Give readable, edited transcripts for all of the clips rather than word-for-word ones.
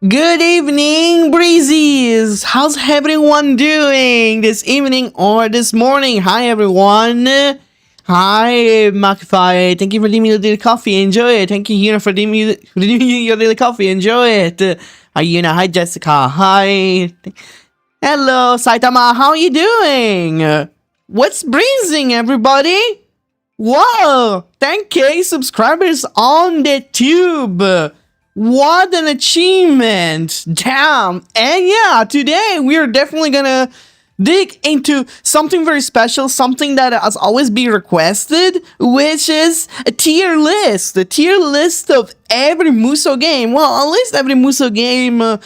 Good evening, breezies! How's everyone doing this evening or this morning? Hi, everyone. Hi, Makify. Thank you for leaving your daily coffee. Enjoy it. Thank you, Yuna, for leaving your daily coffee. Enjoy it. Hi, Yuna. Hi, Jessica. Hi. Hello, Saitama. How are you doing? What's breezing, everybody? Whoa! 10k subscribers on the tube. What an achievement! Damn! And yeah, today we're definitely gonna dig into something very special, something that has always been requested, which is a tier list of every Musou game. Well, at least every Musou game that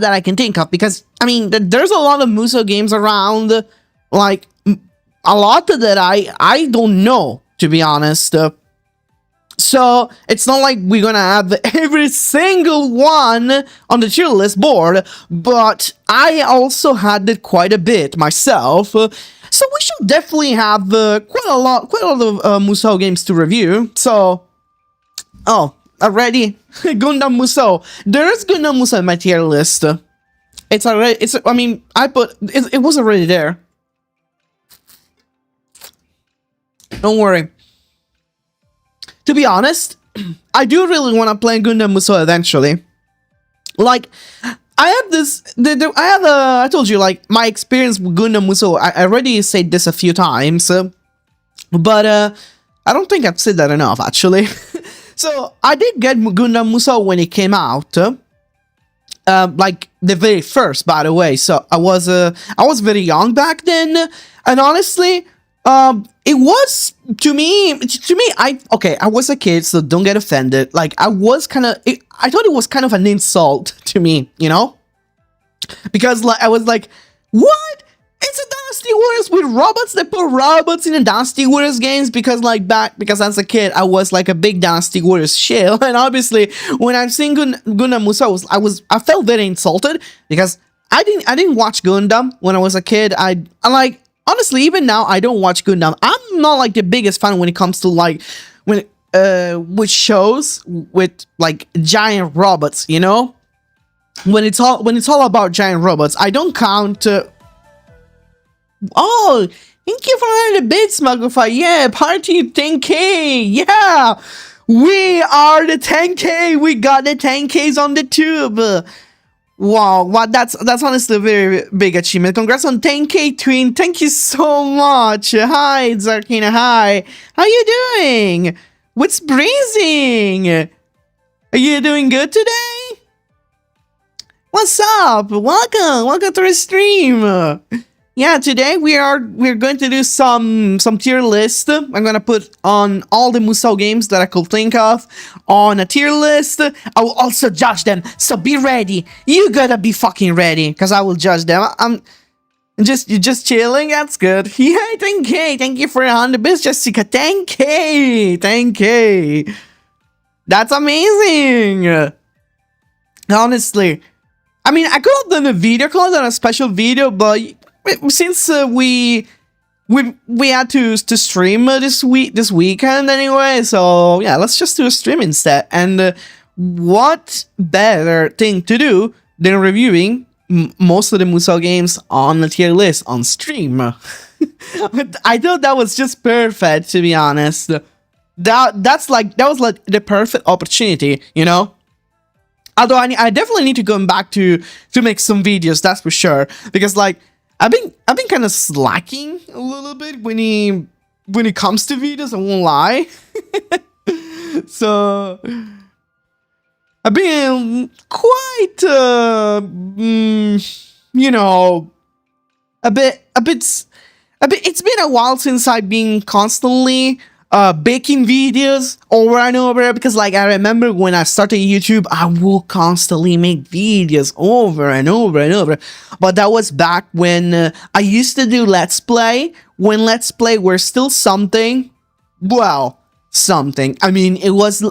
I can think of, because I mean, there's a lot of Musou games around, like a lot that I don't know, to be honest. So it's not like we're gonna have every single one on the tier list board, but I also had it quite a bit myself. So we should definitely have quite a lot of Musou games to review. So, already Gundam Musou. There is Gundam Musou in my tier list. It's already. I mean, it was already there. Don't worry. To be honest, I do really want to play Gundam Musou eventually. Like, I have this, I told you, like, my experience with Gundam Musou, I already said this a few times, but I don't think I've said that enough, actually. So, I did get Gundam Musou when it came out, like, the very first, by the way, so I was very young back then, and honestly, it was, to me, I was a kid, so don't get offended. Like, I thought it was kind of an insult to me, you know? Because, like, I was like, what? It's a Dynasty Warriors with robots? They put robots in the Dynasty Warriors games? Because as a kid, I was, like, a big Dynasty Warriors shill, and obviously, when I've seen Gundam Musou, I felt very insulted, because I didn't watch Gundam when I was a kid. Honestly, even now, I don't watch Gundam. I'm not, like, the biggest fan when it comes to, like, with shows with, like, giant robots, you know? When it's all about giant robots, I don't count. Oh, thank you for 100 bits, Smugglify. Yeah, party 10k. Yeah, we are the 10k. We got the 10ks on the tube. Wow, that's honestly a very big achievement. Congrats on 10k, Twin. Thank you so much. Hi, Zarkina. Hi. How you doing? What's breezing? Are you doing good today? What's up? Welcome to the stream. Yeah, today we're going to do some tier list. I'm gonna put on all the Musou games that I could think of on a tier list. I will also judge them, so be ready. You gotta be fucking ready, because I will judge them. You're just chilling. That's good. Yeah, 10k. Thank you for 100 bits, Jessica. 10k. That's amazing. Honestly, I mean, I could have done a special video, but since we had to stream this weekend anyway, so yeah, let's just do a stream instead. And what better thing to do than reviewing most of the Musou games on the tier list on stream? I thought that was just perfect, to be honest. That was like the perfect opportunity, you know. Although I definitely need to go back to make some videos, that's for sure, because like I've been kind of slacking a little bit when it comes to videos, I won't lie. So I've been quite you know, a bit it's been a while since I've been constantly baking videos over and over, because like I remember when I started YouTube, I will constantly make videos over and over, but that was back when I used to do Let's Play, when Let's Play were still something. Well, something. I mean, it was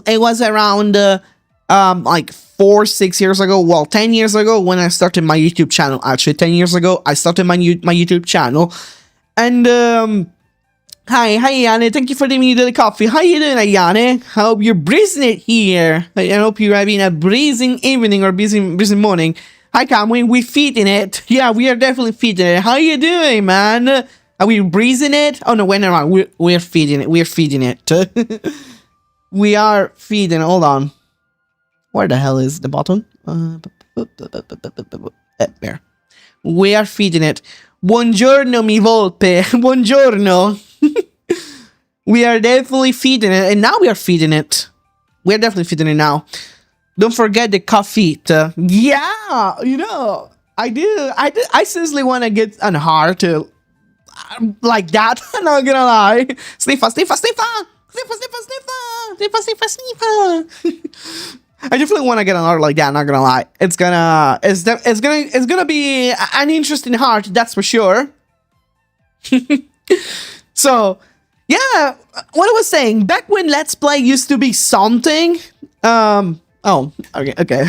around like 4-6 years ago, well, 10 years ago, when I started my YouTube channel. Actually, 10 years ago I started my YouTube channel, and Hi, Yanni. Thank you for the daily coffee. How you doing, Yanni? I hope you're breezing it here. I hope you're having a breezing evening or breezing morning. Hi, Camwin. We feeding it. Yeah, we are definitely feeding it. How you doing, man? Are we breezing it? Oh no, wait, no, we're feeding it. We're feeding it. We are feeding. Hold on. Where the hell is the button? There. We are feeding it. Buongiorno, mi volpe. Buongiorno. We are definitely feeding it, and now we are feeding it. We're definitely feeding it now. Don't forget the coffee. Yeah, you know, I do. I seriously want to get an heart like that. I'm not gonna lie. Sniffer, sniffer, sniffer, sniffer, sniffer, sniffer, sniffer, sniffer, sniffer. I definitely want to get an art like that. Not gonna lie, it's gonna be an interesting heart, that's for sure. So, yeah, what I was saying, back when Let's Play used to be something. Oh, okay.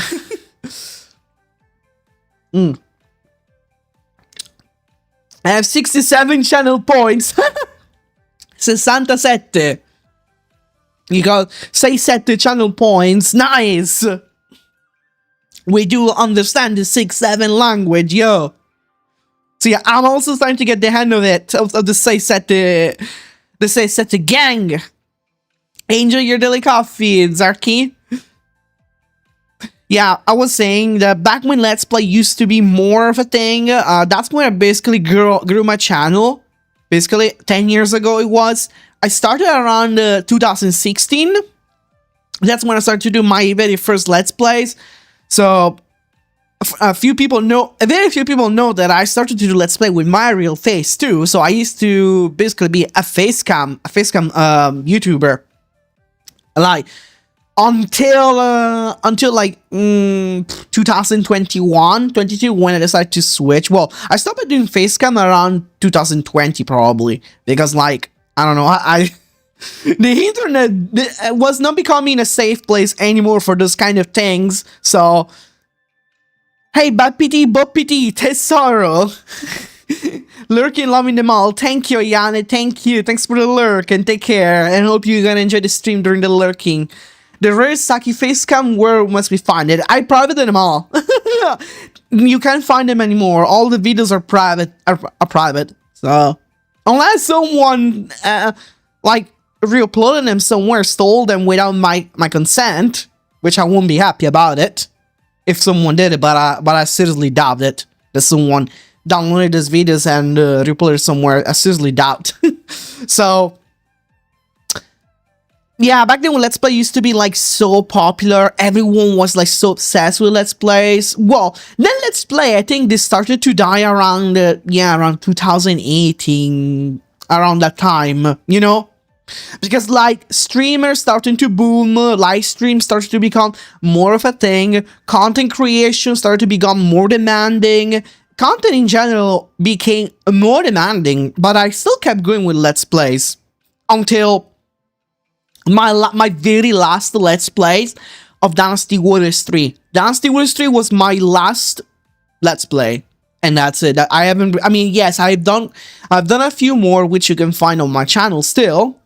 I have 67 channel points. 67. You got 67 channel points. Nice. We do understand the 6-7 language, yo. So yeah, I'm also starting to get the hang of it, of the 67 gang. Enjoy your daily coffee, Zarky. Yeah, I was saying that back when Let's Play used to be more of a thing, that's when I basically grew my channel. Basically, 10 years ago it was. I started around 2016. That's when I started to do my very first Let's Plays. So, very few people know that I started to do Let's Play with my real face too. So I used to basically be a facecam YouTuber. Like, until like 2021, 22, when I decided to switch. Well, I stopped doing facecam around 2020 probably, because like, I don't know, the internet was not becoming a safe place anymore for those kind of things. So, hey, Bapiti, Bopiti, Tesoro. Lurking, loving them all. Thank you, Yanni. Thank you. Thanks for the lurk, and take care. And hope you're gonna enjoy the stream during the lurking. The rare Saki facecam, where must we find it? I privated them all. You can't find them anymore. All the videos are private. So unless someone like re-uploaded them somewhere, stole them without my consent, which I won't be happy about it if someone did it. But I seriously doubt it that someone downloaded these videos and re-uploaded it somewhere. I seriously doubt. So. Yeah, back then when Let's Play used to be like so popular, everyone was like so obsessed with Let's Plays. Well, then Let's Play, I think they started to die around, around 2018, around that time, you know? Because like streamers starting to boom, live streams started to become more of a thing, content creation started to become more demanding, content in general became more demanding, but I still kept going with Let's Plays until my very last Let's Plays of Dynasty Warriors 3. Dynasty Warriors 3 was my last Let's Play, and that's it. I haven't. I mean, yes, I've done a few more, which you can find on my channel still.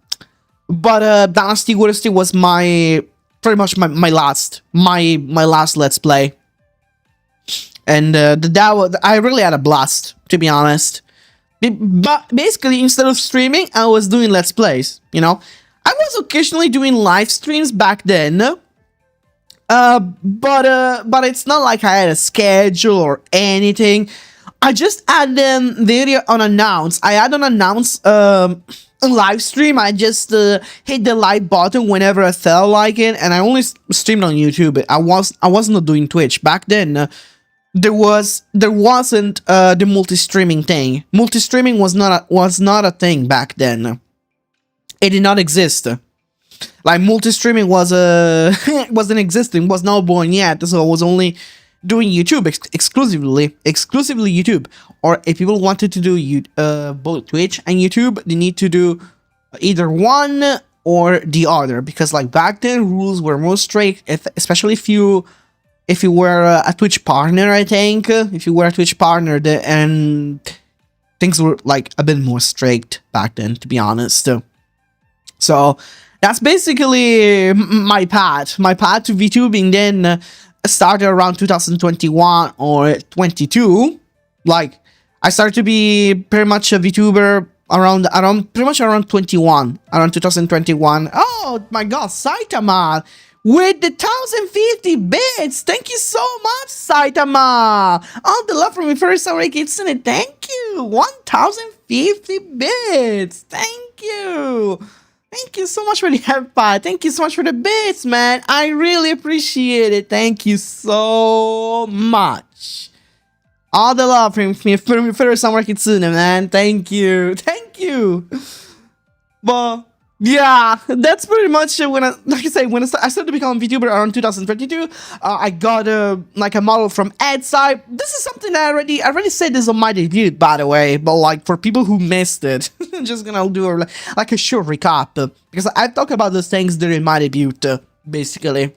But Dynasty Warriors 3 was pretty much my last Let's Play, and I really had a blast, to be honest. But basically, instead of streaming, I was doing Let's Plays. You know. I was occasionally doing live streams back then, but it's not like I had a schedule or anything. I just had them very unannounced. I had unannounced a live stream. I just hit the like button whenever I felt like it, and I only streamed on YouTube. I wasn't doing Twitch back then. There wasn't the multi-streaming thing. Multi-streaming was not a thing back then. It did not exist. Like, multi-streaming wasn't existing, was not born yet, so I was only doing YouTube exclusively YouTube. Or if people wanted to do both Twitch and YouTube, they need to do either one or the other, because like back then rules were more strict, especially if you were a Twitch partner. I think if you were a Twitch partner, and things were like a bit more strict back then, to be honest. So that's basically my path. My path to VTubing then started around 2021 or 22. Like, I started to be pretty much a VTuber around pretty much around 21, around 2021. Oh my god, Saitama with the 1050 bits. Thank you so much, Saitama. All the love from me first Samurai Kitsune. Thank you. 1050 bits. Thank you. Thank you so much for the headpad. Thank you so much for the bits, man. I really appreciate it. Thank you so much. All the love from me first Samurai Kitsune, man. Thank you. Thank you. But yeah, that's pretty much when like I say, when I started to become a VTuber around 2022, I got a model from Edsai. This is something that I already said this on my debut, by the way, but like for people who missed it, I'm just gonna do a short recap because I talk about those things during my debut, basically.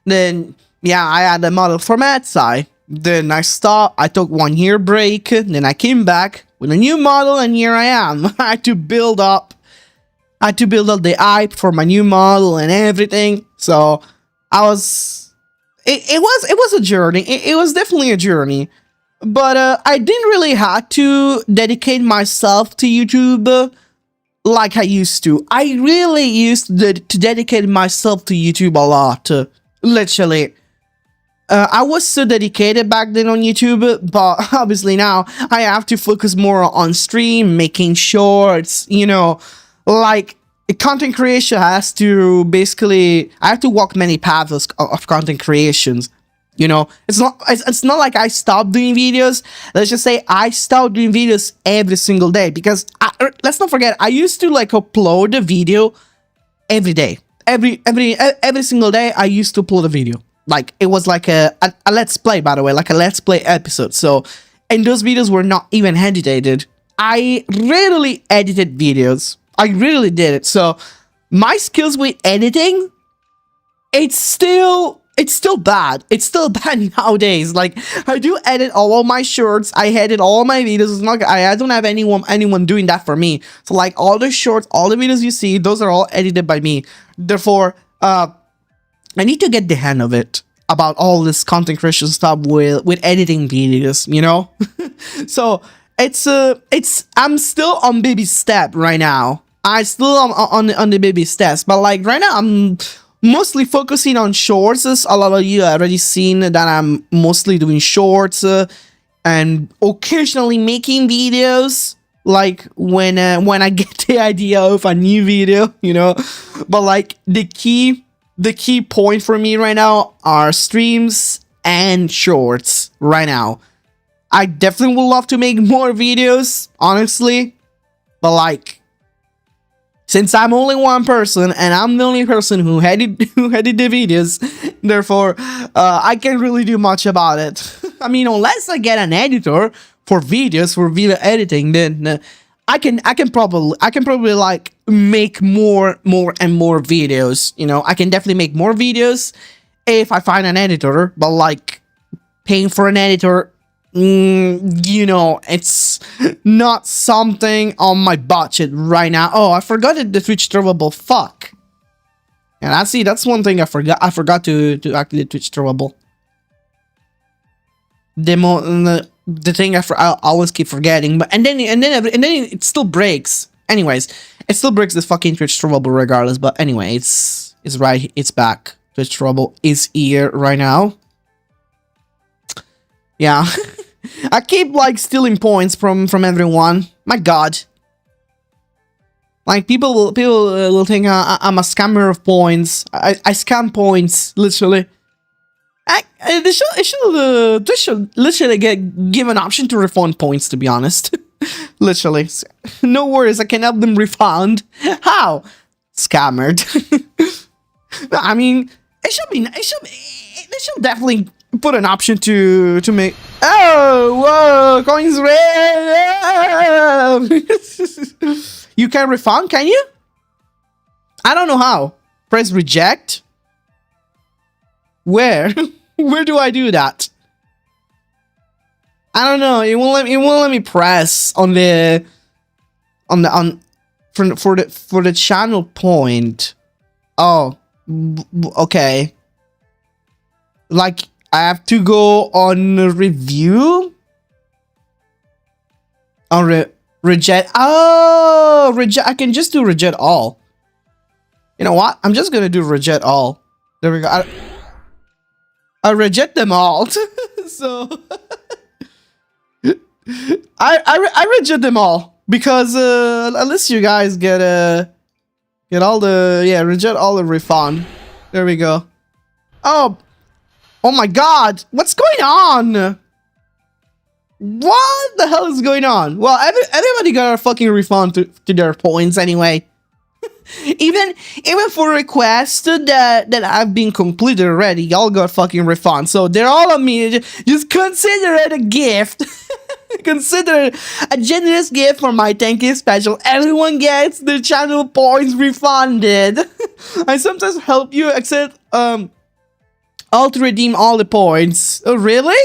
Then yeah, I had a model from Edsai. Then I stopped. I took 1 year break. Then I came back with a new model, and here I am. I had to build up the hype for my new model and everything. So it was a journey. It was definitely a journey, but I didn't really have to dedicate myself to YouTube like I used to. I really used to dedicate myself to YouTube a lot, literally. I was so dedicated back then on YouTube, but obviously now I have to focus more on stream, making shorts, you know, like content creation has to basically, I have to walk many paths of content creations, you know. It's not like I stopped doing videos. Let's just say I stopped doing videos every single day because let's not forget, I used to like upload a video every day. Every single day I used to upload a video. Like, it was like a let's play, by the way, like a let's play episode. So, and those videos were not even edited. I rarely edited videos. I really did it. So, my skills with editing, it's still bad. It's still bad nowadays. Like, I do edit all of my shorts. I edit all my videos. It's not, I don't have anyone doing that for me. So, like, all the shorts, all the videos you see, those are all edited by me. Therefore, I need to get the hang of it about all this content creation stuff with editing videos, you know? So I'm still on baby step right now. I still am on the baby steps, but like right now I'm mostly focusing on shorts. As a lot of you have already seen that I'm mostly doing shorts and occasionally making videos, like when I get the idea of a new video, you know. But like the key point for me right now are streams and shorts right now. I definitely would love to make more videos, honestly, but like, since I'm only one person and I'm the only person who edited the videos, therefore I can't really do much about it. I mean, unless I get an editor for videos, for video editing, then I can probably like make more and more videos. You know, I can definitely make more videos if I find an editor. But like paying for an editor, you know, it's not something on my budget right now. Oh, I forgot the Twitch throwable. Fuck. And that's one thing I forgot. I forgot to activate Twitch throwable. The thing I always keep forgetting, but and then it still breaks. Anyways, it still breaks this fucking Twitch trouble regardless. But anyway, it's right. It's back. Twitch trouble is here right now. Yeah, I keep like stealing points from everyone. My God, like people will think I'm a scammer of points. I scam points literally. They should literally give an option to refund points, to be honest. Literally. No worries, I can help them refund. How? Scammered. I mean, they should definitely put an option to make. Oh, whoa, coins red. You can refund, can you? I don't know how. Press reject. Where? Where do I do that? I don't know. It won't let me press on the for the channel point. Oh, okay. Like I have to go on review. On reject. Oh, reject. I can just do reject all. You know what? I'm just gonna do reject all. There we go. I reject them all. So I reject them all because at least you guys get all the reject all the refund. There we go. Oh my God! What's going on? What the hell is going on? Well, everybody got a fucking refund to their points anyway. even for requests that have been completed already, y'all got fucking refund. So they're all on me. Just consider it a gift. Consider it a generous gift for my thank you special. Everyone gets the channel points refunded. I sometimes help you accept all to redeem all the points. Oh really?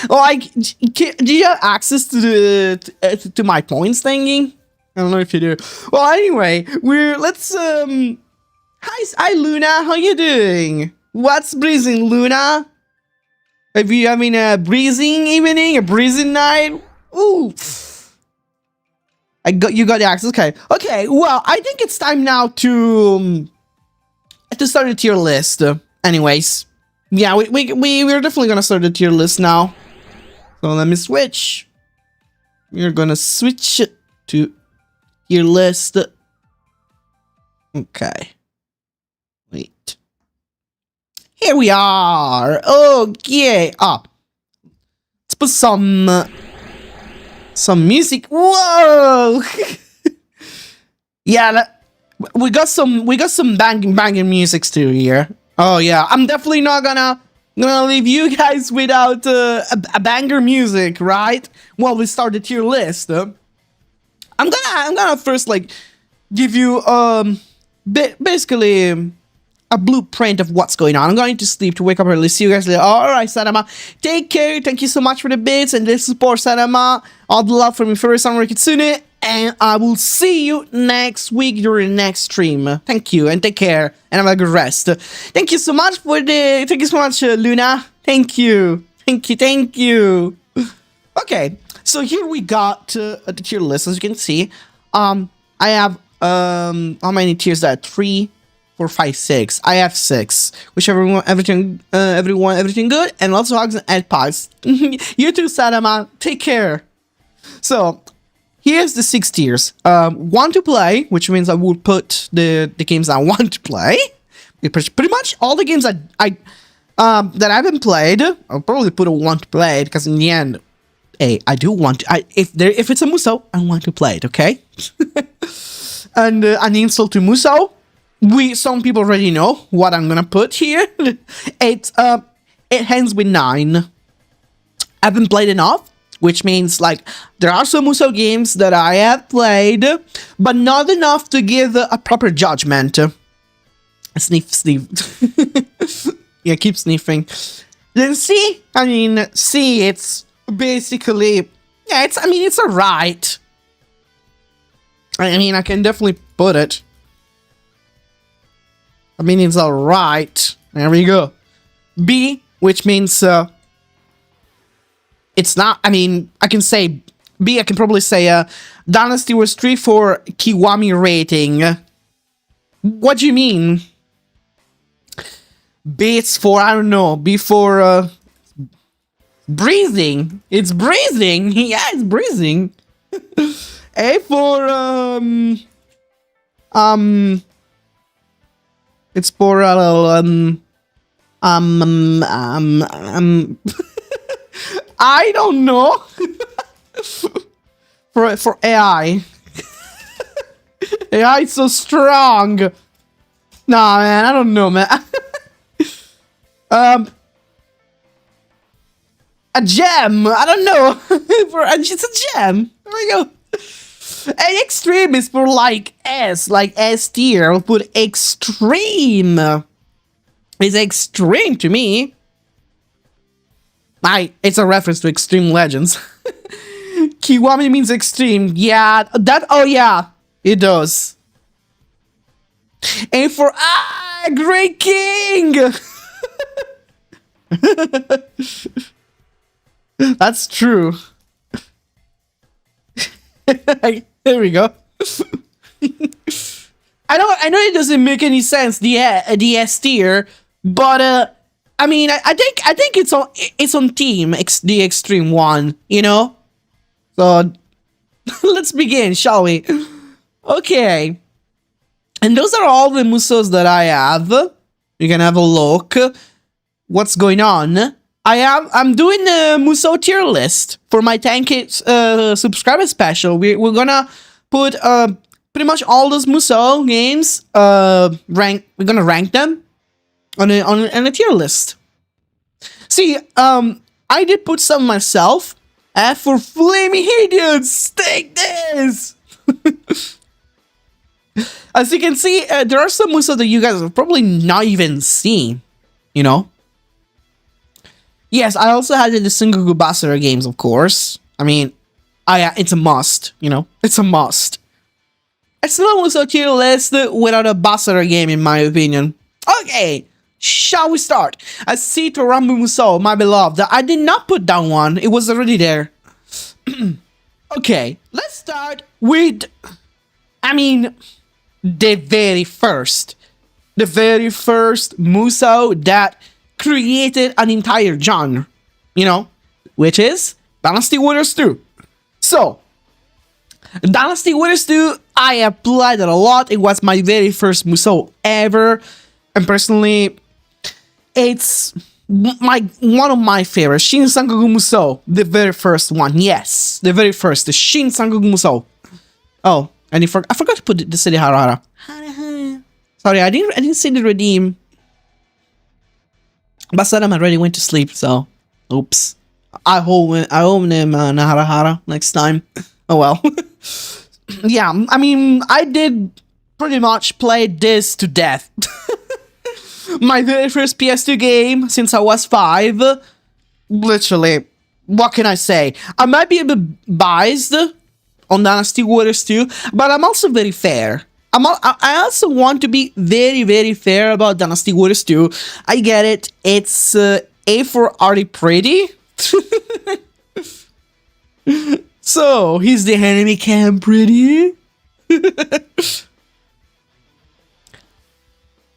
Like, do you have access to the to my points thingy? I don't know if you do. Well, anyway, let's Hi Luna, how you doing? What's breezing, Luna? Have you having a breezing evening, a breezing night? Ooh, you got the access. Okay. Well, I think it's time now to start a tier list. Anyways, yeah, we're definitely gonna start the tier list now. So let me switch. We're gonna switch to tier list. Okay. Wait. Here we are. Okay. Let's put some music. Whoa. Yeah, we got some banging musics too here. Oh yeah, I'm definitely not gonna leave you guys without a banger music, right? Well, we start the tier list. I'm gonna first like give you basically a blueprint of what's going on. I'm going to sleep to wake up early. See you guys later. All right, Sadama. Take care. Thank you so much for the bits and the support, Sadama. All the love from your favorite Samurai Kitsune. And I will see you next week during the next stream. Thank you and take care and have a good rest. Thank you so much thank you so much, Luna. Thank you. Okay, so here we got the tier list. As you can see, I have how many tiers? That 3, 4, 5, 6. I have 6. Wish everyone everything good, and lots of hugs and ed pods. You too, Sadama. Take care. So here's the 6 tiers. Want to play, which means I will put the games I want to play. Pretty much all the games that I haven't played. I'll probably put a want to play because in the end, hey, I do want to. If it's a Musou, I want to play it. Okay. And an insult to Musou. Some people already know what I'm gonna put here. It ends with 9. I haven't played enough, which means like there are some Musou games that I have played, but not enough to give a proper judgment. Sniff. Yeah, keep sniffing. Then C, it's basically it's alright. I can definitely put it. It's alright. There we go. B, which means it's not. I can say B. I can probably say Dynasty Wars 3 for Kiwami rating. What do you mean? B, it's for, I don't know. B for breathing. It's breathing. Yeah, it's breathing. A for it's for I don't know. for AI. AI is so strong. Nah, man, I don't know, man. A gem. I don't know. It's a gem. There we go. And extreme is for like S tier. I'll put extreme. It's extreme to me. It's a reference to Extreme Legends. Kiwami means extreme. Yeah, that. Oh yeah, it does. And for Great King. That's true. There we go. I know it doesn't make any sense, the S tier, but I mean I think it's on team the extreme one, you know? So let's begin, shall we? Okay. And those are all the Musous that I have. You can have a look. What's going on? I'm doing a Musou tier list for my 10K subscriber special. We're gonna put pretty much all those Musou games we're gonna rank them on a tier list. See, I did put some myself. For Flaming Idiots, take this. As you can see, there are some Musou that you guys have probably not even seen, you know? Yes, I also had the Sengoku Basara games, of course. I mean, it's a must, you know? It's a must. It's not Musou tier list without a Basara game, in my opinion. Okay, shall we start? I see Torambu Musou, my beloved. I did not put down one, it was already there. Okay, let's start with, I mean, the very first Musou that created an entire genre, you know, which is Dynasty Warriors 2. So, Dynasty Warriors 2, I have played it a lot. It was my very first Musou ever, and personally, it's one of my favorites. Shin Sangoku Musou, the very first one. Yes, the very first, the Shin Sangoku Musou. Oh, and I forgot to put the city Harahara. Sorry, I didn't see the redeem. Basadam already went to sleep, so oops. I owe him Harahara next time. Oh well. Yeah, I mean, I did pretty much play this to death. My very first PS2 game since I was 5. Literally, what can I say? I might be a bit biased on Dynasty Warriors 2, but I'm also very fair. I also want to be very, very fair about Dynasty Warriors 2. I get it. It's A for Arty Pretty. So, he's the enemy cam pretty.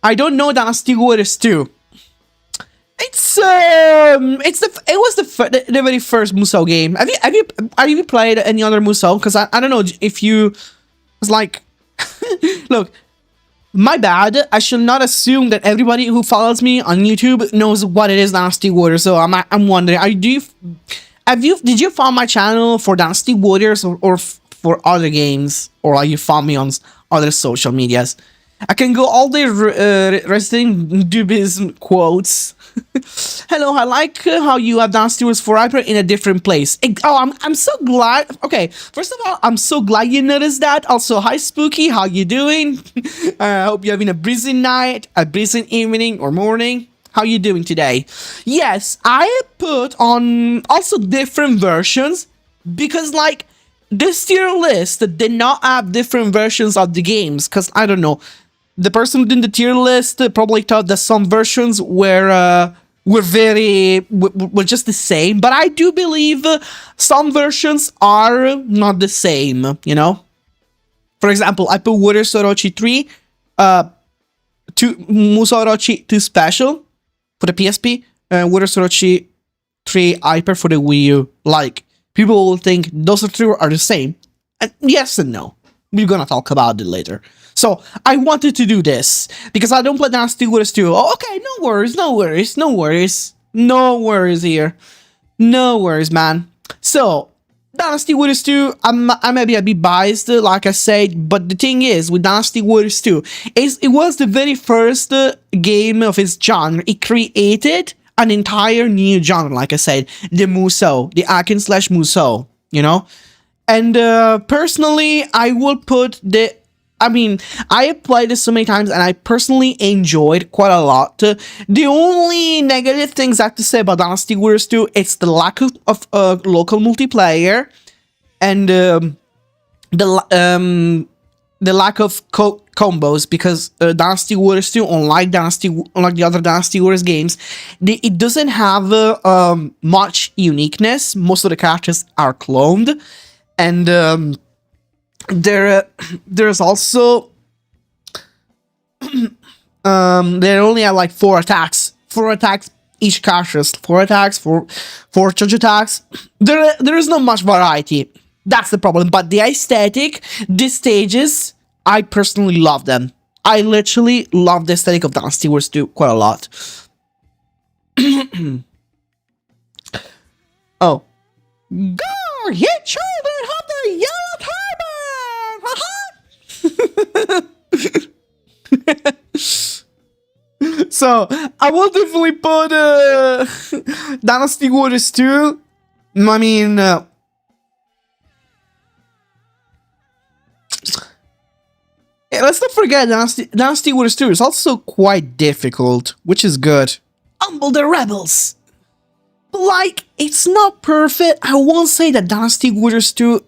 I don't know Dynasty Warriors 2. It was the very first Musou game. Have you played any other Musou? Because I don't know if you was like, look, my bad. I should not assume that everybody who follows me on YouTube knows what it is Dynasty Warriors. So I'm wondering, did you follow my channel for Dynasty Warriors or for other games, or are you follow me on other social medias? I can go all the Resident Dubis quotes. Hello, I like how you have Dynasty Warriors for Hyper in a different place. I'm so glad. Okay, first of all, I'm so glad you noticed that. Also, hi Spooky, how you doing? I hope you're having a breezy night, a breezy evening or morning. How you doing today? Yes, I put on also different versions because like this tier list did not have different versions of the games because I don't know. The person in the tier list probably thought that some versions were just the same, but I do believe some versions are not the same, you know? For example, I put Warriors Orochi 3, Musou Orochi 2 Special for the PSP, and Warriors Orochi 3 Hyper for the Wii U. Like, people will think those two are the same. And yes and no. We're gonna talk about it later. So, I wanted to do this, because I don't play Dynasty Warriors 2. Oh, okay, no worries here. No worries, man. So, Dynasty Warriors 2, I may be a bit biased, like I said, but the thing is, with Dynasty Warriors 2, it was the very first game of its genre. It created an entire new genre, like I said, the Musou, the Akin/Musou, you know? And personally, I will put the I mean, I have played this so many times and I personally enjoyed quite a lot. The only negative things I have to say about Dynasty Warriors 2, it's the lack of local multiplayer and the lack of combos, because Dynasty Warriors 2, unlike the other Dynasty Warriors games, it doesn't have much uniqueness. Most of the characters are cloned, and there's also they only have like 4 attacks. 4 attacks each character. 4 attacks, 4 charge attacks. There is not much variety. That's the problem. But the aesthetic, the stages, I personally love them. I literally love the aesthetic of Dynasty Wars 2 quite a lot. Oh. Go, you children of the yellow turban! So, I will definitely put Dynasty Wars 2. I mean... let's not forget, Dynasty Warriors 2 is also quite difficult, which is good. Humble the rebels! Like, it's not perfect. I won't say that Dynasty Warriors 2...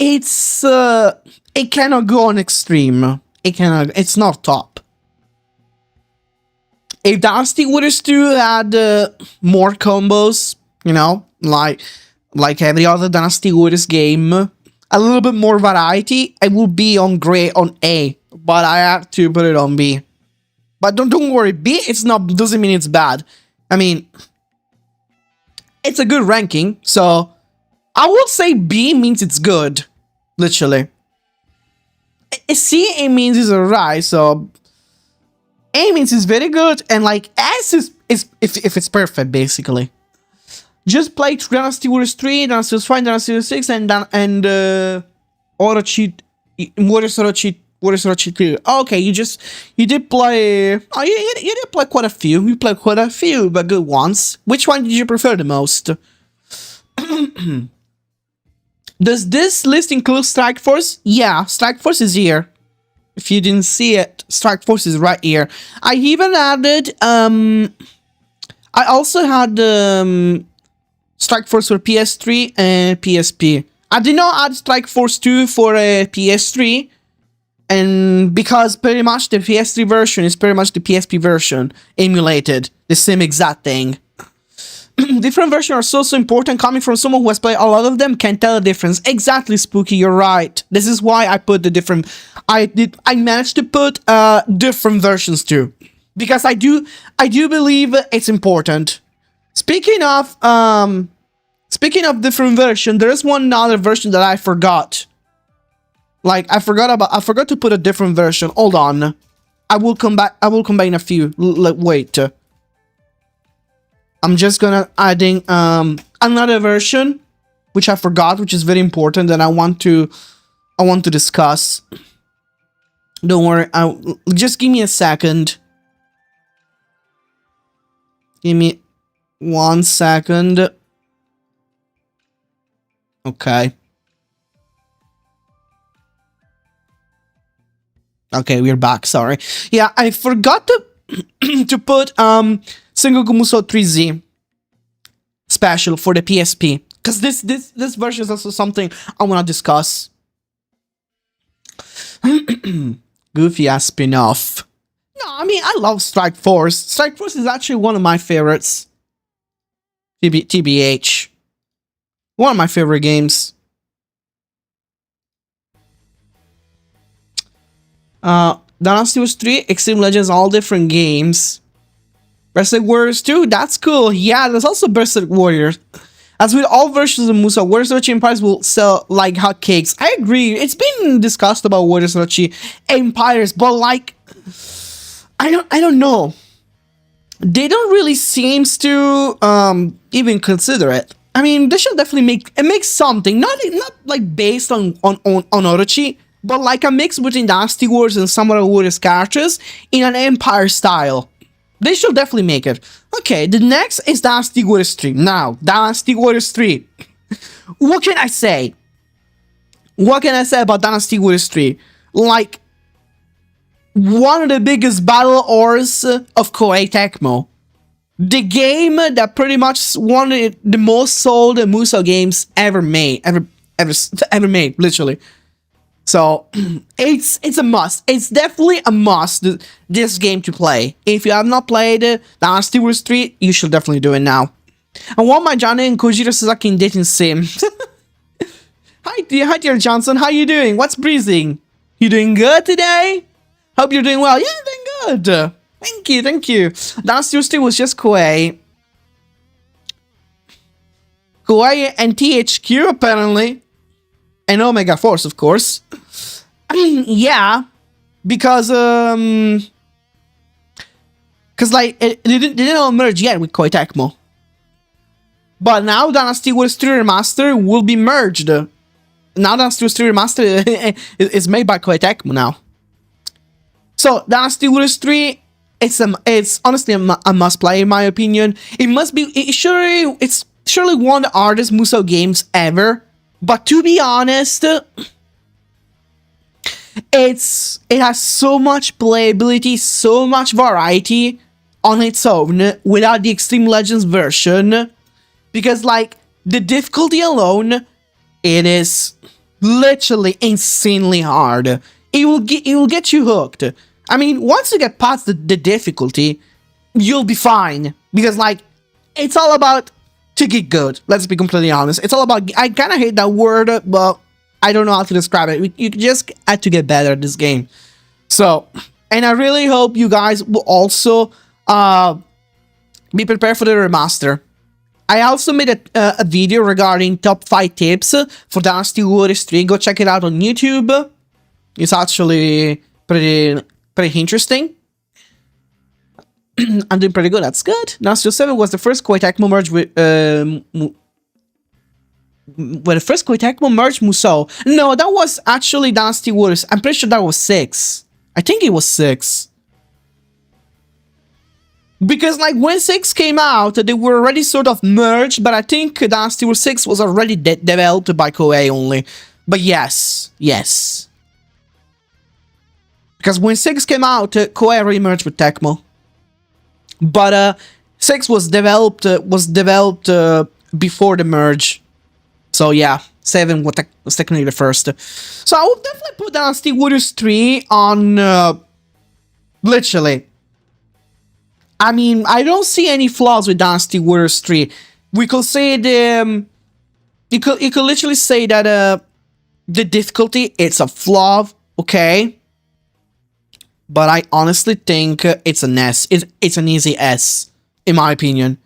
it cannot go on extreme. It's not top. If Dynasty Warriors 2 had more combos, you know, like every other Dynasty Warriors game... a little bit more variety, I will be on A, but I have to put it on B. But don't worry, B doesn't mean it's bad. I mean, it's a good ranking, so I will say B means it's good, literally. C, it means it's alright, so A means it's very good, and like S is if it's perfect, basically. Just play Dynasty Warriors 3, Dynasty Warriors 5, Dynasty Warriors 6, and Orochi, Warriors Orochi 3. Okay, you did play... Oh, you did play quite a few. You played quite a few, but good ones. Which one did you prefer the most? Does this list include Strike Force? Yeah, Strike Force is here. If you didn't see it, Strike Force is right here. I even added... I also had... Strike Force for PS3 and PSP. I did not add Strike Force 2 for PS3, and because pretty much the PS3 version is pretty much the PSP version emulated, the same exact thing. Different versions are so important. Coming from someone who has played a lot of them, can tell the difference. Exactly, Spooky, you're right. This is why I put the different... I managed to put different versions too, because I do believe it's important. Speaking of different version, there is one other version that I forgot. Like, I forgot to put a different version. Hold on. I will come back in a few. Wait. I'm just gonna adding another version, which I forgot, which is very important, and I want to discuss. Don't worry. Just give me a second. Give me 1 second. Okay. Okay, we're back. Sorry. Yeah, I forgot to to put Sengoku Musou 3Z special for the PSP, because this version is also something I want to discuss. Goofy ass spin-off. No, I mean, I love Strike Force. Strike Force is actually one of my favorites. TBH. One of my favorite games. Dynasty Wars 3, Extreme Legends, all different games. Berserk Warriors 2, that's cool. Yeah, there's also Berserk Warriors. As with all versions of Musou, Warriors Orochi Empires will sell like hotcakes. I agree. It's been discussed about Warriors Orochi Empires, but like, I don't know. They don't really seem to even consider it. I mean, they should definitely make something, not like based on Orochi, but like a mix between Dynasty Wars and some other Warriors characters in an Empire style. They should definitely make it. Okay, the next is Dynasty Warriors 3. Now, Dynasty Warriors 3. What can I say? What can I say about Dynasty Warriors 3? like one of the biggest battle ores of Koei Tecmo. The game that pretty much one of the most sold Musou games ever made, ever made, literally. So it's a must. It's definitely a must, this game to play. If you have not played Dynasty Warriors 3, you should definitely do it now. And one my Johnny and Kojiro Sasaki in dating sim. Hi dear Johnson, how you doing? What's breezing? You doing good today? Hope you're doing well. Yeah, doing good. Thank you, thank you. Dynasty Warriors 3 was just Koei. Koei and THQ apparently. And Omega Force, of course. Yeah, because like they didn't all merge yet with Koei Tecmo. But now Dynasty Warriors 3 Remaster will be merged. Now Dynasty Warriors 3 Remaster is made by Koei Tecmo now. So Dynasty Warriors 3, it's honestly a must play in my opinion. It's surely one of the hardest Musou games ever. But to be honest, it has so much playability, so much variety on its own without the Extreme Legends version. Because like the difficulty alone, it is literally insanely hard. It will get you hooked. I mean, once you get past the difficulty, you'll be fine. Because like it's all about to get good. Let's be completely honest. It's all about, I kind of hate that word, but I don't know how to describe it. You just had to get better at this game. So, and I really hope you guys will also be prepared for the remaster. I also made a video regarding top 5 tips for Dynasty Warriors 3. Go check it out on YouTube. It's actually pretty interesting. I'm doing pretty good, that's good. Dynasty 7 was the first Koei Tecmo merge with the first Koei Tecmo merged Musou. No, that was actually Dynasty Warriors. I'm pretty sure that was 6. I think it was 6. Because like when 6 came out, they were already sort of merged, but I think Dynasty Warriors 6 was already developed by Koei only. But yes. Because when 6 came out, Koei already merged with Tecmo. But 6 was developed before the merge. So yeah, 7 was technically the first. So I would definitely put Dynasty Warriors 3 on literally. I mean, I don't see any flaws with Dynasty Warriors 3. We could say you could literally say that the difficulty, it's a flaw, okay? But I honestly think it's an S. It's an easy S, in my opinion.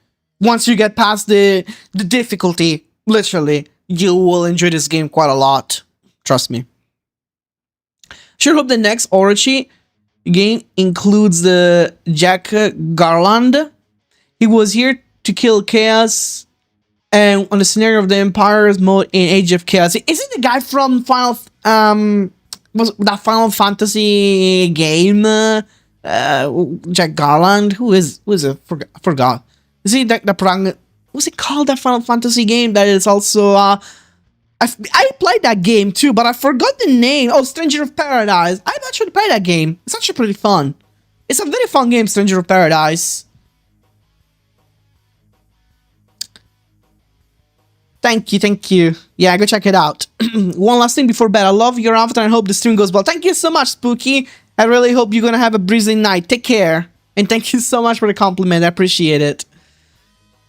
Once you get past the difficulty, literally, you will enjoy this game quite a lot. Trust me. Sure hope the next Orochi game includes the Jack Garland. He was here to kill Chaos and on the scenario of the Empire's mode in Age of Chaos. Is it the guy from was that Final Fantasy game? Jack Garland? Who is it? Forgot. Is he the what's it called, that Final Fantasy game that is also I played that game too, but I forgot the name. Oh, Stranger of Paradise. I've actually played that game. It's actually pretty fun. It's a very fun game, Stranger of Paradise. Thank you. Yeah, go check it out. One last thing before bed. I love your avatar and hope the stream goes well. Thank you so much, Spooky. I really hope you're gonna have a breezy night. Take care. And thank you so much for the compliment. I appreciate it.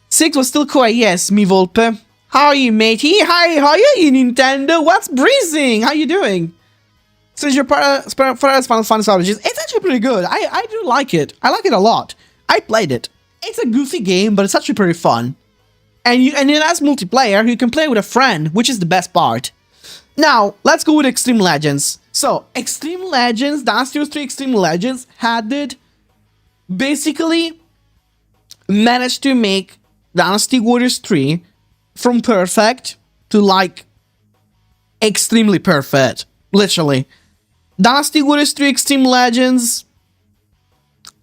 6 was still Koei. Yes, me Volpe. How are you, matey? Hi, how are you, Nintendo? What's breezing? How you doing? Stranger Paradise Final Fantasy Origins. It's actually pretty good. I do like it. I like it a lot. I played it. It's a goofy game, but it's actually pretty fun. And it has multiplayer. You can play with a friend, which is the best part. Now, let's go with Extreme Legends. So, Extreme Legends, Dynasty Warriors 3 Extreme Legends had basically managed to make Dynasty Warriors 3 from perfect to like extremely perfect. Literally. Dynasty Warriors 3 Extreme Legends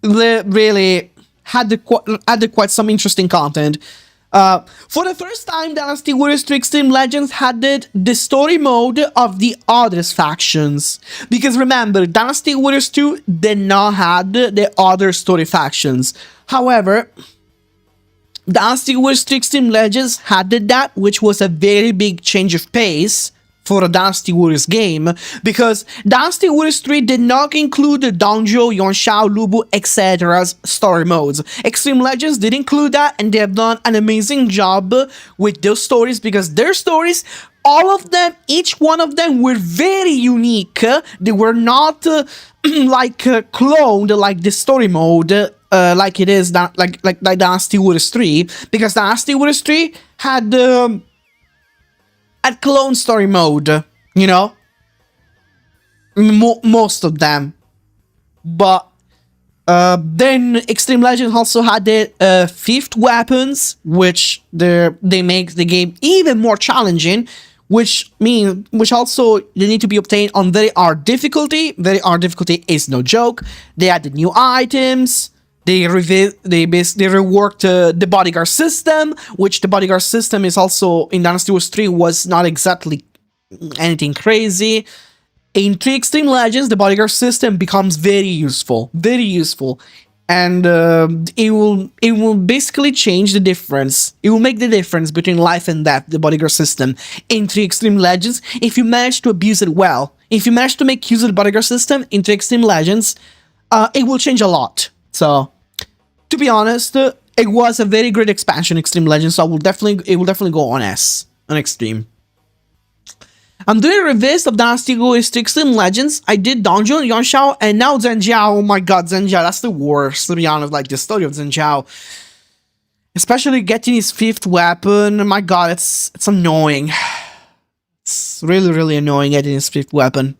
really had quite some interesting content. For the first time, Dynasty Warriors 2 Extreme Legends had the story mode of the others factions. Because remember, Dynasty Warriors 2 did not have the other story factions. However, Dynasty Warriors 2 Extreme Legends had that, which was a very big change of pace for a Dynasty Warriors game, because Dynasty Warriors 3 did not include the Donjo, Yonshao, Lubu, etc.'s story modes. Extreme Legends did include that, and they have done an amazing job with those stories, because their stories, all of them, each one of them were very unique. They were not cloned like the story mode, like it is like Dynasty Warriors 3, because Dynasty Warriors 3 had clone story mode, you know, most of them. But then Extreme Legends also had the fifth weapons, which they make the game even more challenging, which also they need to be obtained on very hard difficulty. Very hard difficulty is no joke. They added new items. They reworked the bodyguard system, which the bodyguard system is also in Dynasty Warriors 3 was not exactly anything crazy. In 3 Extreme Legends, the bodyguard system becomes very useful, and it will basically change the difference. It will make the difference between life and death. The bodyguard system in 3 Extreme Legends, if you manage to abuse it well, if you manage to make use of the bodyguard system in 3 Extreme Legends, it will change a lot. So, to be honest, it was a very great expansion, Extreme Legends. So it will definitely go on Extreme. I'm doing a revisit of Dynasty Warriors 2 Extreme Legends. I did Donjo, Yonshao, and now Zhenjiao. Oh my god, Zhenjiao, that's the worst, to be honest, like the story of Zhenjiao. Especially getting his fifth weapon. My god, it's annoying. It's really, really annoying getting his fifth weapon.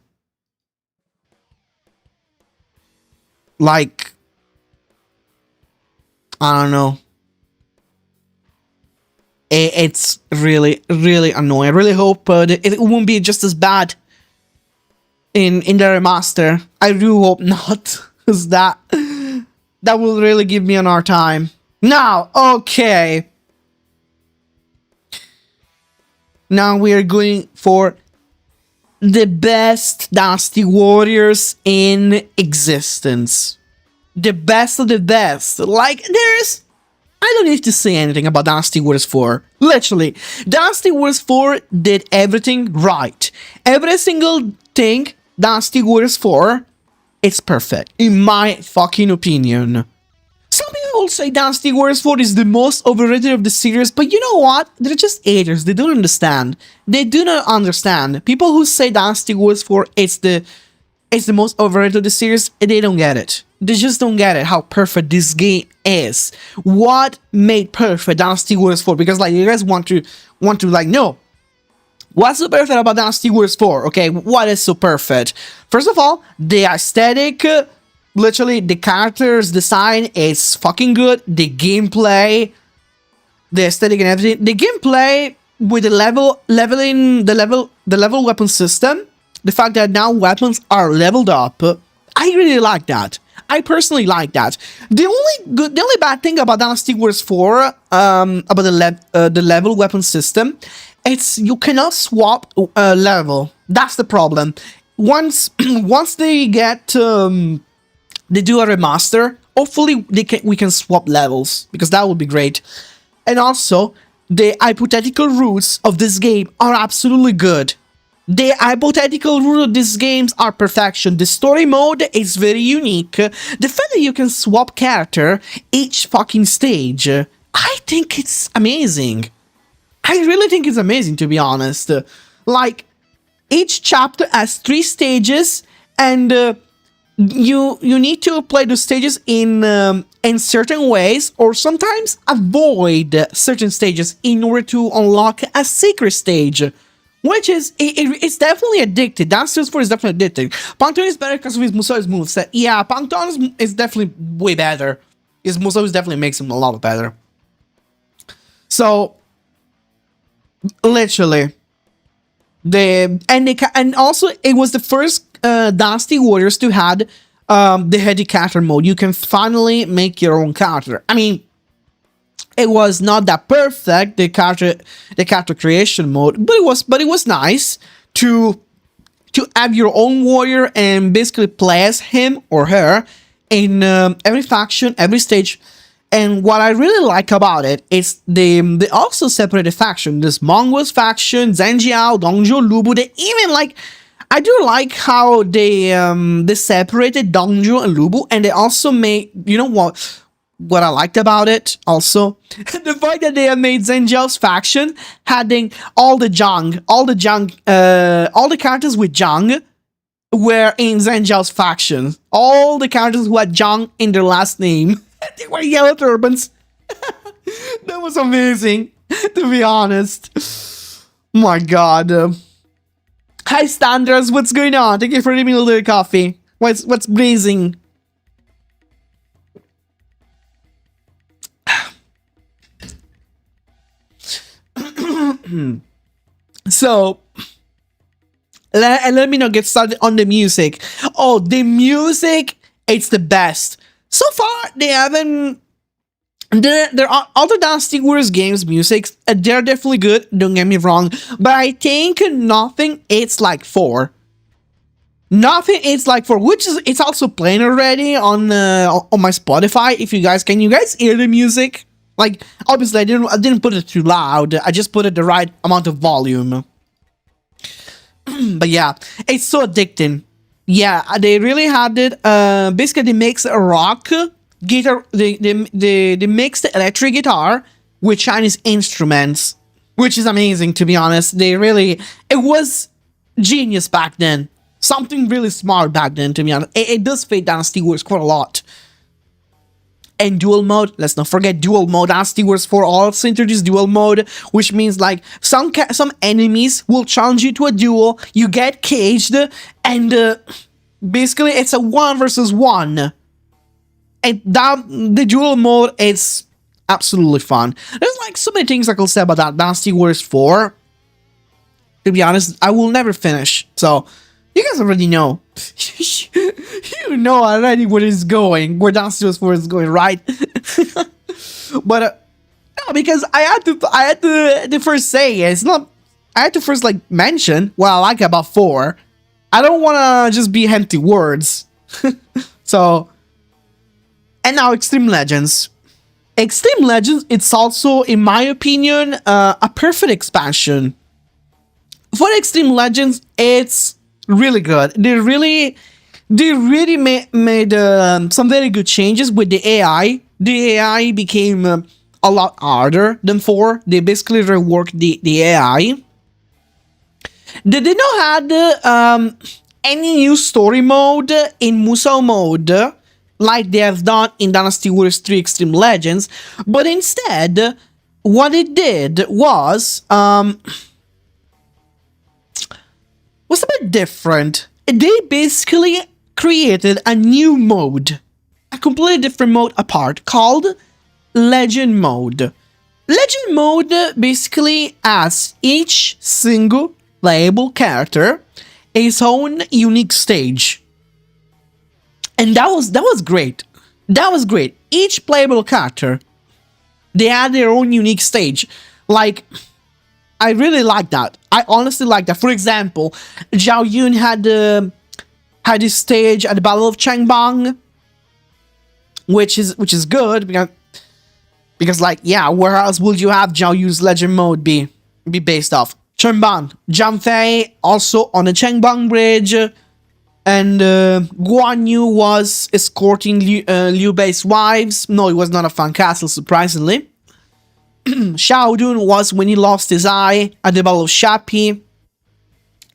Like, I don't know. It's really, really annoying. I really hope it won't be just as bad in the remaster. I do hope not, because that will really give me an hard time. Now, okay. Now we are going for the best Dynasty Warriors in existence. The best of the best. Like, I don't need to say anything about Dynasty Warriors 4. Literally, Dynasty Warriors 4 did everything right. Every single thing, Dynasty Warriors 4, it's perfect, in my fucking opinion. Some people will say Dynasty Warriors 4 is the most overrated of the series, but you know what? They're just haters. They don't understand. They do not understand. People who say Dynasty Warriors 4 is the most overrated of the series, they don't get it. They just don't get it, how perfect this game is. What made perfect Dynasty Warriors 4? Because, like, you guys want to like, know what's so perfect about Dynasty Warriors 4, okay? What is so perfect? First of all, the aesthetic, literally, the characters design is fucking good. The gameplay, the aesthetic and everything. The gameplay with the level weapon system, the fact that now weapons are leveled up, I really like that. I personally like that. The only bad thing about Dynasty Warriors 4, about the level weapon system, it's you cannot swap level. That's the problem. Once they get they do a remaster, hopefully we can swap levels, because that would be great. And also, the hypothetical routes of this game are absolutely good. The hypothetical route of these games are perfection. The story mode is very unique. The fact that you can swap character each fucking stage, I think it's amazing. I really think it's amazing, to be honest. Like, each chapter has 3 stages, and you need to play the stages in certain ways, or sometimes avoid certain stages in order to unlock a secret stage. Which is, it's definitely addictive. Dynasty Warriors 4 is definitely addictive. Puncton is better because of his Musou's moveset. Yeah, Puncton is definitely way better. His Musou definitely makes him a lot better. So, literally, and also it was the first Dynasty Warriors to had the heady character mode. You can finally make your own character. I mean, It was not that perfect, the character creation mode, but it was nice to have your own warrior and basically play as him or her in every faction, every stage. And what I really like about it is they also separated faction. There's Mongo's faction, Zhenjiao, Dongzhou, Lubu. They even I do like how they separated Dongzhou and Lubu, and they also made, you know what I liked about it also? The fact that they have made Zhenjiao's faction having all the characters with Zhang were in Zhenjiao's faction. All the characters who had Zhang in their last name. They were yellow turbans. That was amazing, to be honest. My god. Hi Standards, what's going on? Thank you for giving me a little coffee. What's blazing? So, let me not get started on the music. Oh, the music, it's the best. So far, they haven't... There are other Dynasty Warriors games music. They're definitely good, don't get me wrong. But I think nothing it's like 4. Nothing it's like 4, which is... It's also playing already on my Spotify. If you guys... Can you guys hear the music? Like, obviously, I didn't put it too loud. I just put it the right amount of volume. But yeah, it's so addicting. Yeah, they really had it. Basically, they mix a rock guitar. They mix the electric guitar with Chinese instruments, which is amazing, to be honest. It was genius back then. Something really smart back then, to be honest. It does fit Dynasty Warriors quite a lot. And dual mode, let's not forget dual mode. Dynasty Warriors 4 also introduced dual mode, which means like some enemies will challenge you to a duel, you get caged, and basically it's a 1 versus 1. And the dual mode is absolutely fun. There's like so many things I could say about that Dynasty Warriors 4. To be honest, I will never finish. So you guys already know. You know already where it's going, where Dynasty Warriors 4 is going, right? But no, because I had to first say it's not. I had to first like mention what I like about 4. I don't want to just be empty words. So, and now Extreme Legends. Extreme Legends, it's also, in my opinion, a perfect expansion. For Extreme Legends, it's really good. They really made some very good changes with the AI. The AI became a lot harder than 4. They basically reworked the AI. They did not have any new story mode in Musou mode, like they have done in Dynasty Warriors 3 Extreme Legends, but instead, what it did was a bit different. They basically created a new mode, a completely different mode apart, called Legend Mode. Legend Mode basically has each single playable character its own unique stage. And that was great. That was great. Each playable character, they had their own unique stage. Like, I really like that. I honestly like that. For example, Zhao Yun had his stage at the Battle of Changbang, which is good because like, yeah, where else would you have Zhao Yun's Legend Mode be based off? Changbang, Zhang Fei also on the Changbang Bridge, and Guan Yu was escorting Liu Bei's wives. No, it was not a Fan Castle, surprisingly. Xiao Dun was when he lost his eye at the Battle of Shapi.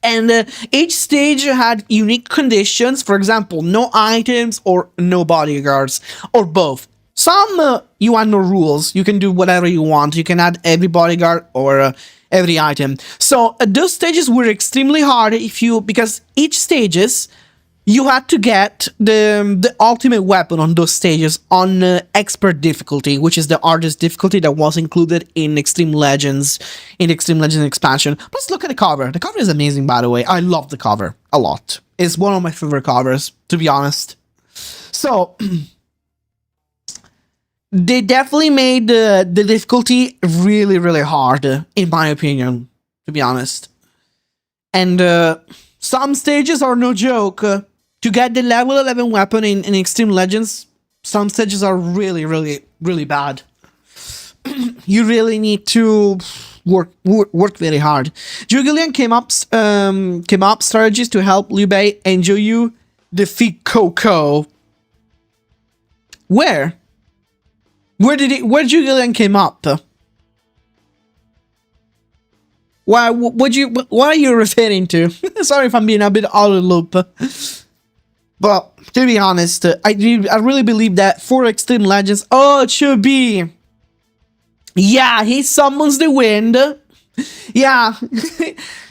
And each stage had unique conditions. For example, no items or no bodyguards, or both. Some you had no rules. You can do whatever you want. You can add every bodyguard or every item. So those stages were extremely hard because each stages you had to get the ultimate weapon on those stages on expert difficulty, which is the hardest difficulty that was included in Extreme Legends, expansion. Let's look at the cover. The cover is amazing, by the way. I love the cover a lot. It's one of my favorite covers, to be honest. So, they definitely made the difficulty really, really hard, in my opinion, to be honest. And some stages are no joke. To get the level 11 weapon in Extreme Legends, some stages are really, really, really bad. You really need to work very hard. Julian came up strategies to help Liu Bei and Zhou defeat Coco. Where? Where Julian came up? What are you referring to? Sorry if I'm being a bit out of the loop. But to be honest, I really believe that for Extreme Legends, oh, it should be. Yeah, he summons the wind. Yeah,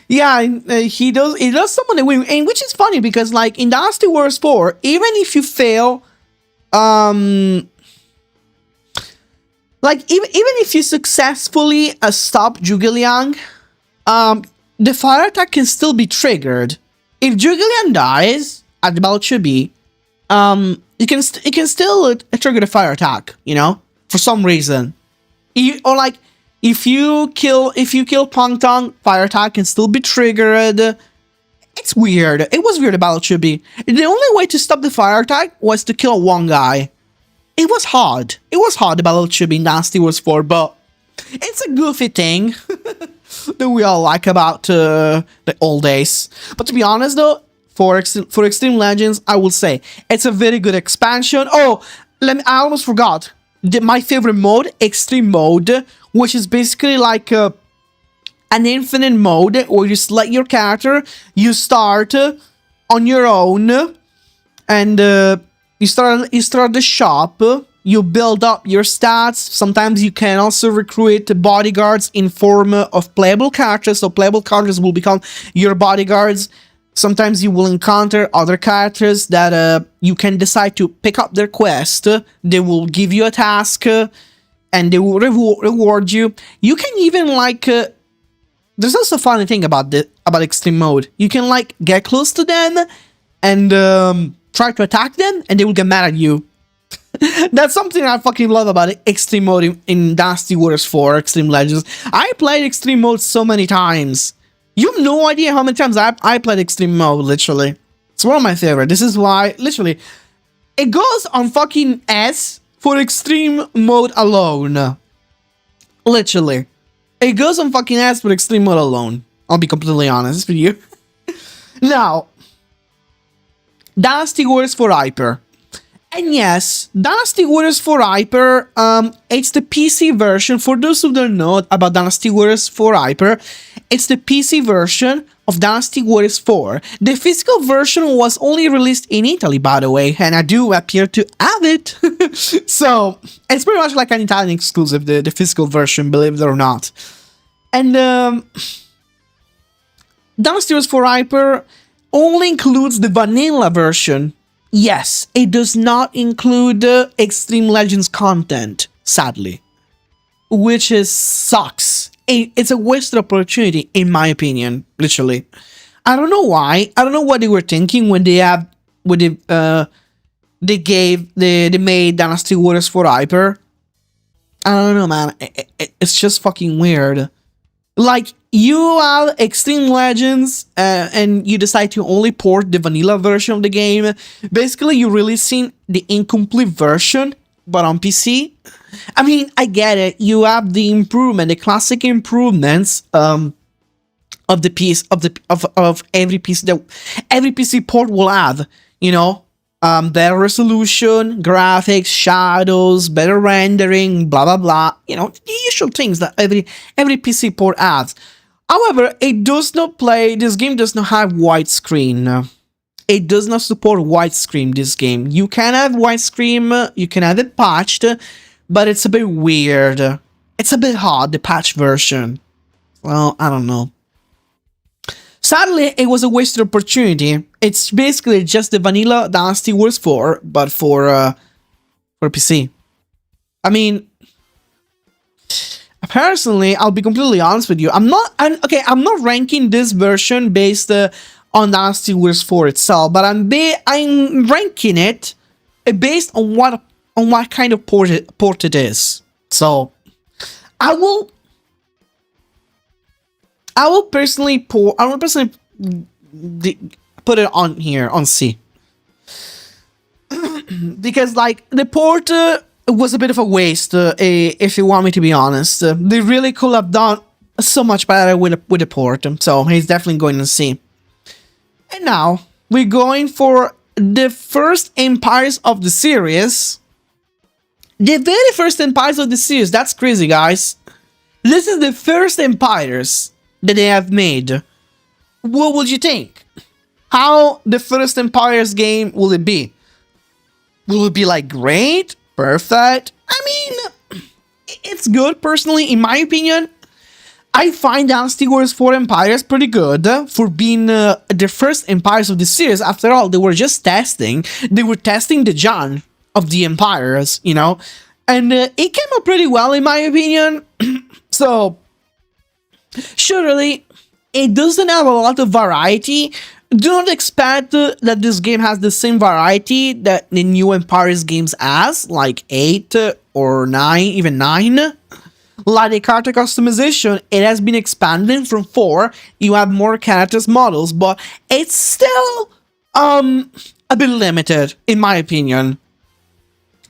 yeah, he does summon the wind, and which is funny because like in Dynasty Warriors 4, even if you fail, like even if you successfully stop Zhuge Liang, the fire attack can still be triggered. If Zhuge Liang dies at the battle should be, it can still trigger the fire attack, you know, for some reason. Or like if you kill Pong Tong, fire attack can still be triggered. It's weird. It was weird about should be. The only way to stop the fire attack was to kill one guy. It was hard. It was hard about should be in Dynasty Wars 4, but it's a goofy thing that we all like about the old days. But to be honest though, for Extreme Legends, I will say it's a very good expansion. Oh, I almost forgot. My favorite mode, Extreme Mode, which is basically like an infinite mode where you select your character, you start on your own, and you start the shop. You build up your stats. Sometimes you can also recruit bodyguards in form of playable characters. So playable characters will become your bodyguards. Sometimes you will encounter other characters that you can decide to pick up their quest. They will give you a task and they will reward you. You can even like... there's also a funny thing about Extreme Mode. You can like get close to them and try to attack them and they will get mad at you. That's something I fucking love about Extreme Mode in Dynasty Warriors 4 Extreme Legends. I played Extreme Mode so many times. You have no idea how many times I played Extreme Mode, literally. It's one of my favorite. This is why, literally, it goes on fucking S for Extreme Mode alone. Literally. It goes on fucking S for Extreme Mode alone. I'll be completely honest with you. Now, Dynasty Warriors 4 Hyper. And yes, Dynasty Warriors 4 Hyper, it's the PC version. For those who don't know about Dynasty Warriors 4 Hyper, it's the PC version of Dynasty Warriors 4. The physical version was only released in Italy, by the way, and I do appear to have it. So, it's pretty much like an Italian exclusive, the physical version, believe it or not. And, Dynasty Warriors 4 Hyper only includes the vanilla version. Yes, it does not include Extreme Legends content, sadly. Which sucks. It's a wasted opportunity, in my opinion, literally. I don't know why. I don't know what they were thinking when they made Dynasty Warriors 4 Hyper. I don't know, man. It's just fucking weird. Like, you have Extreme Legends and you decide to only port the vanilla version of the game. Basically, you're releasing the incomplete version, but on PC. I mean, I get it. You have the improvement, the classic improvements of the piece of every piece that every PC port will have. You know, better resolution, graphics, shadows, better rendering, blah blah blah. You know, the usual things that every PC port adds. However, it does not play. This game does not have widescreen. It does not support widescreen. This game, you can have widescreen. You can have it patched, but it's a bit weird. It's a bit hard, the patch version. Well, I don't know. Sadly, it was a wasted opportunity. It's basically just the vanilla Dynasty Wars 4, but for PC. I mean, personally, I'll be completely honest with you. I'm not ranking this version based on Dynasty Wars 4 itself, but I'm ranking it based on what on what kind of port it is. So I will personally put it on here on C. Because like the port was a bit of a waste, if you want me to be honest. They really could have done so much better with the port, so he's definitely going to C. And now we're going for the first Empires of the series. The very first Empires of the series. That's crazy, guys. This is the first Empires that they have made. What would you think? How the first Empires game will it be? Will it be like great? Perfect? I mean, it's good personally, in my opinion. I find Dynasty Warriors 4 Empires pretty good for being the first Empires of the series. After all, they were just testing. They were testing the genre of the Empires, you know? And it came out pretty well, in my opinion. So, surely, it doesn't have a lot of variety. Do not expect that this game has the same variety that the new Empires games has, like 8 or 9, even 9. Like the character customization, it has been expanded from 4. You have more characters models, but it's still a bit limited, in my opinion.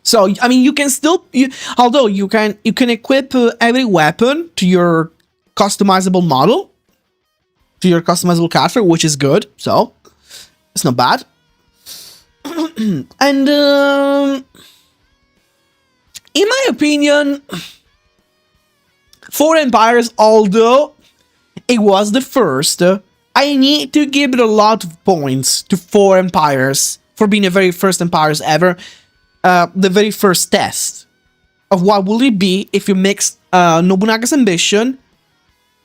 So I mean, you can still, although you can equip every weapon to your customizable model, to your customizable character, which is good. So it's not bad. And in my opinion, 4 Empires, although it was the first, I need to give it a lot of points to 4 Empires for being the very first Empires ever. The very first test of what will it be if you mix Nobunaga's Ambition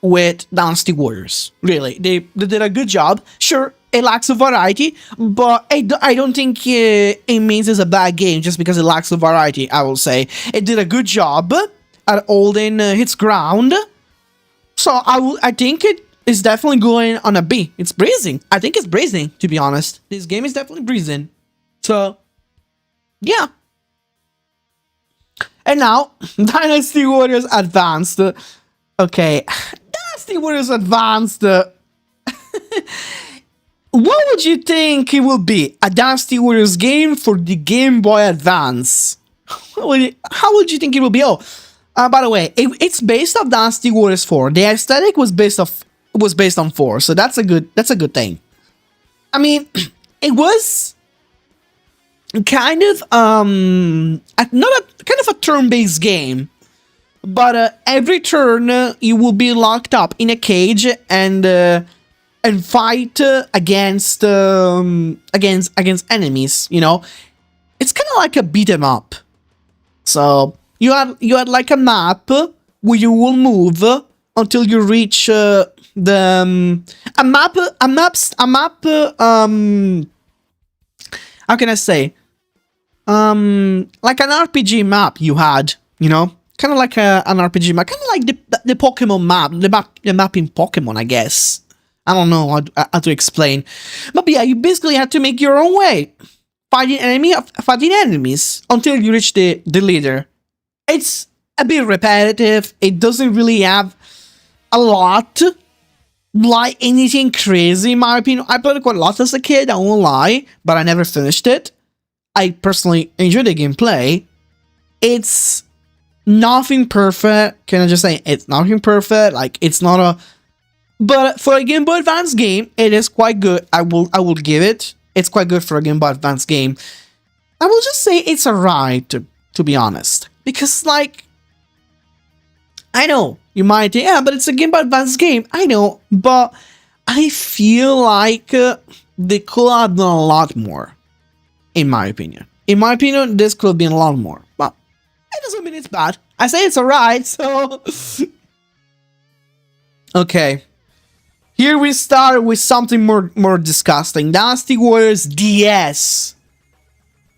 with Dynasty Warriors. Really, they did a good job. Sure, it lacks of variety, but I don't think it means it's a bad game just because it lacks of variety, I will say. It did a good job at holding its ground. So I think it is definitely going on a B. It's breezing. I think it's breezing, to be honest. This game is definitely breezing. So, yeah. And now, Dynasty Warriors Advanced. Okay, Dynasty Warriors Advanced. What would you think it will be? A Dynasty Warriors game for the Game Boy Advance. How would you think it will be? Oh, by the way, it's based off Dynasty Warriors 4. The aesthetic was based on 4, so that's a good thing. I mean, it was kind of a turn-based game, but every turn you will be locked up in a cage and fight against enemies. You know, it's kind of like a beat 'em up. So you had like a map where you will move until you reach a map. How can I say? Like an RPG map you had, you know, kind of like an RPG map, kind of like the Pokemon map, the map in Pokemon, I guess. I don't know how to explain, but yeah, you basically had to make your own way, fighting enemies until you reach the leader. It's a bit repetitive. It doesn't really have a lot, like anything crazy, in my opinion. I played it quite a lot as a kid, I won't lie, but I never finished it. I personally enjoy the gameplay. It's nothing perfect. Can I just say it's nothing perfect? Like, it's not a... But for a Game Boy Advance game, it is quite good. I will give it. It's quite good for a Game Boy Advance game. I will just say it's alright, to be honest. Because, like, I know, you might think, yeah, but it's a Game Boy Advance game. I know, but I feel like they could have done a lot more. In my opinion. In my opinion, this could have been a lot more. But it doesn't mean it's bad. I say it's alright, so... Okay. Here we start with something more disgusting. Dynasty Warriors DS.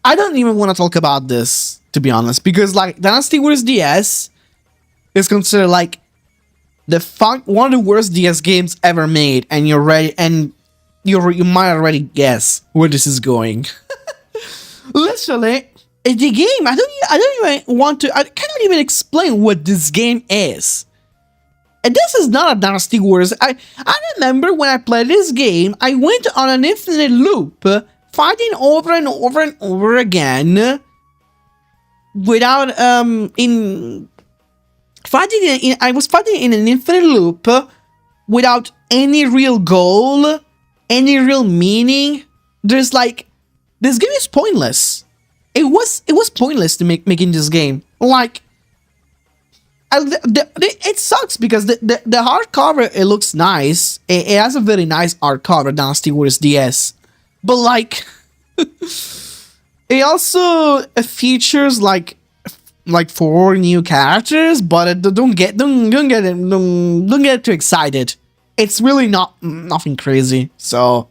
I don't even want to talk about this, to be honest. Because, like, Dynasty Warriors DS is considered, like, one of the worst DS games ever made. And you're ready, and you might already guess where this is going. Literally, the game, I don't even want to, I cannot even explain what this game is. And this is not a Dynasty Warriors. I remember when I played this game, I went on an infinite loop, fighting over and over and over again, without, I was fighting in an infinite loop, without any real goal, any real meaning. There's like, this game is pointless. It was pointless to making this game. Like, it sucks because the hardcover, it looks nice. It has a very nice hardcover, Dynasty Warriors DS. But like, it also features like 4 new characters, but don't get too excited. It's really nothing crazy. So,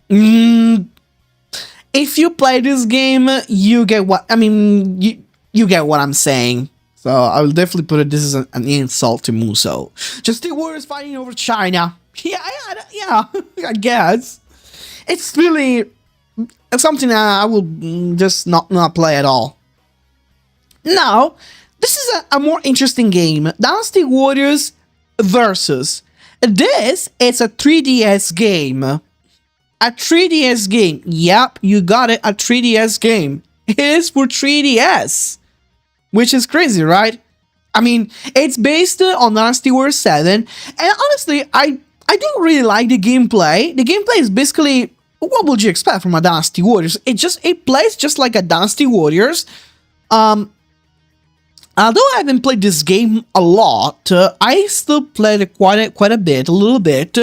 if you play this game, you get what I mean. You get what I'm saying. So I will definitely put it. This is an insult to Musou. Just 2 warriors fighting over China. Yeah, I guess it's really something I will just not play at all. Now, this is a more interesting game. Dynasty Warriors versus. This is a 3DS game. A 3DS game. Yep, you got it. A 3DS game. It is for 3DS. Which is crazy, right? I mean, it's based on Dynasty Warriors 7. And honestly, I don't really like the gameplay. The gameplay is basically, what would you expect from a Dynasty Warriors? It plays just like a Dynasty Warriors. Although I haven't played this game a lot, I still played it quite a bit, a little bit,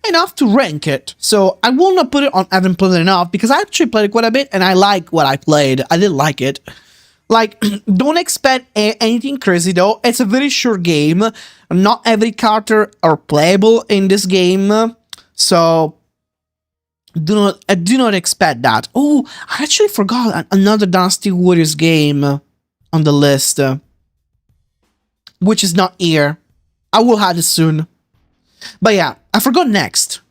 enough to rank it. So I will not put it on haven't played it enough, because I actually played it quite a bit, and I like what I played. I did like it. Like, don't expect anything crazy though. It's a very short game. Not every character are playable in this game, so do not expect that. Oh, I actually forgot another Dynasty Warriors game on the list, which is not here. I will have it soon. But yeah, I forgot Next.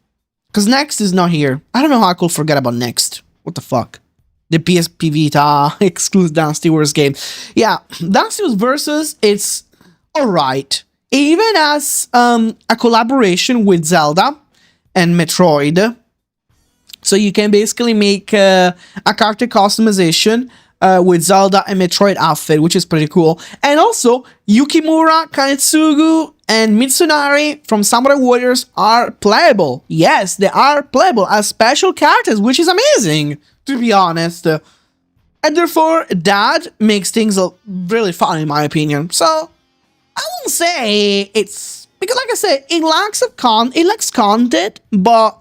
Because Next is not here. I don't know how I could forget about Next. What the fuck? The PSP Vita exclusive Dynasty Warriors game. Yeah, Dynasty Warriors Versus, it's alright. It even has a collaboration with Zelda and Metroid. So you can basically make a character customization with Zelda and Metroid outfit, which is pretty cool. And also, Yukimura, Kanetsugu, and Mitsunari from Samurai Warriors are playable. Yes, they are playable as special characters, which is amazing, to be honest. And therefore, that makes things really fun, in my opinion. So, I won't say it's... Because like I said, it lacks content, but...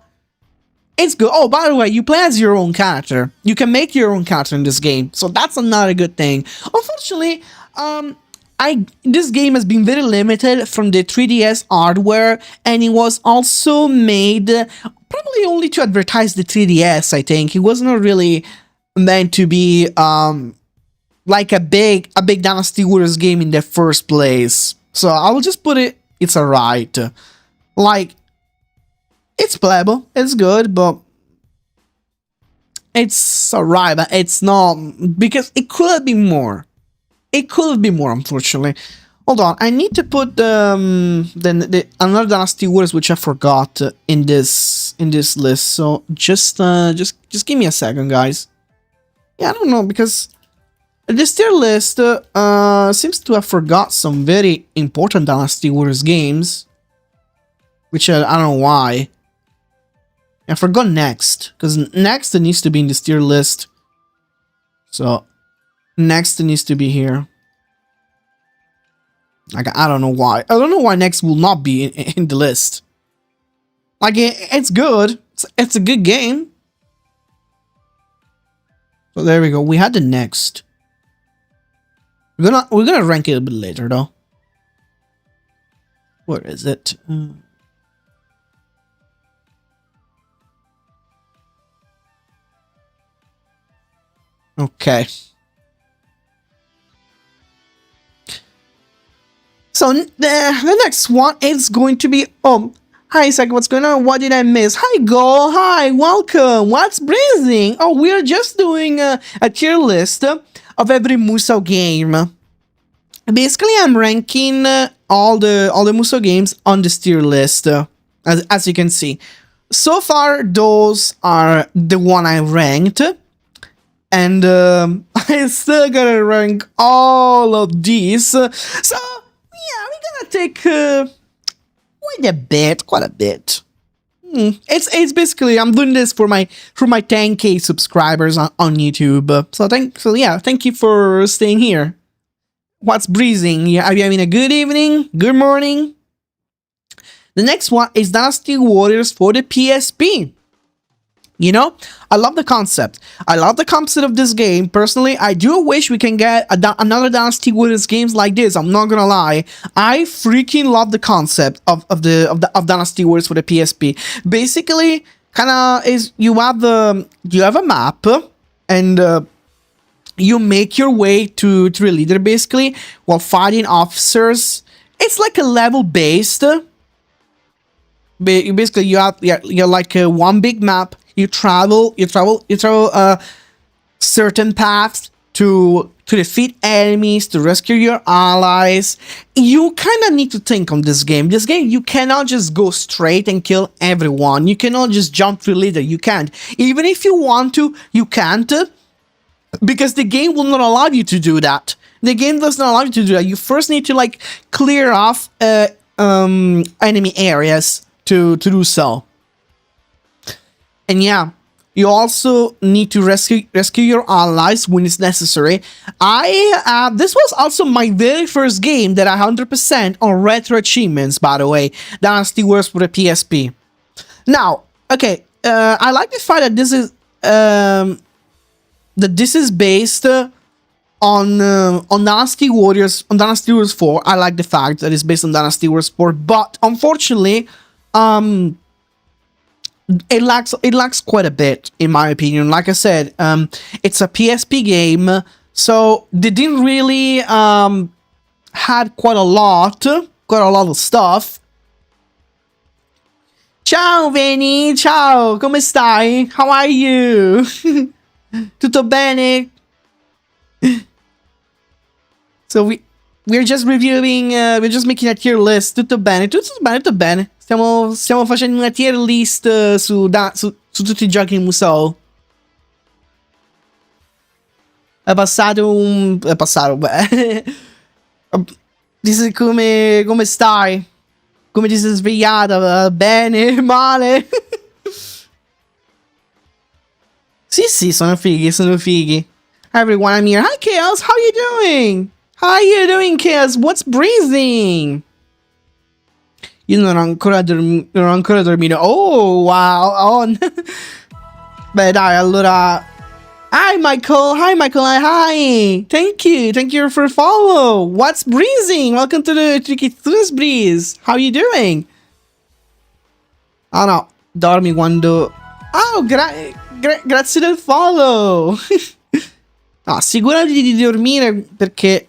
It's good. Oh, by the way, you play as your own character. You can make your own character in this game, so that's another good thing. Unfortunately, this game has been very limited from the 3DS hardware, and it was also made probably only to advertise the 3DS, I think. It was not really meant to be like a big Dynasty Warriors game in the first place. So I will just put it, it's alright. Like, it's playable, it's good, but it's alright, but it's not, because it could be more. It could be more, unfortunately. Hold on, I need to put the another Dynasty Warriors which I forgot in this list. So just give me a second, guys. Yeah, I don't know, because this tier list seems to have forgot some very important Dynasty Warriors games, which I don't know why. I forgot Next, because Next needs to be in this tier list. So, Next needs to be here. Like, I don't know why. I don't know why Next will not be in the list. Like, it's good. It's a good game. So there we go. We had the Next. We're gonna rank it a bit later, though. Where is it? Okay. So the next one is going to be Hi, Isaac, what's going on? What did I miss? Hi, Go. Hi, welcome. What's breathing? Oh, we're just doing a tier list of every Musou game. Basically, I'm ranking all the Musou games on this tier list, as you can see. So far, those are the one I ranked, and I still gotta rank all of these. So yeah, we're gonna take quite a bit. It's basically I'm doing this for my 10K subscribers on YouTube. Thank you for staying here. What's breezing? Yeah, are you having a good evening? Good morning? The next one is Dynasty Warriors for the PSP. You know, I love the concept. I love the concept of this game. Personally, I do wish we can get another Dynasty Warriors games like this. I'm not gonna lie. I freaking love the concept of Dynasty Warriors for the PSP. Basically, kinda is you have a map and you make your way to the leader basically while fighting officers. It's like a level based. Basically, you're like one big map. You travel certain paths to defeat enemies, to rescue your allies. You kind of need to think on this game. This game, you cannot just go straight and kill everyone. You cannot just jump to leader. You can't. Even if you want to, you can't. Because the game will not allow you to do that. The game does not allow you to do that. You first need to like clear off enemy areas to do so. And yeah, you also need to rescue your allies when it's necessary. This was also my very first game that I 100% on retro achievements, by the way. Dynasty Warriors for the PSP. Now, okay, I like the fact that this is based on Dynasty Warriors 4. I like the fact that it's based on Dynasty Warriors 4, but unfortunately, it lacks quite a bit, in my opinion. Like I said, it's a PSP game, so they didn't really had quite a lot of stuff. Ciao Veni, ciao, come stai? How are you? Tutto bene? So we're just reviewing, we're just making a tier list. Tutto bene, tutto bene. Stiamo facendo una tier list su tutti I giochi in Musou. Beh. Dici come stai? Come ti sei svegliata? Bene? Male? Sì, sono fighi. Hi everyone, I'm here. Hi Chaos, how you doing? How you doing, Chaos? What's breathing? Io non ho ancora dormito. Oh, wow. Oh. Beh, dai, allora... Hi, Michael. Hi. Thank you for follow. What's breezing? Welcome to the Tricky Breeze. How you doing? Oh, no. Dormi quando... Oh, grazie del follow. No, assicurati di dormire perché...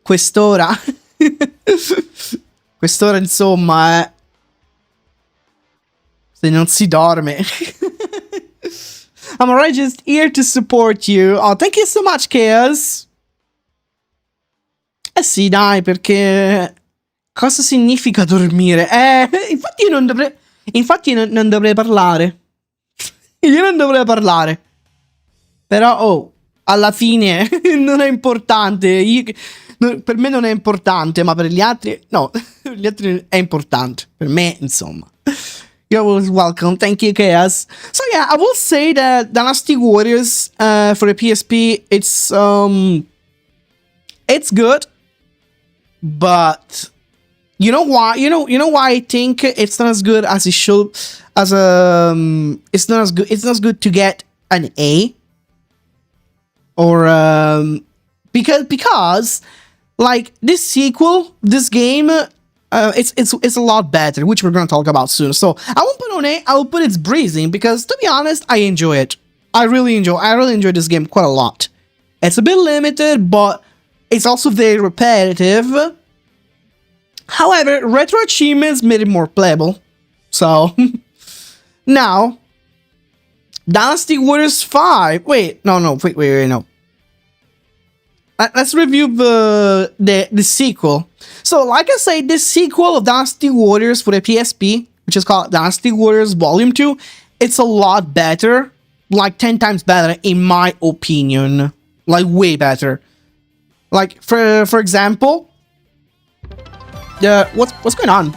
quest'ora... Quest'ora, insomma, se non si dorme. I'm alright, just here to support you. Oh, thank you so much, Chaos. Sì, dai, perché... Cosa significa dormire? Infatti non dovrei parlare. Io non dovrei parlare. Però, alla fine non è importante. Per me non è importante, ma per gli altri... No, per gli altri è importante. Per me, insomma. You're always welcome. Thank you, Chaos. So yeah, I will say that Dynasty Warriors for the PSP, it's good. But you know why? You know why I think it's not as good as it should. It's not as good. It's not as good to get an A. Or because like this sequel, this game, it's a lot better, which we're gonna talk about soon. So I won't put on A, I will put it's breezing because to be honest, I enjoy it. I really enjoy this game quite a lot. It's a bit limited, but it's also very repetitive. However, retro achievements made it more playable. So, now, Dynasty Warriors 5. Wait, no. Let's review the sequel. So, like I say, the sequel of Dynasty Warriors for the PSP, which is called Dynasty Warriors Volume 2, it's a lot better. Like 10 times better, in my opinion. Like, way better. Like, for example, what's going on?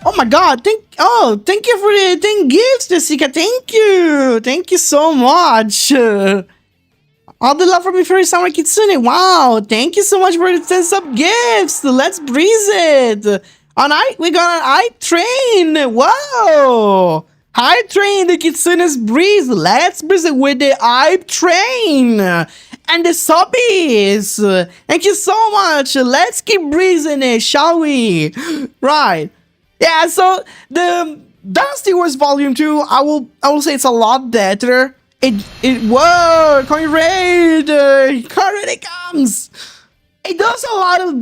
Oh my god, thank you for the 10 gifts, Jessica. Thank you so much. All the love from your favorite Summer Kitsune. Wow, thank you so much for the 10 sub gifts. Let's breeze it. We got an I Train. Wow. I Train, the Kitsune's breeze. Let's breeze it with the I Train. And the subbies. Thank you so much. Let's keep breezing it, shall we? Right. Yeah, so the Dynasty Wars Volume 2, I will say it's a lot better. Whoa, Conrad! Conrad, it comes! It does a lot of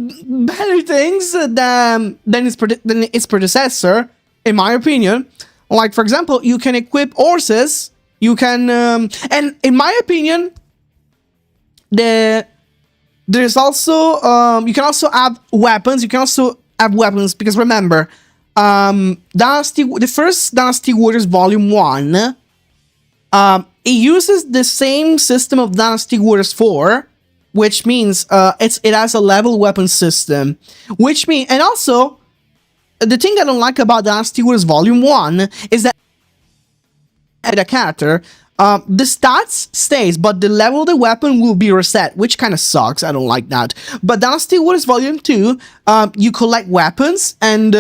better things than its predecessor, in my opinion. Like, for example, you can equip horses, you can, and in my opinion, there's also, you can also add weapons, because remember, the first Dynasty Warriors Volume 1, it uses the same system of Dynasty Warriors 4, which means it has a level weapon system, and also the thing I don't like about Dynasty Warriors Volume 1 is that a character, the stats stays, but the level of the weapon will be reset, which kind of sucks. I don't like that. But Dynasty Warriors Volume 2, you collect weapons, and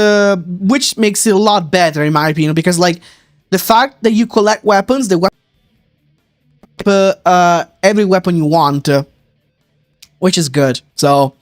which makes it a lot better in my opinion, because like the fact that you collect weapons, every weapon you want, which is good. So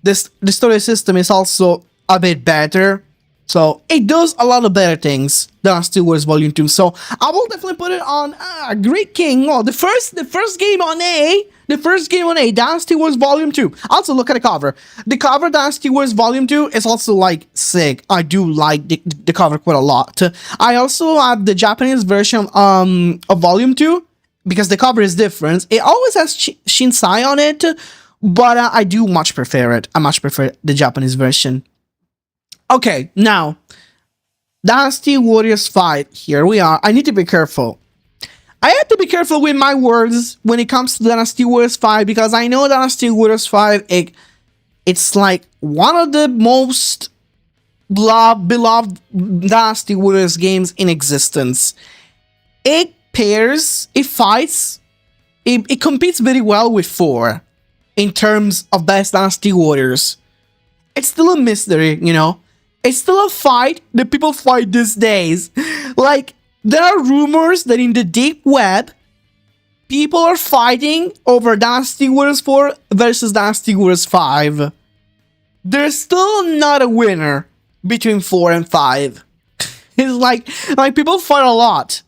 the story system is also a bit better. So it does a lot of better things than Dynasty Warriors Volume 2. So I will definitely put it on Great King. Oh, the first game on A. Dynasty Warriors Volume 2. Also, look at the cover. The cover Dynasty Warriors Volume 2 is also like sick. I do like the cover quite a lot. I also have the Japanese version of Volume 2 because the cover is different. It always has Shinsai on it, but I do much prefer it. I much prefer the Japanese version. Okay, now, Dynasty Warriors 5, here we are. I need to be careful. I have to be careful with my words when it comes to Dynasty Warriors 5, because I know Dynasty Warriors 5, it's like one of the most beloved Dynasty Warriors games in existence. It fights, it competes very well with 4 in terms of best Dynasty Warriors. It's still a mystery, you know? It's still a fight that people fight these days. Like, there are rumors that in the deep web, people are fighting over Dynasty Warriors 4 versus Dynasty Warriors 5. There's still not a winner between 4 and 5. It's like people fight a lot,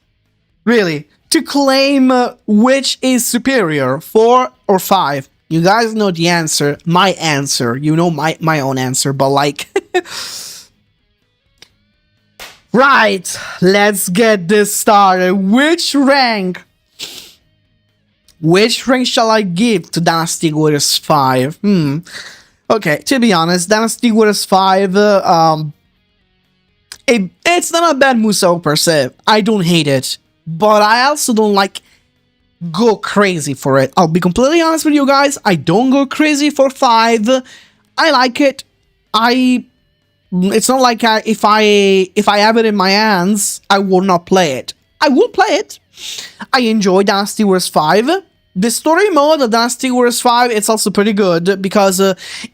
really, to claim which is superior, 4 or 5. You guys know the answer, my answer. You know my own answer, but like... Right, let's get this started. Which rank shall I give to Dynasty Warriors 5? Okay, to be honest, Dynasty Warriors 5, it's not a bad Musou per se. I don't hate it, but I also don't like go crazy for it. I'll be completely honest with you guys, I don't go crazy for 5. I like it. It's not like if I have it in my hands, I will not play it. I will play it. I enjoy Dynasty Warriors 5. The story mode of Dynasty Warriors 5, it's also pretty good because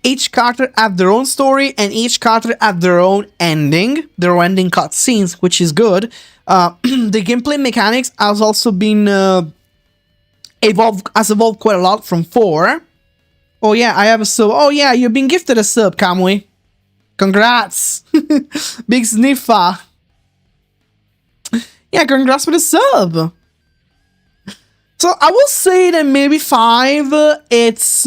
each character have their own story and each character have their own ending cutscenes, which is good. The gameplay mechanics has also been evolved quite a lot from 4. Oh yeah, I have a sub. Oh yeah, you've been gifted a sub, Kamui. Congrats! Big sniffer! Yeah, congrats for the sub! So, I will say that maybe 5, it's...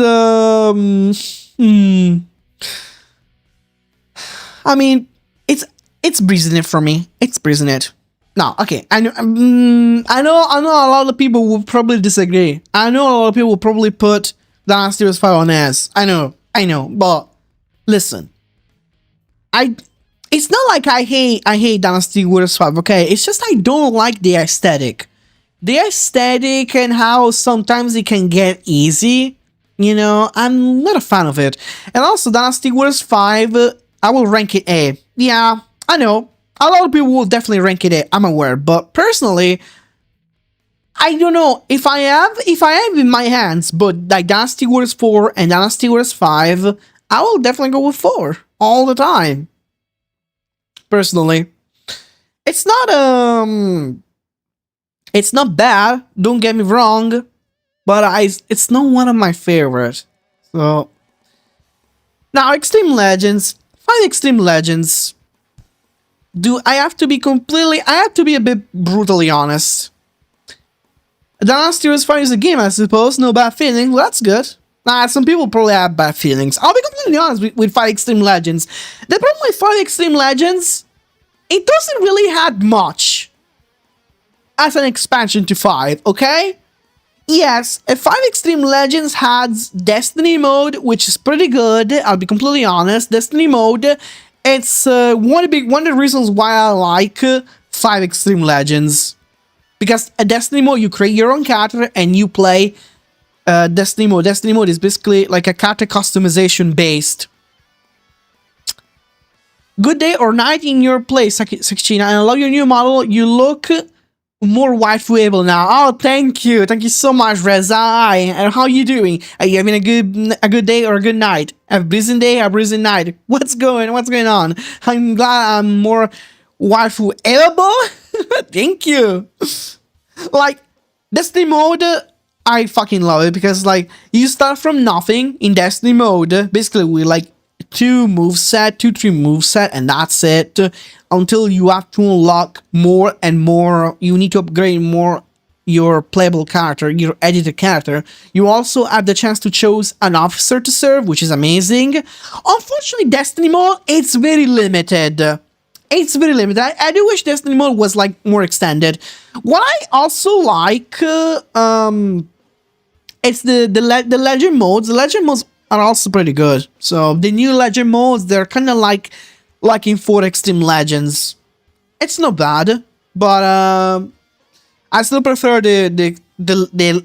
I mean, it's breezing it for me. It's breezing it. No, okay. I know a lot of people will probably disagree. I know a lot of people will probably put Dynasty Wars 5 on S. I know, but listen. It's not like I hate Dynasty Wars 5, okay? It's just I don't like the aesthetic. The aesthetic and how sometimes it can get easy. You know, I'm not a fan of it. And also Dynasty Wars 5, I will rank it A. Yeah, I know. A lot of people will definitely rank it A, I'm aware. But personally, I don't know. If I have in my hands, but like Dynasty Wars 4 and Dynasty Wars 5, I will definitely go with 4 all the time. Personally. It's not bad, don't get me wrong, but it's not one of my favorites. So now Extreme Legends, 5 Extreme Legends. I have to be a bit brutally honest. Dynasty Wars 5 is a game, I suppose, no bad feelings. Well, that's good. Nah, some people probably have bad feelings. I'll be completely honest with 5 Extreme Legends. The problem with 5 Extreme Legends, it doesn't really have much as an expansion to 5, okay? Yes, 5 Extreme Legends has Destiny mode, which is pretty good. I'll be completely honest. Destiny mode, it's one of the reasons why I like 5 Extreme Legends. Because a Destiny mode, you create your own character and you play Destiny mode. Destiny mode is basically like a character customization based. Good day or night in your place, Sakina. I love your new model. You look more waifu-able now. Oh, thank you. Thank you so much, Reza. Hi. And how are you doing? Are you having a good day or a good night? A breezing day, a breezing night. What's going on? I'm glad I'm more waifu-able. Thank you. Like, Destiny mode, I fucking love it because, like, you start from nothing in Destiny mode. Basically, we like 3 moveset, and that's it. Until you have to unlock more and more. You need to upgrade more your playable character, your edited character. You also have the chance to choose an officer to serve, which is amazing. Unfortunately, Destiny mode, it's very limited. It's very limited. I do wish Destiny mode was like more extended. What I also like, it's the legend modes. The legend modes are also pretty good. So the new legend modes, they're kind of like in 4 Extreme Legends. It's not bad, but I still prefer the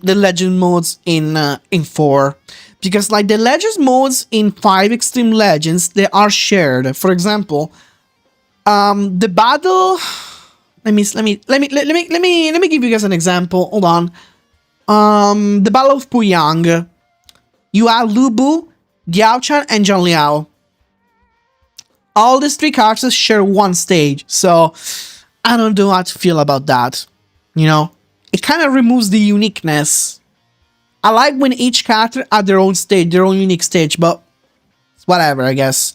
legend modes in 4, because like the legends modes in 5 Extreme Legends, they are shared. For example, the battle. Let me give you guys an example. Hold on. The Battle of Puyang. You have Lu Bu, Diao-chan, and Zhang Liao. All these 3 characters share one stage, so I don't know how to feel about that. You know, it kind of removes the uniqueness. I like when each character had their own stage, their own unique stage, but it's whatever, I guess.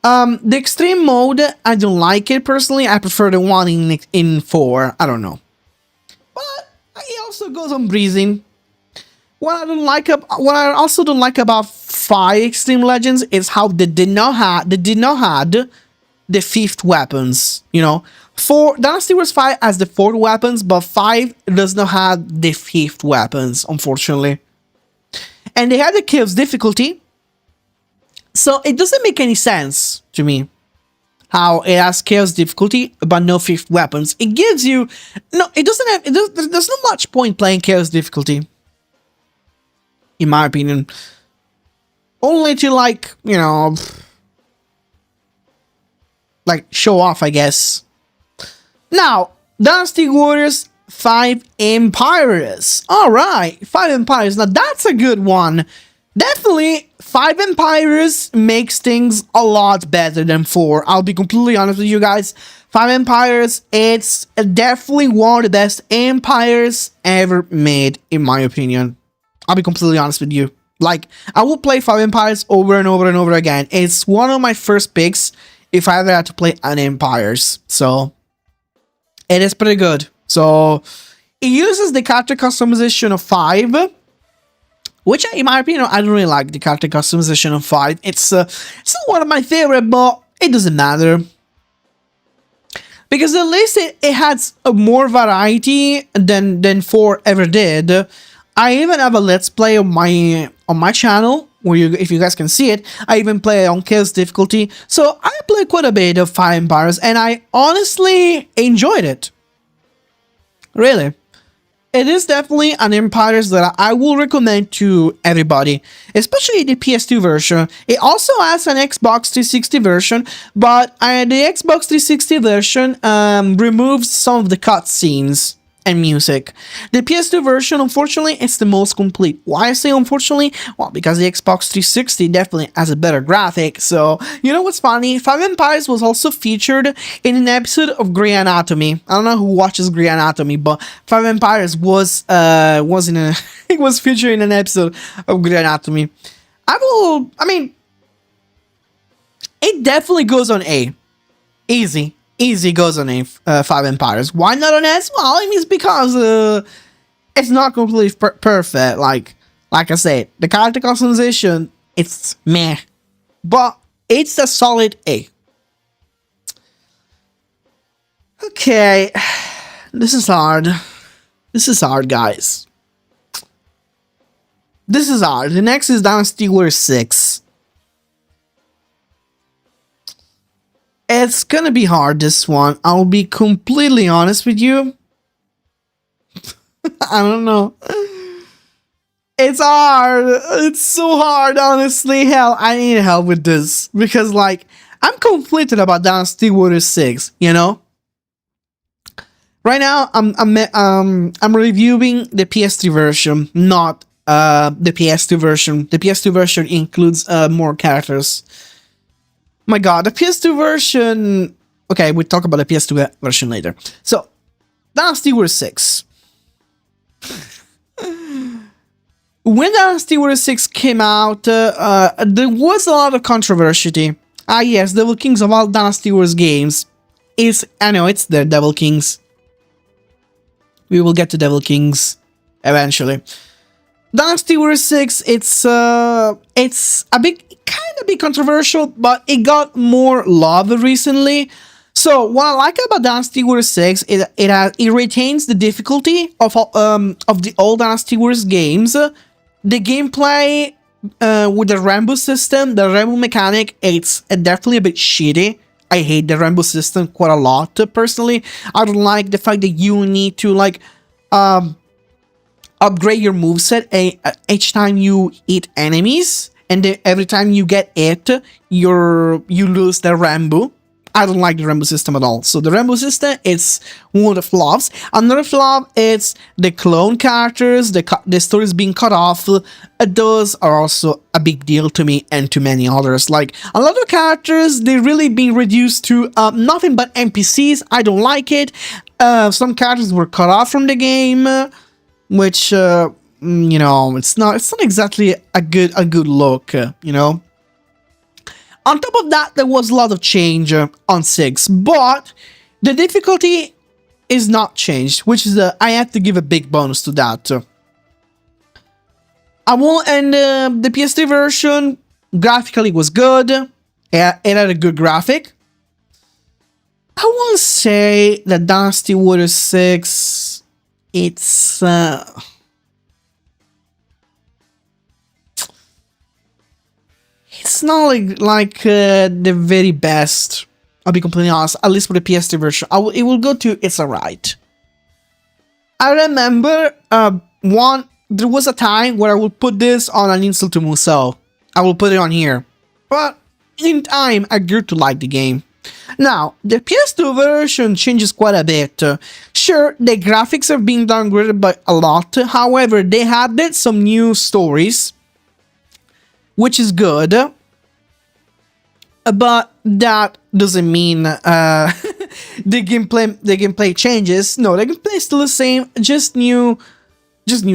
The extreme mode, I don't like it personally. I prefer the one in 4. I don't know, but it also goes on breezing. What I also don't like about 5 Extreme Legends is how they did not have the 5th weapons. You know, Dynasty Wars 5 has the 4th weapons, but 5 does not have the 5th weapons, unfortunately. And they had the chaos difficulty, so it doesn't make any sense to me how it has chaos difficulty but no 5th weapons. It gives you there's not much point playing chaos difficulty, in my opinion. Only to, like, you know, like, show off, I guess. Now, Dynasty Warriors 5 Empires. Alright, 5 Empires. Now, that's a good one. Definitely, 5 Empires makes things a lot better than 4. I'll be completely honest with you guys. 5 Empires, it's definitely one of the best empires ever made, in my opinion. I'll be completely honest with you. Like, I will play 5 Empires over and over and over again. It's one of my first picks if I ever had to play an Empires. So, it is pretty good. So, it uses the character customization of 5, which, in my opinion, I don't really like the character customization of 5. It's not one of my favorite, but it doesn't matter. Because at least it has a more variety than 4 ever did. I even have a let's play on my channel where if you guys can see it. I even play on chaos difficulty, so I play quite a bit of Fire Empires, and I honestly enjoyed it. Really. It is definitely an Empires that I will recommend to everybody, especially the PS2 version. It also has an Xbox 360 version, but the Xbox 360 version removes some of the cutscenes and music. The PS2 version, unfortunately, is the most complete. Why I say unfortunately? Well, because the Xbox 360 definitely has a better graphic. So, you know what's funny? Five Empires was also featured in an episode of Grey Anatomy. I don't know who watches Grey Anatomy, but Five Empires was in a it was featured in an episode of Grey Anatomy. I mean, it definitely goes on A. Easy goes on Five Empires. Why not on S? Well, I mean, it's because it's not completely perfect. Like I said, the character customization, it's meh. But it's a solid A. Okay. This is hard. This is hard, guys. This is hard. The next is Dynasty Warriors 6. It's gonna be hard, this one. I'll be completely honest with you. I don't know. It's hard. It's so hard, honestly. Hell, I need help with this. Because, like, I'm conflicted about Dynasty Warriors 6, you know? Right now, I'm reviewing the PS3 version, not the PS2 version. The PS2 version includes more characters. My god, the PS2 version... Okay, we'll talk about the PS2 version later. So, Dynasty Warriors 6. When Dynasty Warriors 6 came out, there was a lot of controversy. Ah yes, Devil Kings of all Dynasty Warriors games. I know, it's the Devil Kings. We will get to Devil Kings eventually. Dynasty Warriors 6, it's a bit controversial, but it got more love recently. So what I like about Dynasty Warriors 6 is it retains the difficulty of the old Dynasty Warriors games. The gameplay with the Rambo system, the Rambo mechanic, it's definitely a bit shitty. I hate the Rambo system quite a lot personally. I don't like the fact that you need to like upgrade your moveset each time you hit enemies, and then every time you get hit, you lose the Rambo. I don't like the Rambo system at all. So the Rambo system is one of the flaws. Another flaw is the clone characters, the stories being cut off. Those are also a big deal to me and to many others. Like, a lot of characters, they really being reduced to nothing but NPCs. I don't like it. Some characters were cut off from the game, which, you know, it's not exactly a good look, you know. On top of that, there was a lot of change on 6, but the difficulty is not changed, which is I have to give a big bonus to that. The PS3 version graphically was good. It had a good graphic. I won't say that Dynasty Warriors 6, it's not like the very best. I'll be completely honest. At least for the PS3 version, it will go to it's alright. I remember there was a time where I would put this on an insult to Musou. I will put it on here, but in time I grew to like the game. Now the PS2 version changes quite a bit. Sure, the graphics are being downgraded by a lot. However, they added some new stories, which is good, but that doesn't mean the gameplay changes. No, the gameplay is still the same, just new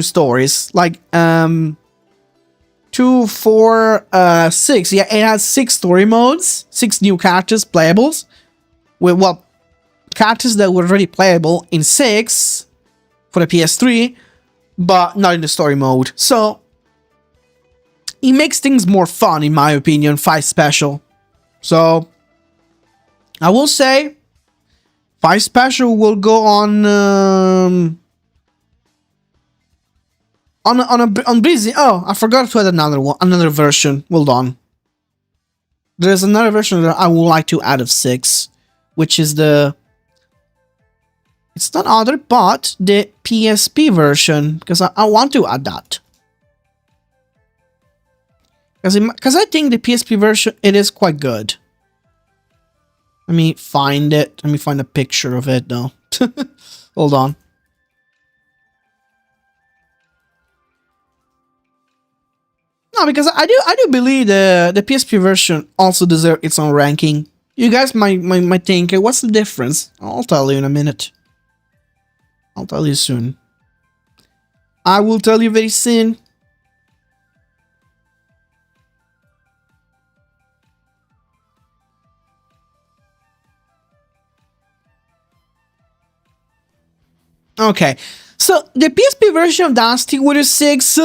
stories. Like 2, 4, 6. Yeah, it has 6 story modes, 6 new characters playables. Well, characters that were already playable in 6 for the PS3, but not in the story mode. So it makes things more fun, in my opinion. 5 special. So I will say 5 special will go on Breezy. Oh, I forgot to add another one, another version. Hold on. There's another version that I would like to add of 6, which is the... It's not other, but the PSP version, because I want to add that. Because I think the PSP version, it is quite good. Let me find it. Let me find a picture of it, though. Hold on. No, because I do believe the PSP version also deserves its own ranking. You guys might think, what's the difference? I'll tell you in a minute. I'll tell you soon. I will tell you very soon. Okay, so the PSP version of Dynasty Warriors 6,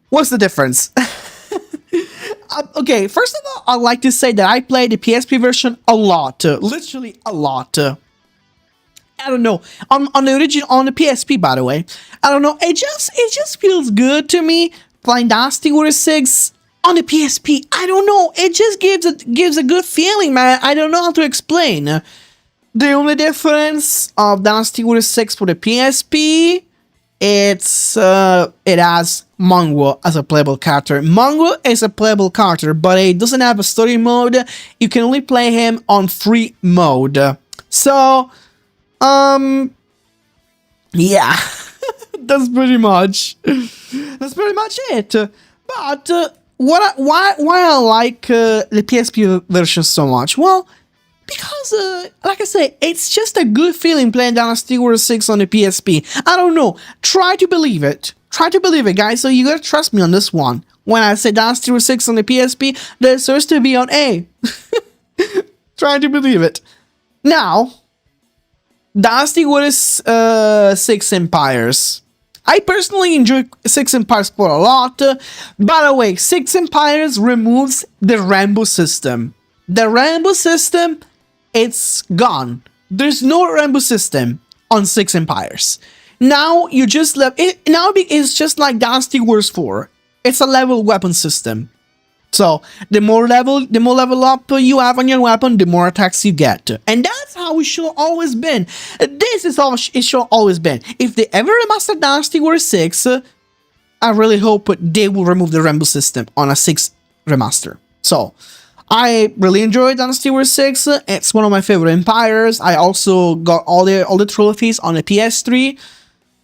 what's the difference? Okay, first of all, I'd like to say that I played the PSP version a lot, literally a lot. I don't know, on the original, on the PSP, by the way. I don't know, it just feels good to me playing Dynasty Warriors 6 on the PSP. I don't know, it just gives a good feeling, man. I don't know how to explain. The only difference of Dynasty Warriors 6 for the PSP, it has Musou as a playable character. Musou is a playable character, but it doesn't have a story mode. You can only play him on free mode. So, yeah, that's pretty much it. But why I like the PSP version so much? Well, because, like I say, it's just a good feeling playing Dynasty Warriors 6 on the PSP. I don't know. Try to believe it. Try to believe it, guys. So you gotta trust me on this one. When I say Dynasty Warriors 6 on the PSP, there's supposed to be on A. Try to believe it. Now, Dynasty Warriors 6 Empires. I personally enjoy 6 Empires quite a lot. By the way, 6 Empires removes the Rainbow system. The Rainbow system, it's gone. There's no Rainbow system on 6 Empires. Now you just now it's just like Dynasty Wars 4. It's a level weapon system. So the more level up you have on your weapon, the more attacks you get. And that's how it should always been. This is how it should always been. If they ever remaster Dynasty Wars 6, I really hope they will remove the Rainbow system on a 6 remaster. So I really enjoyed Dynasty Warriors 6. It's one of my favorite empires. I also got all the trophies on the PS3,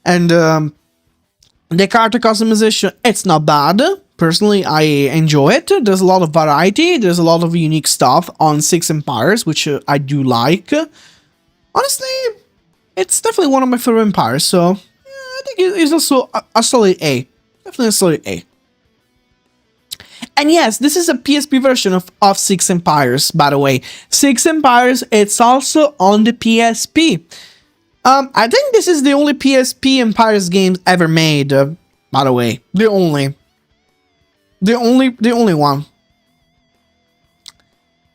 and the character customization, it's not bad. Personally, I enjoy it. There's a lot of variety. There's a lot of unique stuff on 6 Empires, which I do like. Honestly, it's definitely one of my favorite empires. So yeah, I think it's also a solid A. Definitely a solid A. And yes, this is a PSP version of 6 Empires, by the way. 6 Empires, it's also on the PSP. I think this is the only PSP Empires game ever made, by the way. The only one.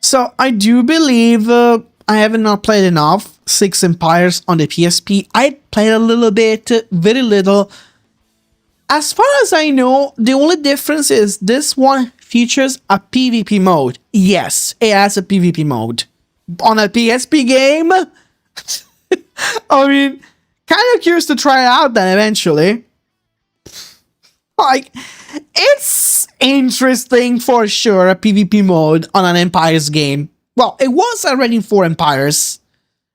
So, I do believe I have not played enough 6 Empires on the PSP. I played a little bit, very little. As far as I know, the only difference is this one features a PvP mode. Yes, it has a PvP mode. On a PSP game? I mean, kind of curious to try it out then eventually. Like, it's interesting for sure, a PvP mode on an Empires game. Well, it was already in 4 Empires,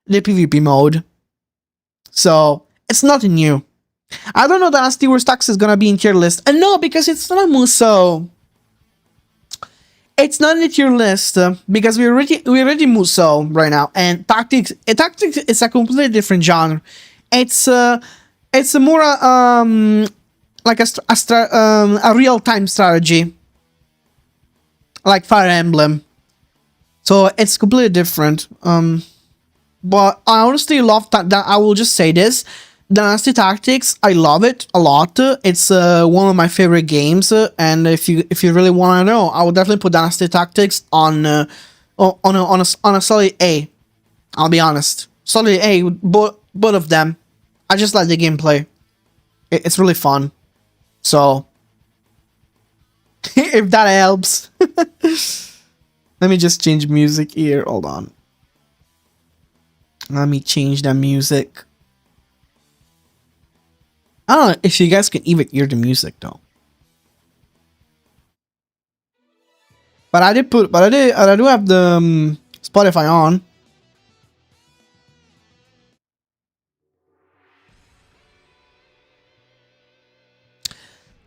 the PvP mode. So, it's nothing new. I don't know that Dynasty Warriors Tactics is gonna be in tier list. And no, because it's not a Musou. It's not in the tier list because we already Musou right now, and tactics is a completely different genre. It's a more like a real time strategy, like Fire Emblem. So it's completely different. But I honestly love that. I will just say this. Dynasty Tactics, I love it a lot. It's one of my favorite games, and if you really want to know, I would definitely put Dynasty Tactics on on a solid A. I'll be honest, solid A. Both of them. I just like the gameplay. It's really fun. So if that helps, let me just change music here. Hold on. Let me change the music. I don't know if you guys can even hear the music though. But I do have the Spotify on.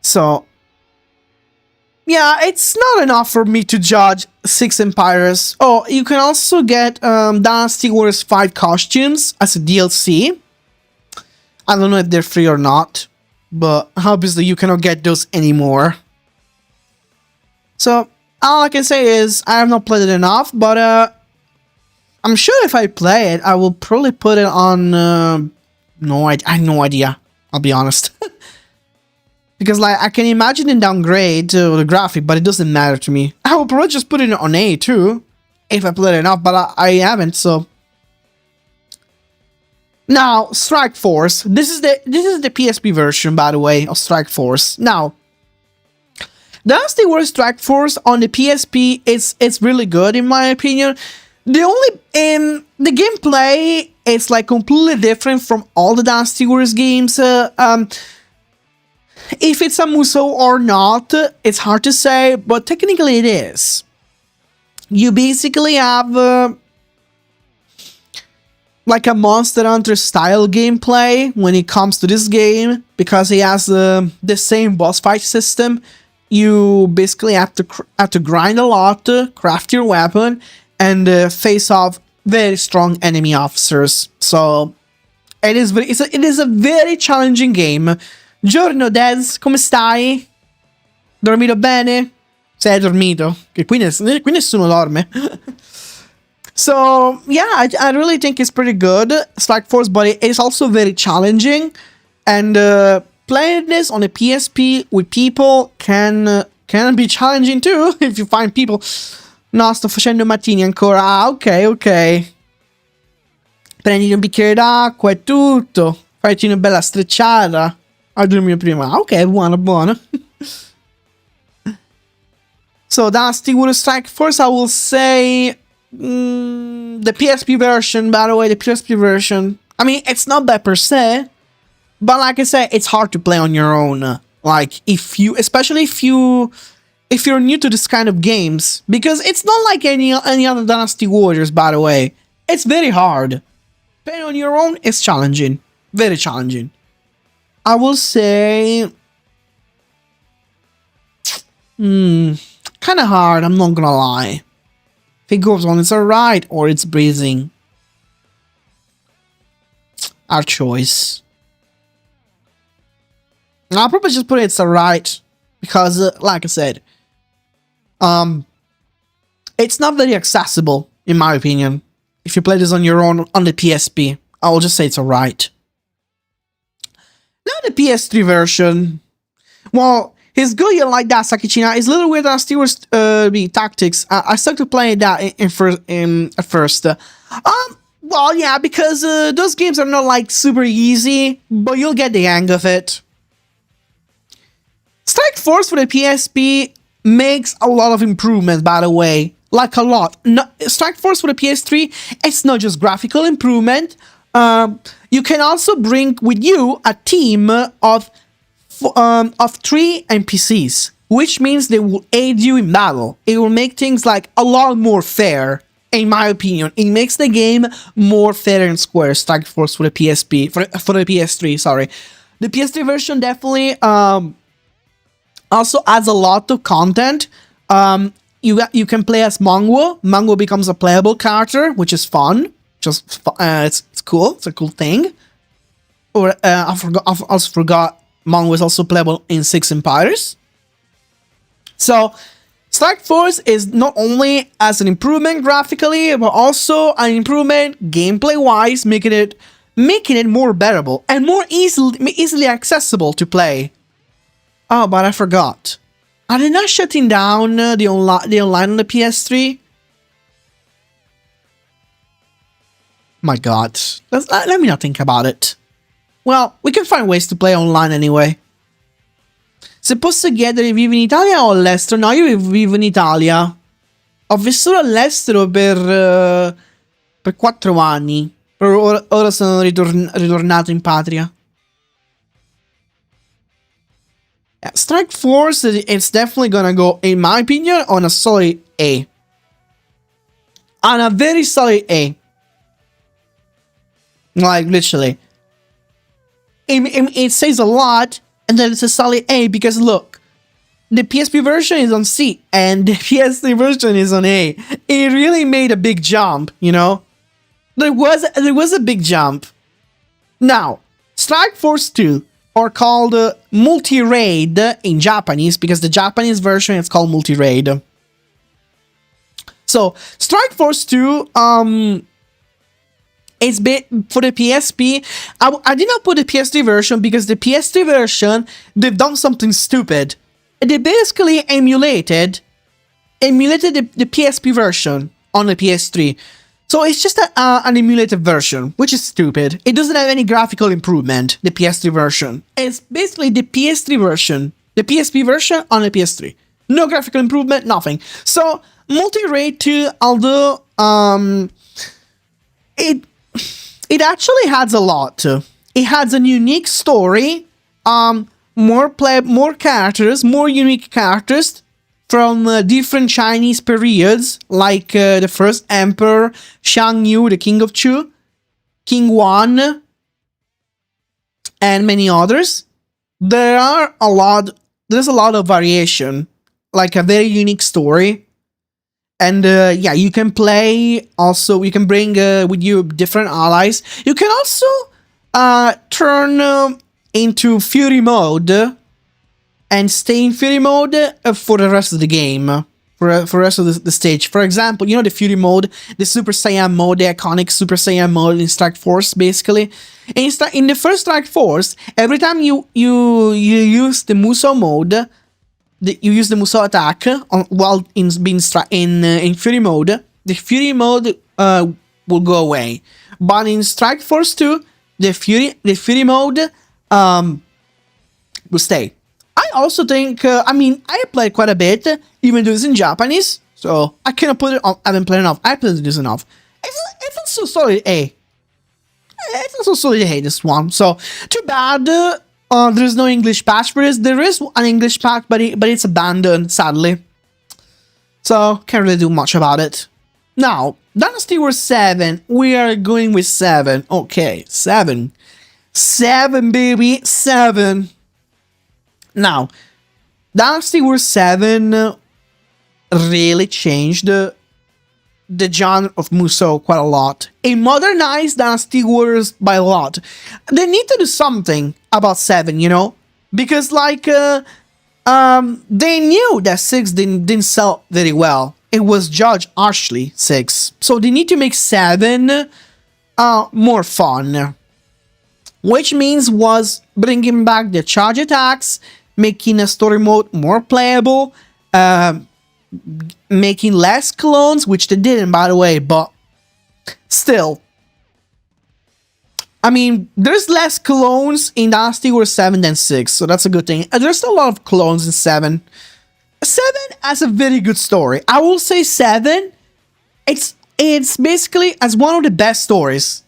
So yeah, it's not enough for me to judge Six Empires. Oh, you can also get Dynasty Warriors 5 costumes as a DLC. I don't know if they're free or not, but obviously you cannot get those anymore. So all I can say is I have not played it enough, but I'm sure if I play it, I will probably put it on. I have no idea. I'll be honest, because like I can imagine it downgrade to the graphic, but it doesn't matter to me. I will probably just put it on A too, if I play it enough, but I haven't. So now Strike Force. This is the PSP version, by the way, of Strike Force. Now, Dynasty Warriors Strike Force on the PSP it's really good in my opinion. The only the gameplay is like completely different from all the Dynasty Warriors games. If it's a Musou or not, it's hard to say, but technically it is. You basically have like a Monster Hunter style gameplay when it comes to this game, because it has the same boss fight system. You basically have to grind a lot, craft your weapon, and face off very strong enemy officers. So it is a very challenging game. Giorno Dez, come stai? Dormito bene? Se hai dormito, che qui nessuno dorme. So yeah, I really think it's pretty good, Strike Force, but it is also very challenging, and playing this on a PSP with people can be challenging too, if you find people. No, sto facendo mattini ancora. Ah, ok. Prendi un bicchiere d'acqua e tutto. Fai una bella strecciata. A dormire prima. Ah, ok, buono. So, Dynasty Warriors Strike Force, I will say the PSP version, by the way, the PSP version. I mean, it's not bad per se, but like I said, it's hard to play on your own. Like, especially if you're new to this kind of games, because it's not like any other Dynasty Warriors, by the way. It's very hard. Playing on your own is challenging. Very challenging. I will say kind of hard, I'm not gonna lie. If it goes on, it's alright, or it's breezing. Our choice. I'll probably just put it's alright, because, like I said, it's not very accessible, in my opinion. If you play this on your own on the PSP, I will just say it's alright. Now the PS3 version, well, it's good you like that, Sakicina. It's a little weird that Steelers tactics. I started playing that at first. Well, yeah, because those games are not like super easy, but you'll get the hang of it. Strike Force for the PSP makes a lot of improvements, by the way. Like a lot. No, Strike Force for the PS3, it's not just graphical improvement. You can also bring with you a team of 3 NPCs, which means they will aid you in battle. It will make things like a lot more fair, in my opinion. It makes the game more fair and square. Strike Force for the PSP, for the PS3, sorry. The PS3 version definitely also adds a lot of content. You can play as Mongo. Mongo becomes a playable character, which is fun. It's cool. It's a cool thing. Or I also forgot Mongo is also playable in Six Empires. So Strike Force is not only as an improvement graphically, but also an improvement gameplay wise, making it more bearable and more easily accessible to play. Oh, but I forgot. Are they not shutting down the online on the PS3? My god. Let me not think about it. Well, we can find ways to play online anyway. Se posso chiedere, vivi in Italia o all'estero? No, io vivo in Italia. Ho vissuto all'estero per 4 anni. Però ora sono ritornato in patria. Yeah, Strike Force, it's definitely gonna go, in my opinion, on a solid A. On a very solid A. Like, literally. It says a lot, and then it's a solid A, because look, the PSP version is on C, and the PS3 version is on A. It really made a big jump, you know? There was a big jump. Now, Strike Force 2, or called Multi-Raid in Japanese, because the Japanese version is called Multi-Raid. So, Strike Force 2, it's for the PSP. I did not put the PS3 version because the PS3 version, they've done something stupid. They basically emulated the PSP version on the PS3. So it's just an emulated version, which is stupid. It doesn't have any graphical improvement, the PS3 version. It's basically the PS3 version, the PSP version on the PS3. No graphical improvement, nothing. So, Multi-Raid 2, although it actually adds a lot. It has a unique story, more characters, more unique characters from different Chinese periods, like the first emperor, Shang Yu, the king of Chu, King Wan, and many others. There's a lot of variation, like a very unique story. And yeah, you can play also, you can bring with you different allies. You can also turn into Fury mode and stay in Fury mode for the rest of the game, for the rest of the stage. For example, you know the Fury mode, the Super Saiyan mode, the iconic Super Saiyan mode in Strike Force, basically. And in the first Strike Force, every time you use the Musou mode, you use the Musou attack while in Fury mode. The Fury mode will go away, but in Strike Force 2, the Fury mode will stay. I also think, I mean, I played quite a bit, even though it's in Japanese, so I cannot put it on. I haven't played enough. I played this enough. It's also solid A. It's also solid A, this one. So too bad. There's no English patch for this. There is an English patch, but it's abandoned, sadly. So, can't really do much about it. Now, Dynasty Wars 7. We are going with 7. Okay, 7. 7, baby. 7. Now, Dynasty Wars 7 really changed the genre of Musou quite a lot. It modernized Dynasty Wars by a lot. They need to do something about 7, you know? Because, like, they knew that 6 didn't sell very well. It was judged harshly, 6. So they need to make 7 more fun. Which means was bringing back the charge attacks, making a story mode more playable, making less clones, which they didn't, by the way, but still. I mean, there's less clones in Dynasty Wars 7 than 6, so that's a good thing. And there's still a lot of clones in 7. 7 has a very good story. I will say 7, it's basically as one of the best stories.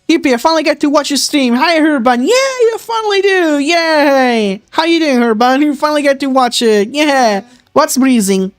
Yippee, I finally get to watch your stream. Hi, Herban. Yeah, you finally do. Yay. How you doing, Herban? You finally get to watch it. Yeah. What's breezing?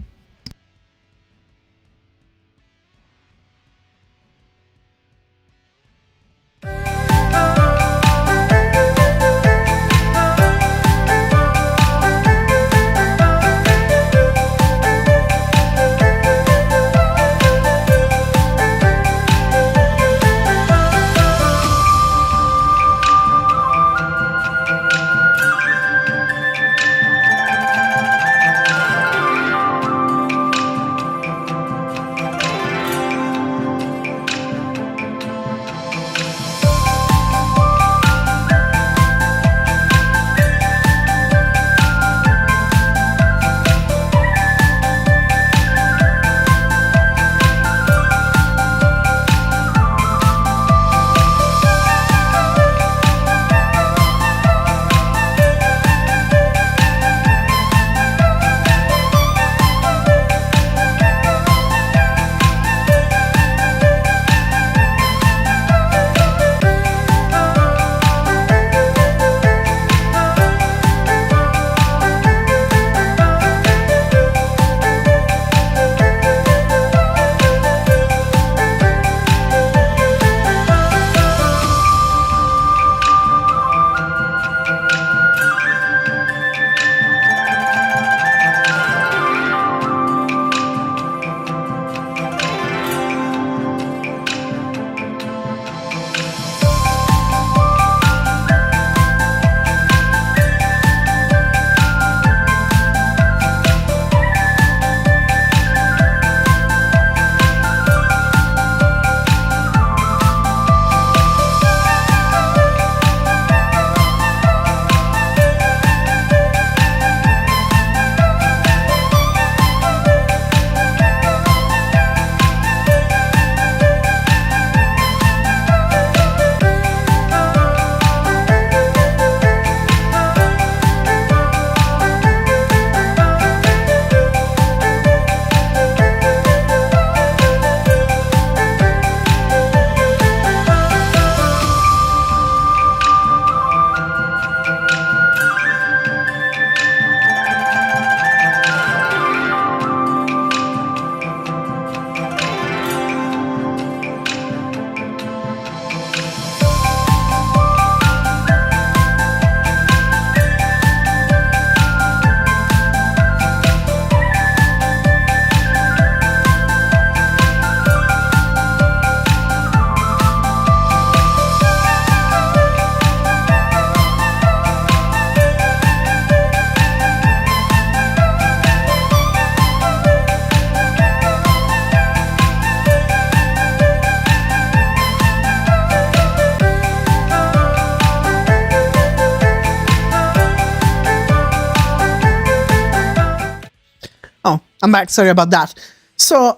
I'm back. Sorry about that. So,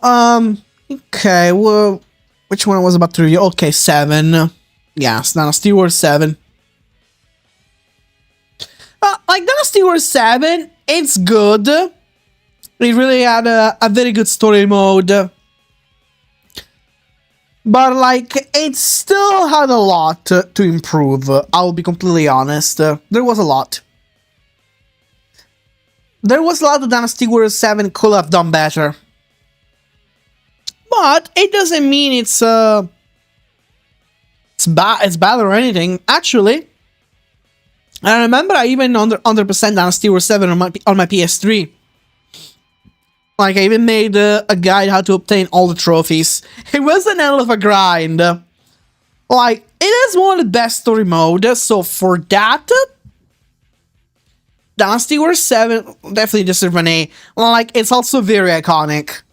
okay. Well, which one was about to review? Okay, 7. Yes, Dynasty Wars 7. Like Dynasty Wars 7, it's good. It really had a very good story mode. But, like, it still had a lot to improve. I'll be completely honest. There was a lot. There was a lot of Dynasty Warriors 7 could have done better. But it doesn't mean it's bad or anything. Actually, I remember I even 100% Dynasty Warriors 7 on my PS3. Like, I even made a guide how to obtain all the trophies. It was an hell of a grind. Like, it is one of the best story modes, so for that, Dynasty Wars 7 definitely deserves an A. Like, it's also very iconic.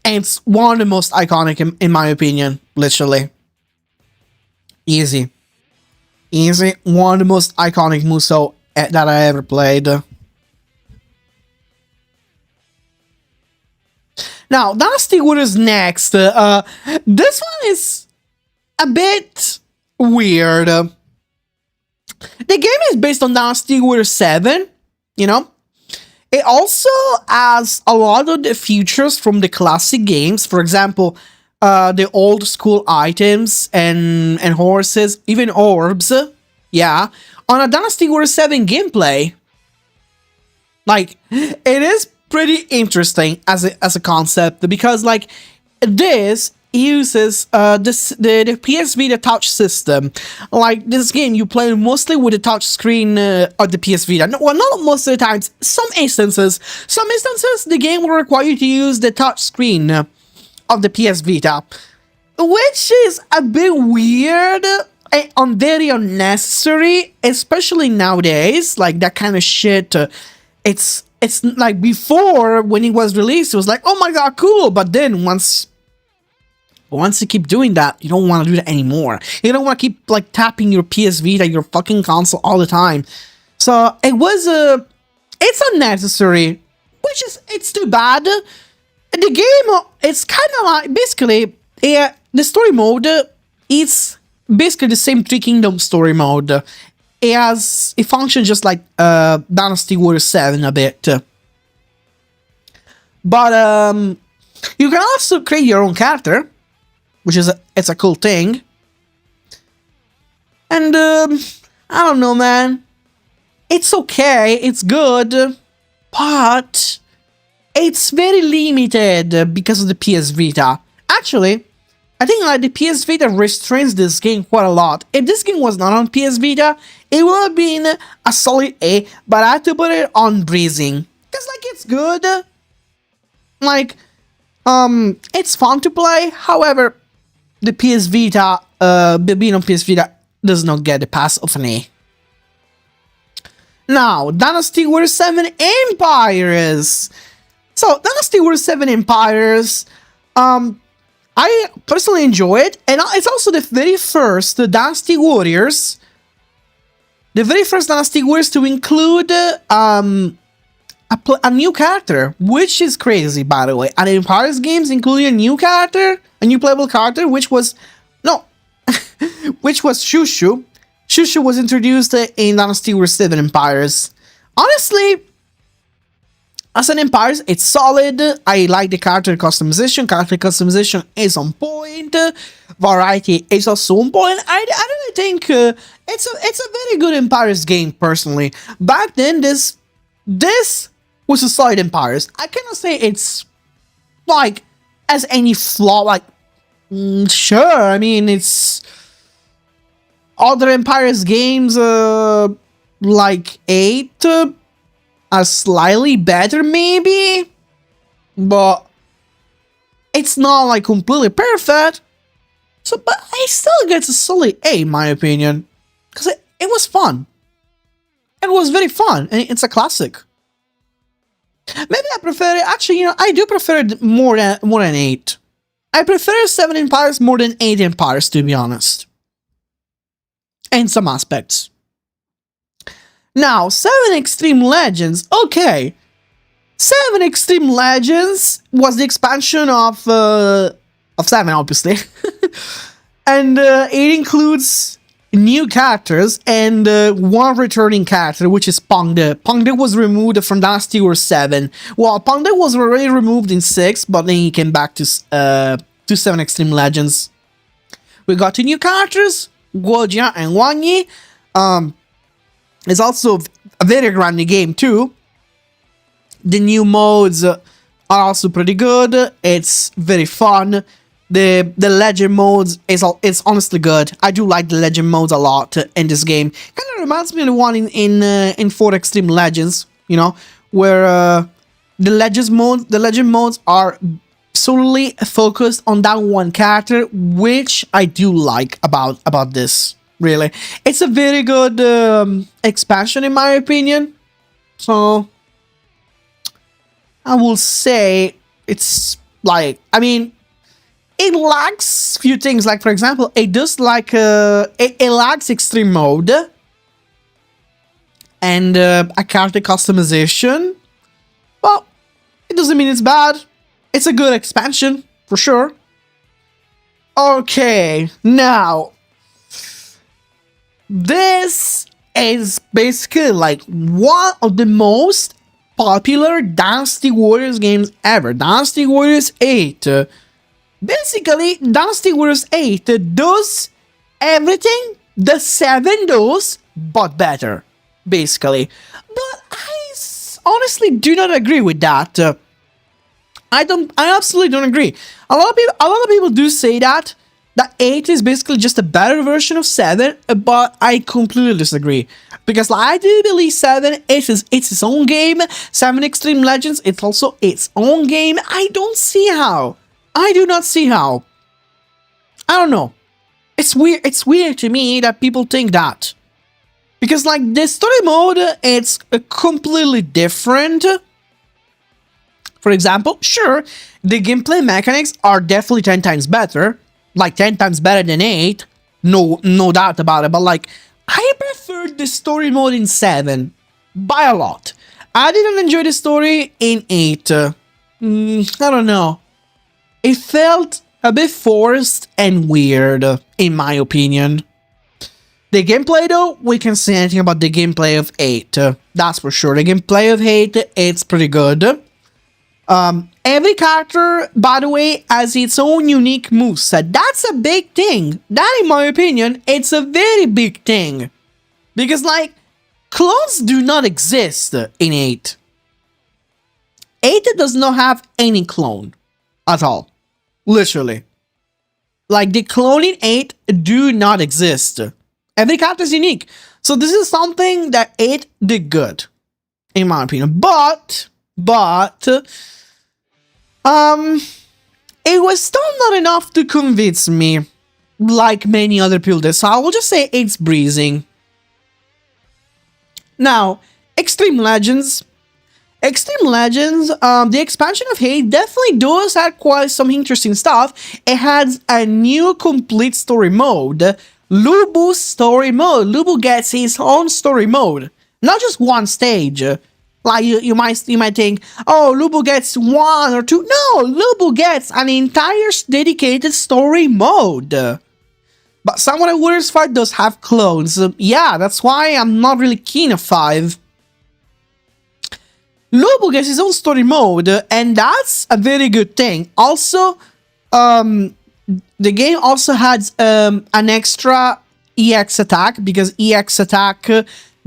And it's one of the most iconic in my opinion, literally. Easy. Easy. One of the most iconic Musou that I ever played. Now, Dynasty Warriors next. This one is a bit weird. The game is based on Dynasty Warriors 7, you know? It also has a lot of the features from the classic games. For example, the old school items and horses, even orbs. Yeah. On a Dynasty Warriors 7 gameplay. Like, it is pretty interesting as a concept, because like this uses the PS Vita touch system. Like this game, you play mostly with the touch screen of the PS Vita. Well, not most of the times. Some instances, the game will require you to use the touch screen of the PS Vita, which is a bit weird and very unnecessary, especially nowadays. Like that kind of shit. It's like before, when it was released, it was like, oh my god, cool. But then once you keep doing that, you don't want to do that anymore. You don't want to keep like tapping your PS Vita, your fucking console all the time. So it was it's unnecessary, it's too bad. The game, it's kind of like basically the story mode is basically the same Three Kingdoms story mode. It functions just like Dynasty Warriors 7 a bit. But you can also create your own character, which is it's a cool thing. And I don't know, man. It's okay, it's good, but it's very limited because of the PS Vita. Actually, I think like the PS Vita restrains this game quite a lot. If this game was not on PS Vita, it would have been a solid A, but I had to put it on breezing. Because like it's good. Like, it's fun to play. However, the PS Vita, being on PS Vita does not get the pass of an A. Now, Dynasty Warriors 7 Empires. So, Dynasty Warriors 7 Empires, I personally enjoy it, and it's also the very first Dynasty Warriors. The very first Dynasty Warriors to include a new character, which is crazy, by the way. And Empires games including a new character, a new playable character, which was Shushu. Shushu was introduced in Dynasty Warriors 7 Empires. Honestly, as an Empires, it's solid. I like the character customization. Character customization is on point. Variety is also on point. I really think it's a very good Empires game, personally. Back then, this was a solid Empires. I cannot say it's like as any flaw. Like, sure, I mean it's other Empires games like 8. Are slightly better, maybe, but it's not like completely perfect. So, but it still gets a solid A, in my opinion, because it was fun. It was very fun, and it's a classic. Maybe I prefer it. Actually, I do prefer it more than 8. I prefer 7 Empires more than 8 Empires, to be honest. In some aspects. Now, 7 Extreme Legends, okay. 7 Extreme Legends was the expansion of 7, obviously. And it includes new characters and one returning character, which is Pongde. Pongde was removed from Dynasty War 7. Well, Pongde was already removed in 6, but then he came back to 7 Extreme Legends. We got 2 new characters, Guojia and Wanyi. It's also a very grande game too. The new modes are also pretty good. It's very fun. The legend modes is honestly good. I do like the legend modes a lot in this game. Kind of reminds me of the one in 4 Extreme Legends, you know, where the legend modes are solely focused on that one character, which I do like about this. Really, it's a very good expansion in my opinion. So I will say it's like, I mean, it lacks few things. Like for example, it does like it lacks extreme mode and a character customization. Well, it doesn't mean it's bad. It's a good expansion for sure. Okay, now this is basically like one of the most popular Dynasty Warriors games ever. Dynasty Warriors 8. Basically, Dynasty Warriors 8 does everything the 7 does, but better. Basically. But I honestly do not agree with that. I absolutely don't agree. A lot of people do say that 8 is basically just a better version of 7, but I completely disagree. Because like, I do believe 7 it's its own game. 7 Extreme Legends, it's also its own game. I don't see how. I do not see how. I don't know. It's weird to me that people think that. Because like the story mode, it's completely different. For example, sure, the gameplay mechanics are definitely 10 times better. Like 10 times better than 8. No doubt about it. But like, I preferred the story mode in 7 by a lot. I didn't enjoy the story in 8. I don't know. It felt a bit forced and weird, in my opinion. The gameplay though, we can say anything about the gameplay of 8. That's for sure. The gameplay of 8, it's pretty good. Every character, by the way, has its own unique moveset. That's a big thing. That, in my opinion, it's a very big thing. Because, like, clones do not exist in 8. 8 does not have any clone at all. Literally. Like, the clone in 8 do not exist. Every character is unique. So this is something that 8 did good, in my opinion. But it was still not enough to convince me, like many other people did. So I will just say it's breezing. Now, Extreme Legends. The expansion of 8 definitely does have quite some interesting stuff. It has a new complete story mode. Lubu's story mode. Lubu gets his own story mode. Not just one stage. Like you might think, oh, Lubu gets 1 or 2. No, Lubu gets an entire dedicated story mode. But Samurai Warriors 5 does have clones. Yeah, that's why I'm not really keen on 5. Lubu gets his own story mode, and that's a very good thing. Also, the game also has an extra EX attack, because EX attack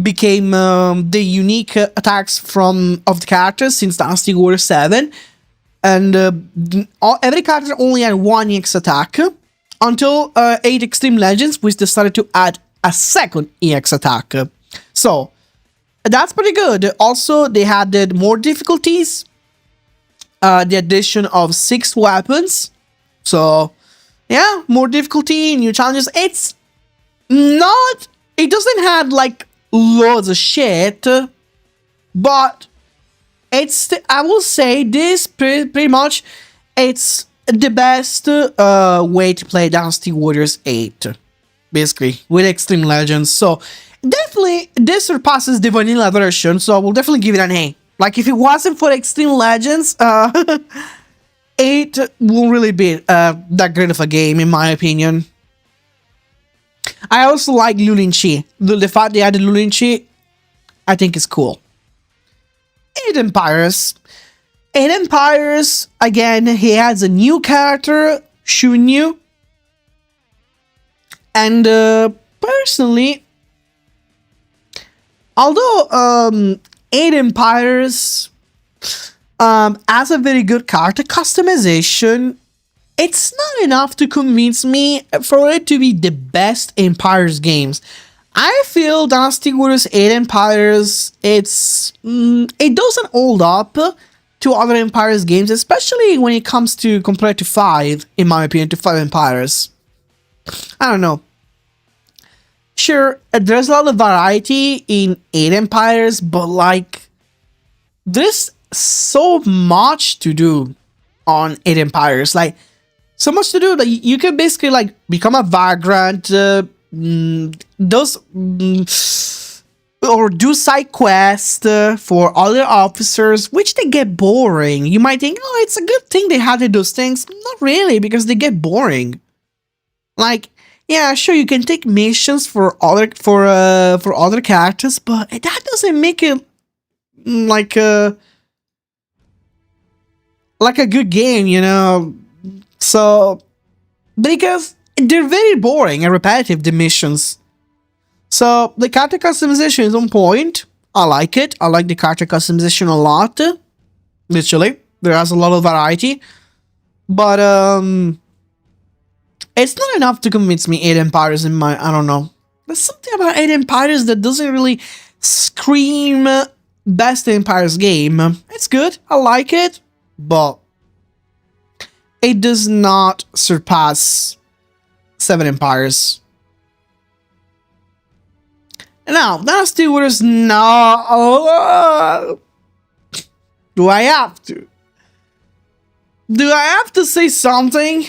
became the unique attacks of the characters since Dynasty Warriors 7. And every character only had 1 EX attack until 8 Extreme Legends, which decided to add a second EX attack. So, that's pretty good. Also, they added more difficulties. The addition of 6 weapons. So, yeah, more difficulty, new challenges. It doesn't have like loads of shit, but I will say this pretty much, it's the best way to play Dynasty Warriors 8, basically, with Extreme Legends. So definitely this surpasses the vanilla version, so I will definitely give it an A. Like, if it wasn't for Extreme Legends, 8 won't really be that great of a game, in my opinion. I also like Lulinchi. The fact they added Lulinchi, I think is cool. 8 Empires. 8 Empires, again, he has a new character, Shunyu. And personally, although 8 Empires has a very good character customization, it's not enough to convince me for it to be the best Empires games. I feel Dynasty Warriors 8 Empires, it doesn't hold up to other Empires games, especially when it comes to compared to 5, in my opinion, to 5 Empires. I don't know. Sure, there's a lot of variety in 8 Empires, but like, there's so much to do on 8 Empires. Like, so much to do that you can basically like become a vagrant, or do side quests for other officers, which they get boring. You might think, oh, it's a good thing they added those things. Not really, because they get boring. Like, yeah, sure, you can take missions for other characters, but that doesn't make it like a good game, you know. So, because they're very boring and repetitive, the missions. So the character customization is on point. I like it. I like the character customization a lot. Literally, there has a lot of variety, but it's not enough to convince me 8 Empires in my, I don't know. There's something about 8 Empires that doesn't really scream best Empires game. It's good, I like it, but it does not surpass 7 Empires. Now, Dynasty Warriors, no. Do I have to? Do I have to say something?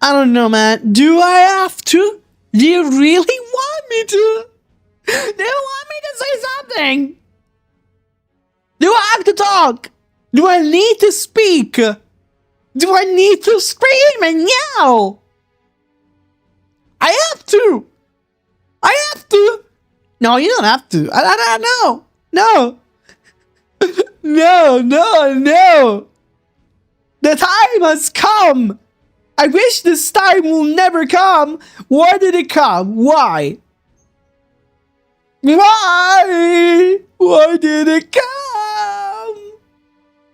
I don't know, man. Do I have to? Do you really want me to? Do you want me to say something? Do I have to talk? Do I need to speak? Do I need to scream and yell? I have to. I have to. No, you don't have to. No. No. No. The time has come. I wish this time will never come. Why did it come? Why? Why? Why did it come?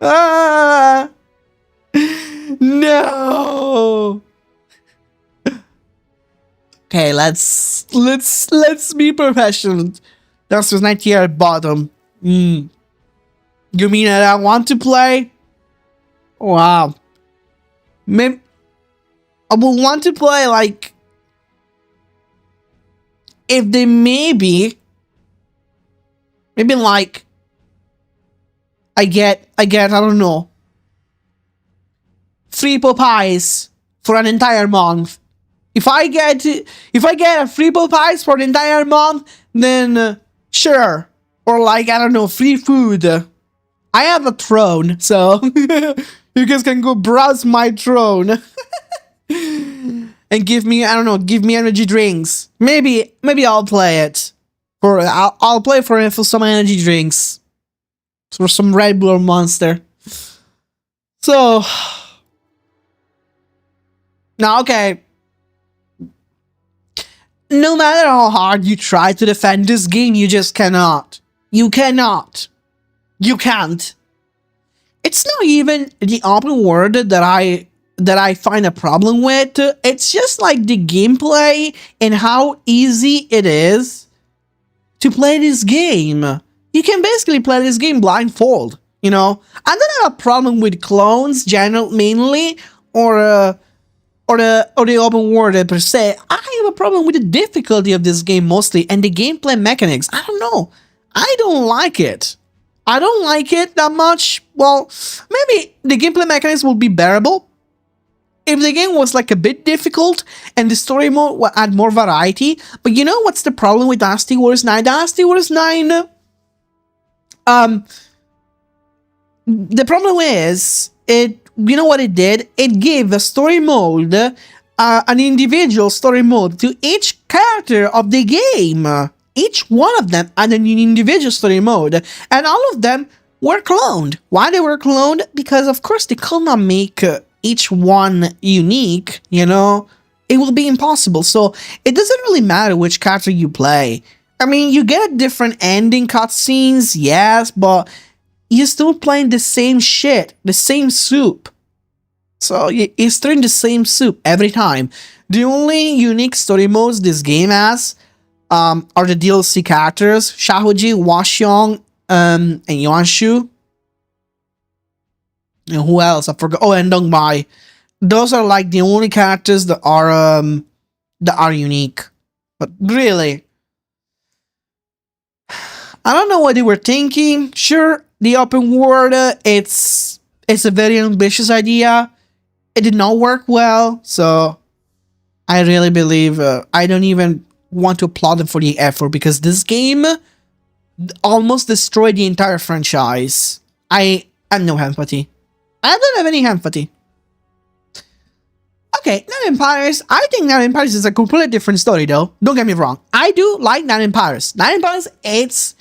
Ah. No. Okay, let's be professional. That was 90 at bottom. You mean that I want to play? Wow. Maybe I would want to play like if they maybe like I get I don't know 3 Popeyes for an entire month. If I get a free Popeyes for the entire month, then sure. Or like, I don't know, free food. I have a throne, so you guys can go browse my throne. And give me, I don't know, give me energy drinks. Maybe I'll play it. I'll play for some energy drinks. For some Red Bull or Monster. So now, okay. No matter how hard you try to defend this game, you just cannot. You cannot. You can't. It's not even the open world that I find a problem with. It's just like the gameplay and how easy it is to play this game. You can basically play this game blindfold, you know? I don't have a problem with clones, mainly, or the open world per se. I have a problem with the difficulty of this game mostly, and the gameplay mechanics. I don't know. I don't like it. I don't like it that much. Well, maybe the gameplay mechanics will be bearable if the game was like a bit difficult and the story mode had more variety. But you know what's the problem with Dynasty Warriors 9? Dynasty Warriors 9 Um, the problem is it. You know what it did? It gave a story mode, an individual story mode to each character of the game. Each one of them had an individual story mode, and all of them were cloned. Why they were cloned? Because of course they could not make each one unique. You know, it will be impossible. So it doesn't really matter which character you play. I mean, you get different ending cutscenes, yes, but you're still playing the same shit, the same soup. So you're stirring the same soup every time. The only unique story modes this game has are the DLC characters, Shahoji, Washyong, and Yuanshu. And who else? I forgot. Oh, and Dongbai. Those are like the only characters that are unique. But really, I don't know what they were thinking. Sure, the open world, it's a very ambitious idea. It did not work well, so I really believe I don't even want to applaud them for the effort, because this game almost destroyed the entire franchise. I have no empathy. I don't have any empathy. Okay, Nine Empires. I think Nine Empires is a completely different story, though. Don't get me wrong. I do like Nine Empires. Nine Empires, it's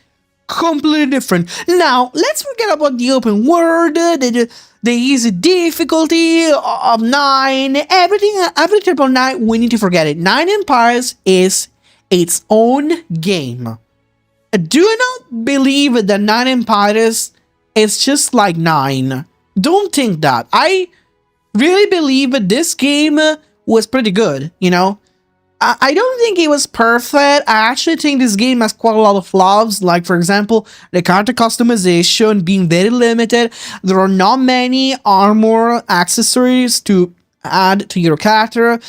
completely different. Now, let's forget about the open world, the easy difficulty of 9, every triple 9, we need to forget it. Nine Empires is its own game. Do not believe that Nine Empires is just like 9. Don't think that. I really believe that this game was pretty good, you know? I don't think it was perfect. I actually think this game has quite a lot of flaws, like, for example, the character customization being very limited. There are not many armor accessories to add to your character.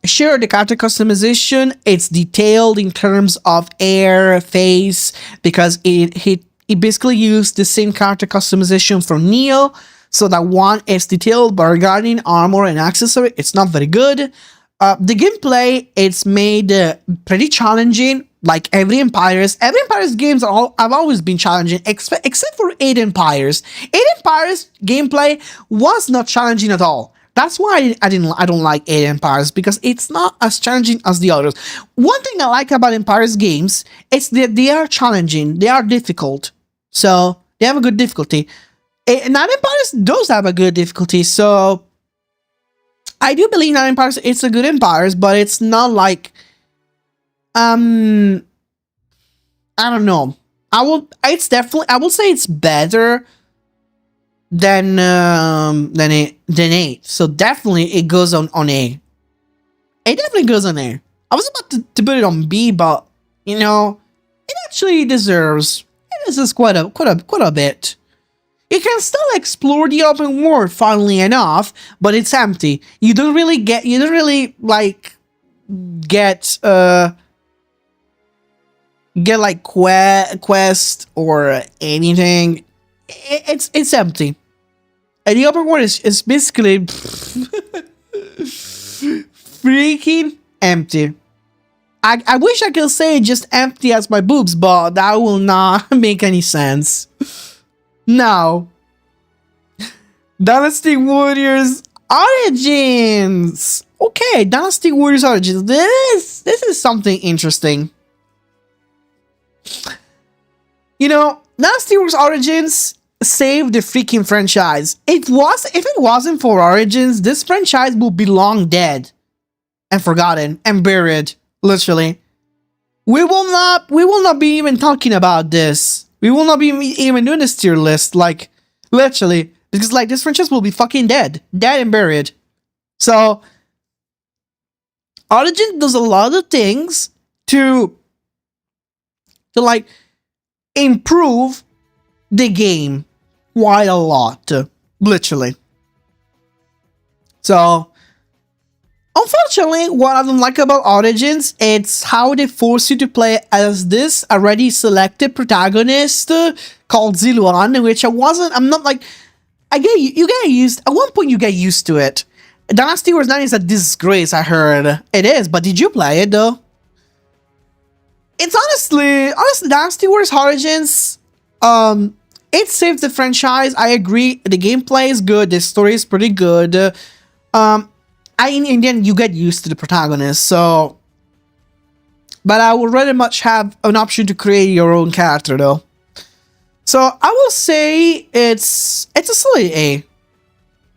Sure, the character customization, it's detailed in terms of hair, face, because it basically used the same character customization from Neo, so that one is detailed, but regarding armor and accessory, it's not very good. The gameplay, it's made pretty challenging, like every Empires. Every Empires games have always been challenging, except for 8 Empires. 8 Empires gameplay was not challenging at all. That's why I don't like 8 Empires, because it's not as challenging as the others. One thing I like about Empires games is that they are challenging, they are difficult, so they have a good difficulty. Nine Empires does have a good difficulty, so I do believe Nine Empires, it's a good Empires, but it's not like, I don't know. I will say it's better than 8. So definitely it goes on A. It definitely goes on A. I was about to put it on B, but you know, it actually deserves quite a bit. You can still explore the open world, funnily enough, but it's empty. You don't really get like quest or anything. It's empty. And the open world is basically freaking empty. I wish I could say just empty as my boobs, but that will not make any sense. Now, Dynasty Warriors Origins. Okay, Dynasty Warriors Origins. This is something interesting. You know, Dynasty Warriors Origins saved the freaking franchise. If it wasn't for Origins, this franchise would be long dead and forgotten and buried. Literally, we will not be even talking about this. We will not be even doing this tier list, like, literally, because, like, this franchise will be fucking dead and buried. So, Origin does a lot of things to like, improve the game quite a lot, literally. So, unfortunately, what I don't like about Origins, it's how they force you to play as this already selected protagonist called Ziluan, which I'm not like, you get used, at one point you get used to it. Dynasty Wars 9 is a disgrace, I heard. It is, but did you play it though? it's honestly, Dynasty Warriors Origins, um, it saved the franchise. I agree. The gameplay is good. The story is pretty good. Um, in the end, you get used to the protagonist. So, but I would really much have an option to create your own character, though. So I will say it's a solid A.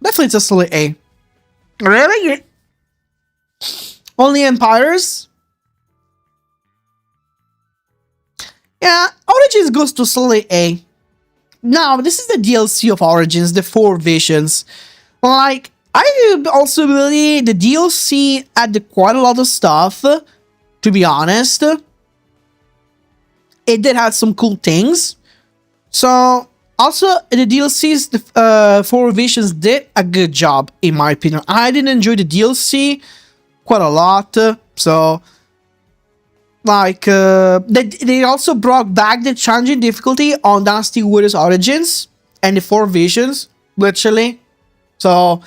Definitely, it's a solid A. Really? Only Empires? Yeah, Origins goes to solid A. Now, this is the DLC of Origins, the Four Visions. Like, I also believe the DLC added quite a lot of stuff, to be honest. It did have some cool things. So, also, the DLCs, the Four Visions did a good job, in my opinion. I did enjoy the DLC quite a lot, so... Like, they also brought back the challenging difficulty on Dynasty Warriors Origins and the Four Visions, literally. So,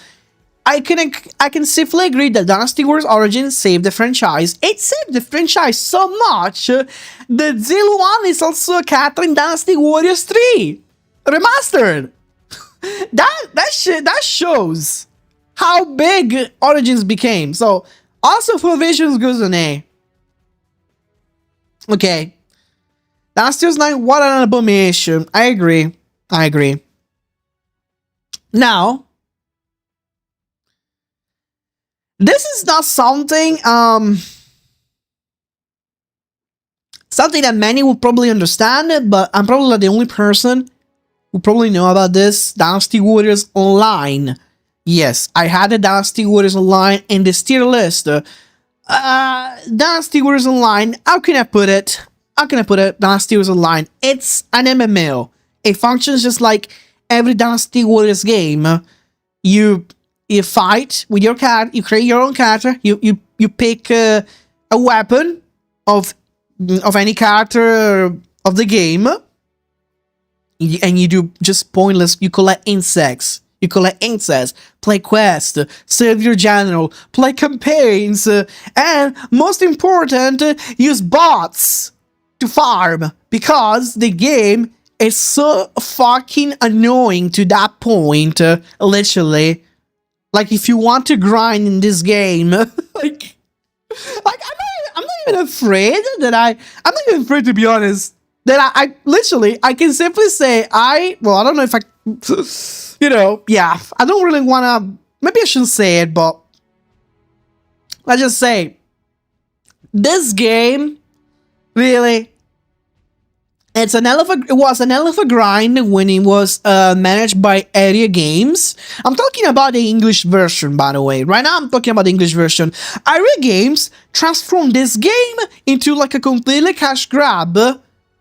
I can safely agree that Dynasty Warriors Origins saved the franchise. It saved the franchise so much that Zil1 is also a character in Dynasty Warriors 3 Remastered. That shows how big Origins became. So, also Four Visions goes an A. Okay. Dynasty Warriors 9, what an abomination. I agree. Now, this is not something something that many will probably understand, but I'm probably not the only person who probably know about this. Dynasty Warriors Online. Yes, I had a Dynasty Warriors Online in this tier list. Dynasty Warriors Online, how can I put it? Dynasty Warriors Online, it's an MMO. It functions just like every Dynasty Warriors game. You fight with your character, you create your own character, you pick a weapon of any character of the game, and you do just pointless, you collect insects. Play quests, serve your general, play campaigns, and most important, use bots to farm, because the game is so fucking annoying to that point, literally. Like, if you want to grind in this game, like I'm not even afraid that I'm not even afraid, to be honest, that I literally, I can simply say, I don't know if I, yeah, I don't really want to, maybe I shouldn't say it, but let's just say, this game, really, it was an hell of a grind when it was managed by Area Games. I'm talking about the English version, by the way. Right now, I'm talking about the English version. Area Games transformed this game into like a completely cash grab,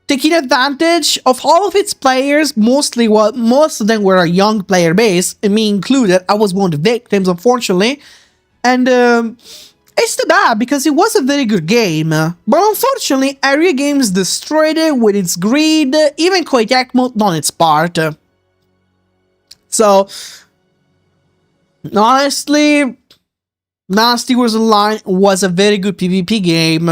taking advantage of all of its players. Most of them were a young player base, and me included. I was one of the victims, unfortunately. And it's too bad, because it was a very good game. But unfortunately, Area Games destroyed it with its greed, even Koei Tecmo on its part. So, honestly, Dynasty Warriors Online was a very good PvP game.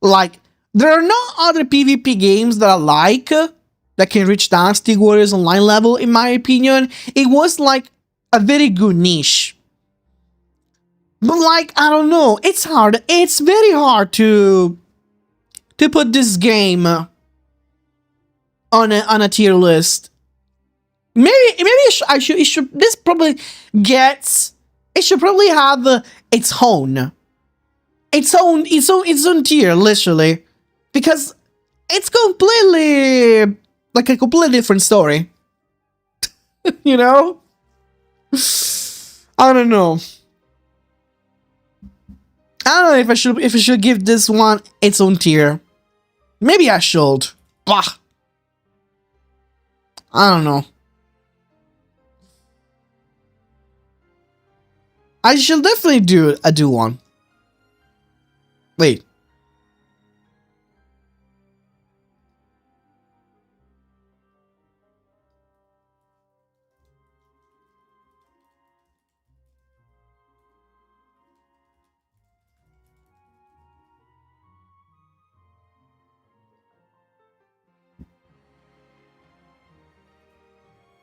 Like, there are no other PvP games that I like that can reach Dynasty Warriors Online level, in my opinion. It was like a very good niche. But like, I don't know, it's hard. It's very hard to put this game on a tier list. Maybe it should probably have its own tier, literally, because it's completely like a completely different story. You know? I don't know. I don't know if I should give this one its own tier. Maybe I should. Bah. I don't know. I should definitely do one. Wait.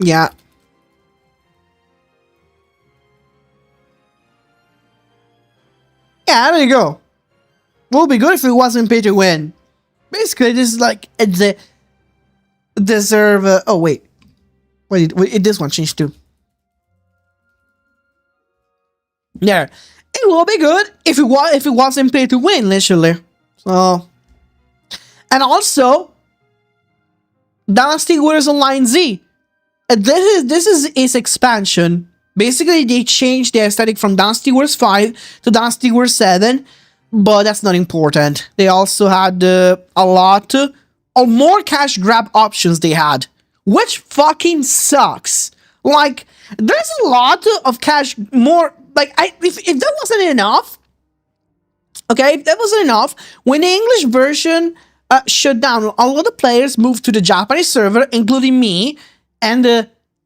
Yeah. Yeah, there you go. Would be good if it wasn't pay to win. Basically, this is like the deserve. Oh wait, wait, this one changed too. There, it will be good if it wasn't pay to win, literally. So, and also Dynasty Warriors Online Z. This is its expansion. Basically, they changed the aesthetic from Dynasty Wars 5 to Dynasty Wars 7, but that's not important. They also had a lot of more cash grab options they had, which fucking sucks. Like, there's a lot of cash, more, like, if that wasn't enough, okay, if that wasn't enough, when the English version shut down, a lot of players moved to the Japanese server, including me, and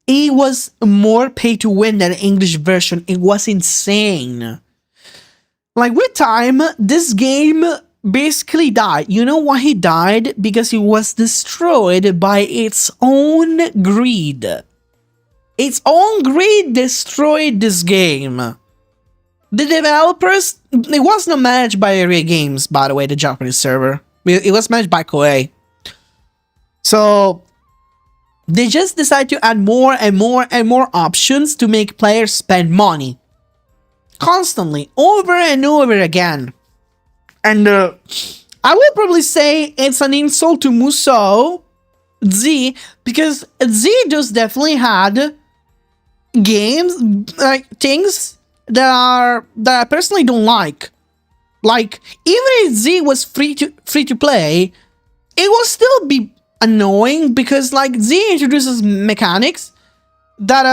it was more pay to win than the English version. It was insane. Like, with time, this game basically died. You know why it died? Because it was destroyed by its own greed. Its own greed destroyed this game. The developers, it was not managed by Area Games, by the way, the Japanese server. It was managed by Koei. So they just decided to add more and more and more options to make players spend money. Constantly, over and over again. And I would probably say it's an insult to Musou Z, because Z just definitely had games, like things that I personally don't like. Like, even if Z was free to play, it will still be annoying because, like, Z introduces mechanics that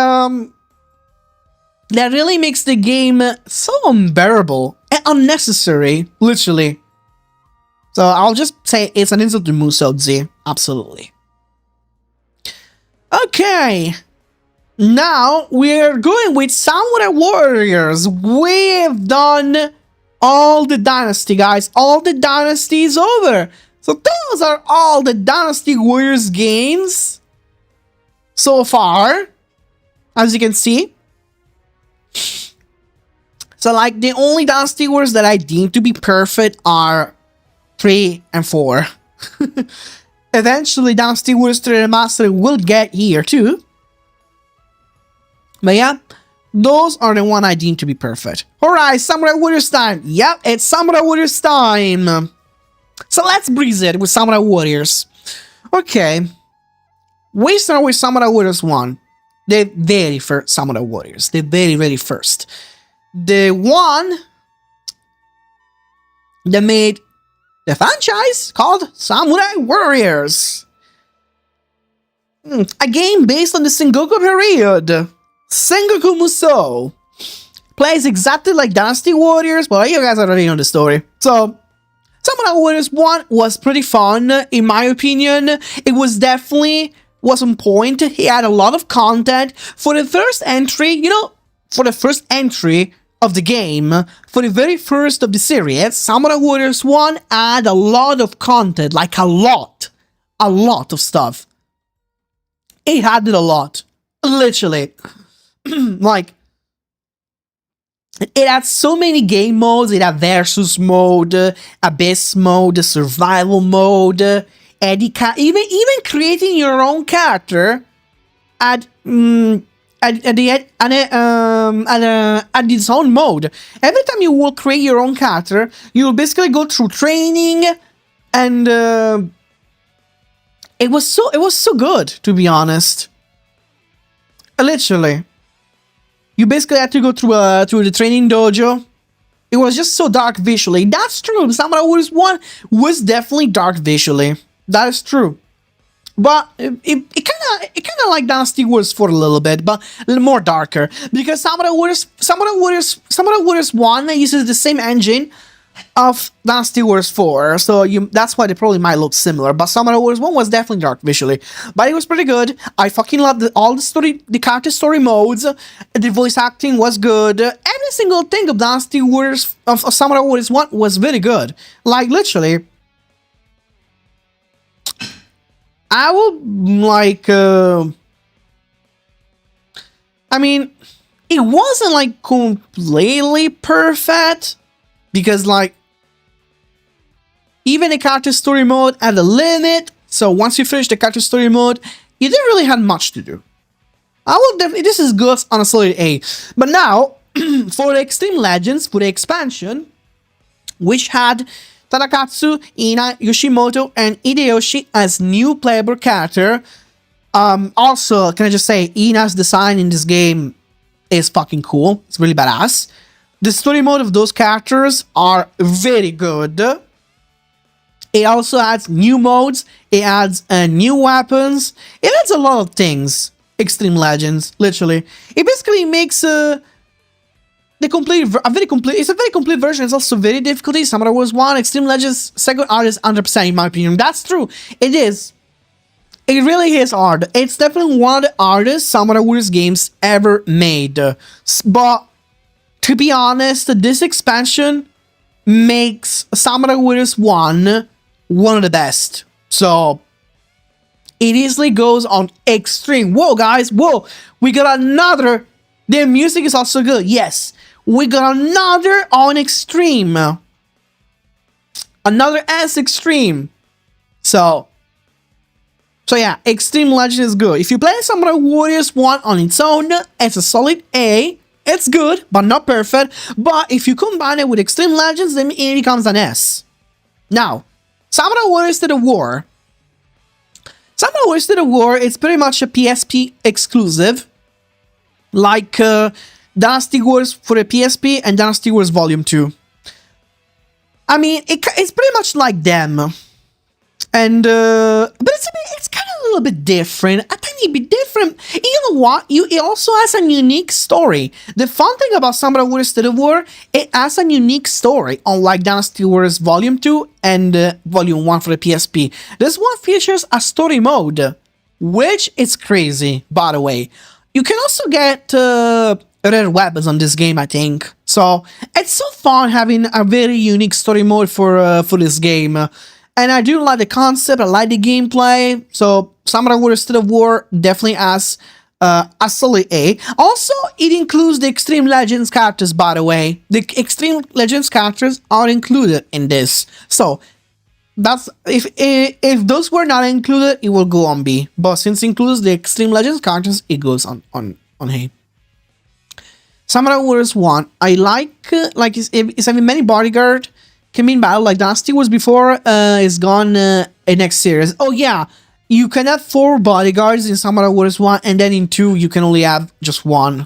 that really makes the game so unbearable and unnecessary, literally. So I'll just say it's an insult to Musou Z, absolutely. Okay, now we're going with Samurai Warriors. We've done all the dynasty, guys. All the dynasty is over. So those are all the Dynasty Warriors games so far, as you can see. So, like, the only Dynasty Warriors that I deem to be perfect are 3 and 4. Eventually, Dynasty Warriors 3 Remastered will get here too. But yeah, those are the one I deem to be perfect. Alright, Samurai Warriors time. Yep, it's Samurai Warriors time. So let's breeze it with Samurai Warriors. Okay. We start with Samurai Warriors 1. The very first Samurai Warriors. The very, very first. The one that made the franchise called Samurai Warriors. A game based on the Sengoku period. Sengoku Musou. Plays exactly like Dynasty Warriors, but you guys already know the story. So, Samurai Warriors 1 was pretty fun, in my opinion. It was definitely on point. He had a lot of content. For the first entry, you know, for the first entry of the game, for the very first of the series, Samurai Warriors 1 had a lot of content, like a lot of stuff. It had it a lot, literally. Like, it had so many game modes. It had versus mode, abyss mode, survival mode, and even creating your own character at its own mode. Every time you will create your own character, you will basically go through training, and it was so good, to be honest. Literally. You basically had to go through the training dojo. It was just so dark visually. That's true. Samurai Warriors 1 was definitely dark visually. That is true. But it kind of like Dynasty Warriors 4 a little bit, but a little more darker. Because Samurai Warriors 1 uses the same engine of Dynasty Warriors 4, so that's why they probably might look similar. But Samurai Warriors 1 was definitely dark visually, but it was pretty good. I fucking loved all the character story modes. The voice acting was good. Every single thing of Dynasty Warriors of Samurai Warriors 1 was very good. Like, literally, I would like I mean, it wasn't like completely perfect because like even the character story mode had a limit. So once you finish the character story mode, you didn't really have much to do. I will definitely, this is good on a solid A. But now, for the Extreme Legends, for the expansion, which had Tadakatsu, Ina, Yoshimoto, and Hideyoshi as new playable character. Also, can I just say, Ina's design in this game is fucking cool. It's really badass. The story mode of those characters are very good. It also adds new modes. It adds new weapons. It adds a lot of things. Extreme Legends, literally. It basically makes it's a very complete version. It's also very difficult. Samurai Wars 1, Extreme Legends, second hard is 100% in my opinion. That's true. It is. It really is hard. It's definitely one of the hardest Samurai Wars games ever made. But to be honest, this expansion makes Samurai Wars 1 one of the best. So it easily goes on Extreme. Whoa, guys. Whoa. We got another. The music is also good. Yes. We got another on Extreme. Another S Extreme. So yeah, Extreme Legend is good. If you play Samurai Warriors 1 on its own, it's a solid A. It's good, but not perfect. But if you combine it with Extreme Legends, then it becomes an S. Now, Samurai Warriors to the War. Samurai Warriors to the War is pretty much a PSP exclusive. Like Dynasty Wars for the PSP and Dynasty Wars Volume 2. I mean, it's pretty much like them. And, but it's kind of a little bit different, a tiny bit different. And you know what? It also has a unique story. The fun thing about Samurai Warriors to the War, it has a unique story, unlike Dynasty Wars Volume 2 and Volume 1 for the PSP. This one features a story mode, which is crazy, by the way. You can also get rare weapons on this game, I think. So, it's so fun having a very unique story mode for this game. And I do like the concept, I like the gameplay, so Samurai Warriors to the War definitely has a solid A. Also, it includes the Extreme Legends characters, by the way. The Extreme Legends characters are included in this. So, that's if those were not included, it will go on B. But since it includes the Extreme Legends characters, it goes on A. Samurai Warriors 1, I like it's having many bodyguard. Can be in battle like Dynasty Wars before is gone in next series. Oh yeah, you can have 4 bodyguards in Samurai Warriors 1, and then in 2 you can only have just 1.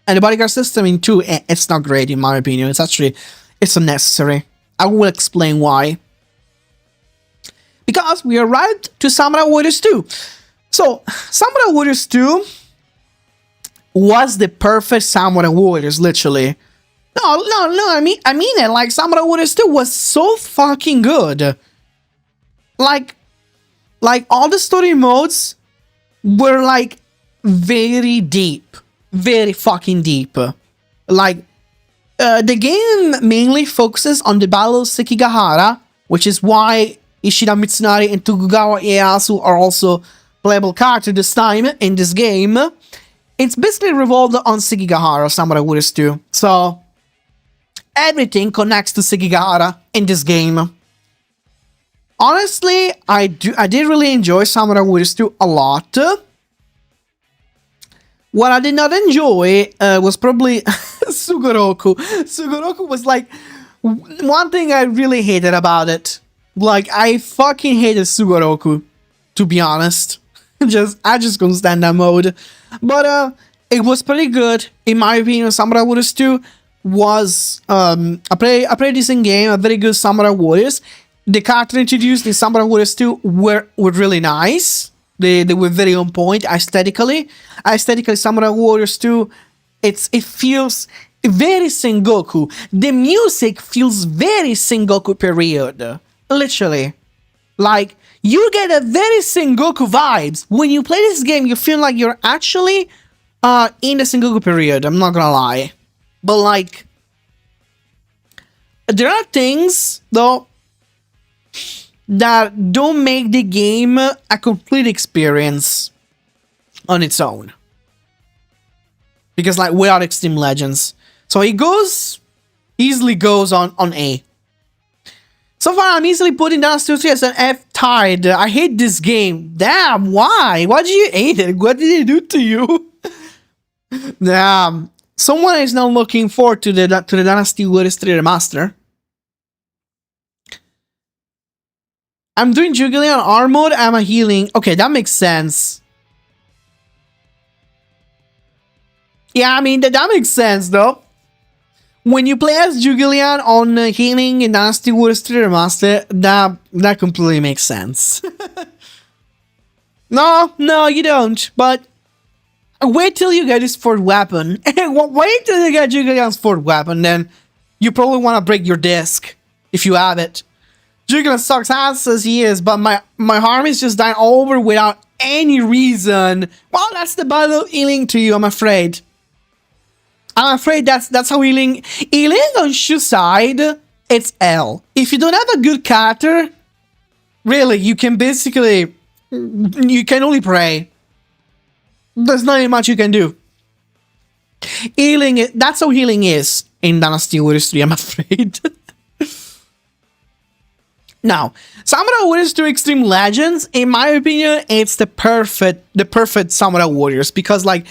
And the bodyguard system in 2, it's not great in my opinion. It's unnecessary. I will explain why. Because we arrived to Samurai Warriors 2. So, Samurai Warriors 2 was the perfect Samurai Warriors, literally. No, I mean it. Like, Samurai Warriors 2 was so fucking good. Like all the story modes were, like, very deep. Very fucking deep. Like, the game mainly focuses on the Battle of Sekigahara, which is why Ishida Mitsunari and Tokugawa Ieyasu are also playable characters this time in this game. It's basically revolved on Sekigahara, Samurai Warriors 2. So, everything connects to Sekigahara in this game. Honestly, I did really enjoy Samurai Warriors 2 a lot. What I did not enjoy was probably Sugoroku. Sugoroku was like one thing I really hated about it. Like, I fucking hated Sugoroku, to be honest. I just couldn't stand that mode. But it was pretty good, in my opinion. Samurai Warriors 2 was a pretty decent game, a very good Samurai Warriors. The characters introduced in Samurai Warriors 2 were really nice. They were very on point aesthetically. Aesthetically, Samurai Warriors 2, it feels very Sengoku. The music feels very Sengoku period. Literally. Like, you get a very Sengoku vibes. When you play this game, you feel like you're actually in the Sengoku period, I'm not gonna lie. But, like, there are things, though, that don't make the game a complete experience on its own. because like without Extreme Legends. So he easily goes on A. So far, I'm easily putting down Steel 3 as an F tied. I hate this game. Damn, why? Why did you hate it? What did it do to you? Damn. Someone is now looking forward to the Dynasty Warriors 3 remaster. I'm doing Juggling on R mode. I'm a healing. Okay, that makes sense. Yeah, I mean, that makes sense, though. When you play as Juggling on healing in Dynasty Warriors 3 Remaster, that completely makes sense. No, you don't. But wait till you get his fourth weapon. Wait till you get Juggulion's fourth weapon, then you probably want to break your disc if you have it. Juggling sucks ass as he is, but my arm is just dying over without any reason. Well, that's the battle of healing to you, I'm afraid. I'm afraid that's how healing on Shu side, it's L. If you don't have a good character, really, you can basically, you can only pray. There's not much you can do. Healing, that's how healing is in Dynasty Warriors 3, I'm afraid. Now, Samurai Warriors 2 Extreme Legends, in my opinion, it's the perfect Samurai Warriors, because like,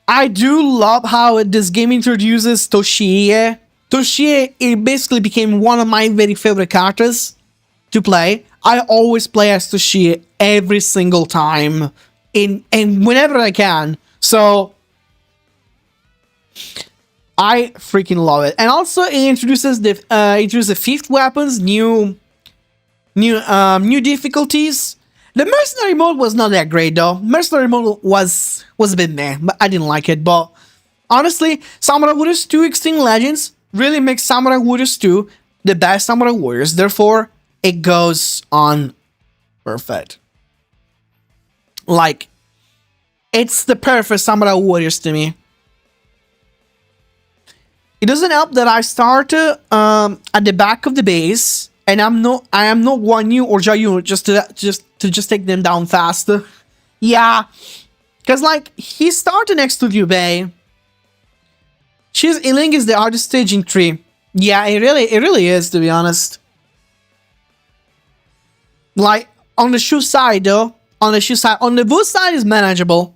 I do love how this game introduces Toshie. Toshie, it basically became one of my very favorite characters to play. I always play as Toshie every single time, and whenever I can. So I freaking love it. And also it introduces the fifth weapons, new difficulties. The Mercenary mode was not that great though. Mercenary mode was a bit meh, but I didn't like it. But honestly, Samurai Warriors 2 Extreme Legends really makes Samurai Warriors 2 the best Samurai Warriors. Therefore, it goes on perfect. Like, it's the perfect Samurai Warriors to me. It doesn't help that I started at the back of the base, and I am not Guan Yu or Jayu just to take them down fast. Yeah, because like he started next to Liu Bei. She's healing is the hardest staging tree. Yeah, it really is, to be honest. Like on the Shu side though, on the Wu side is manageable,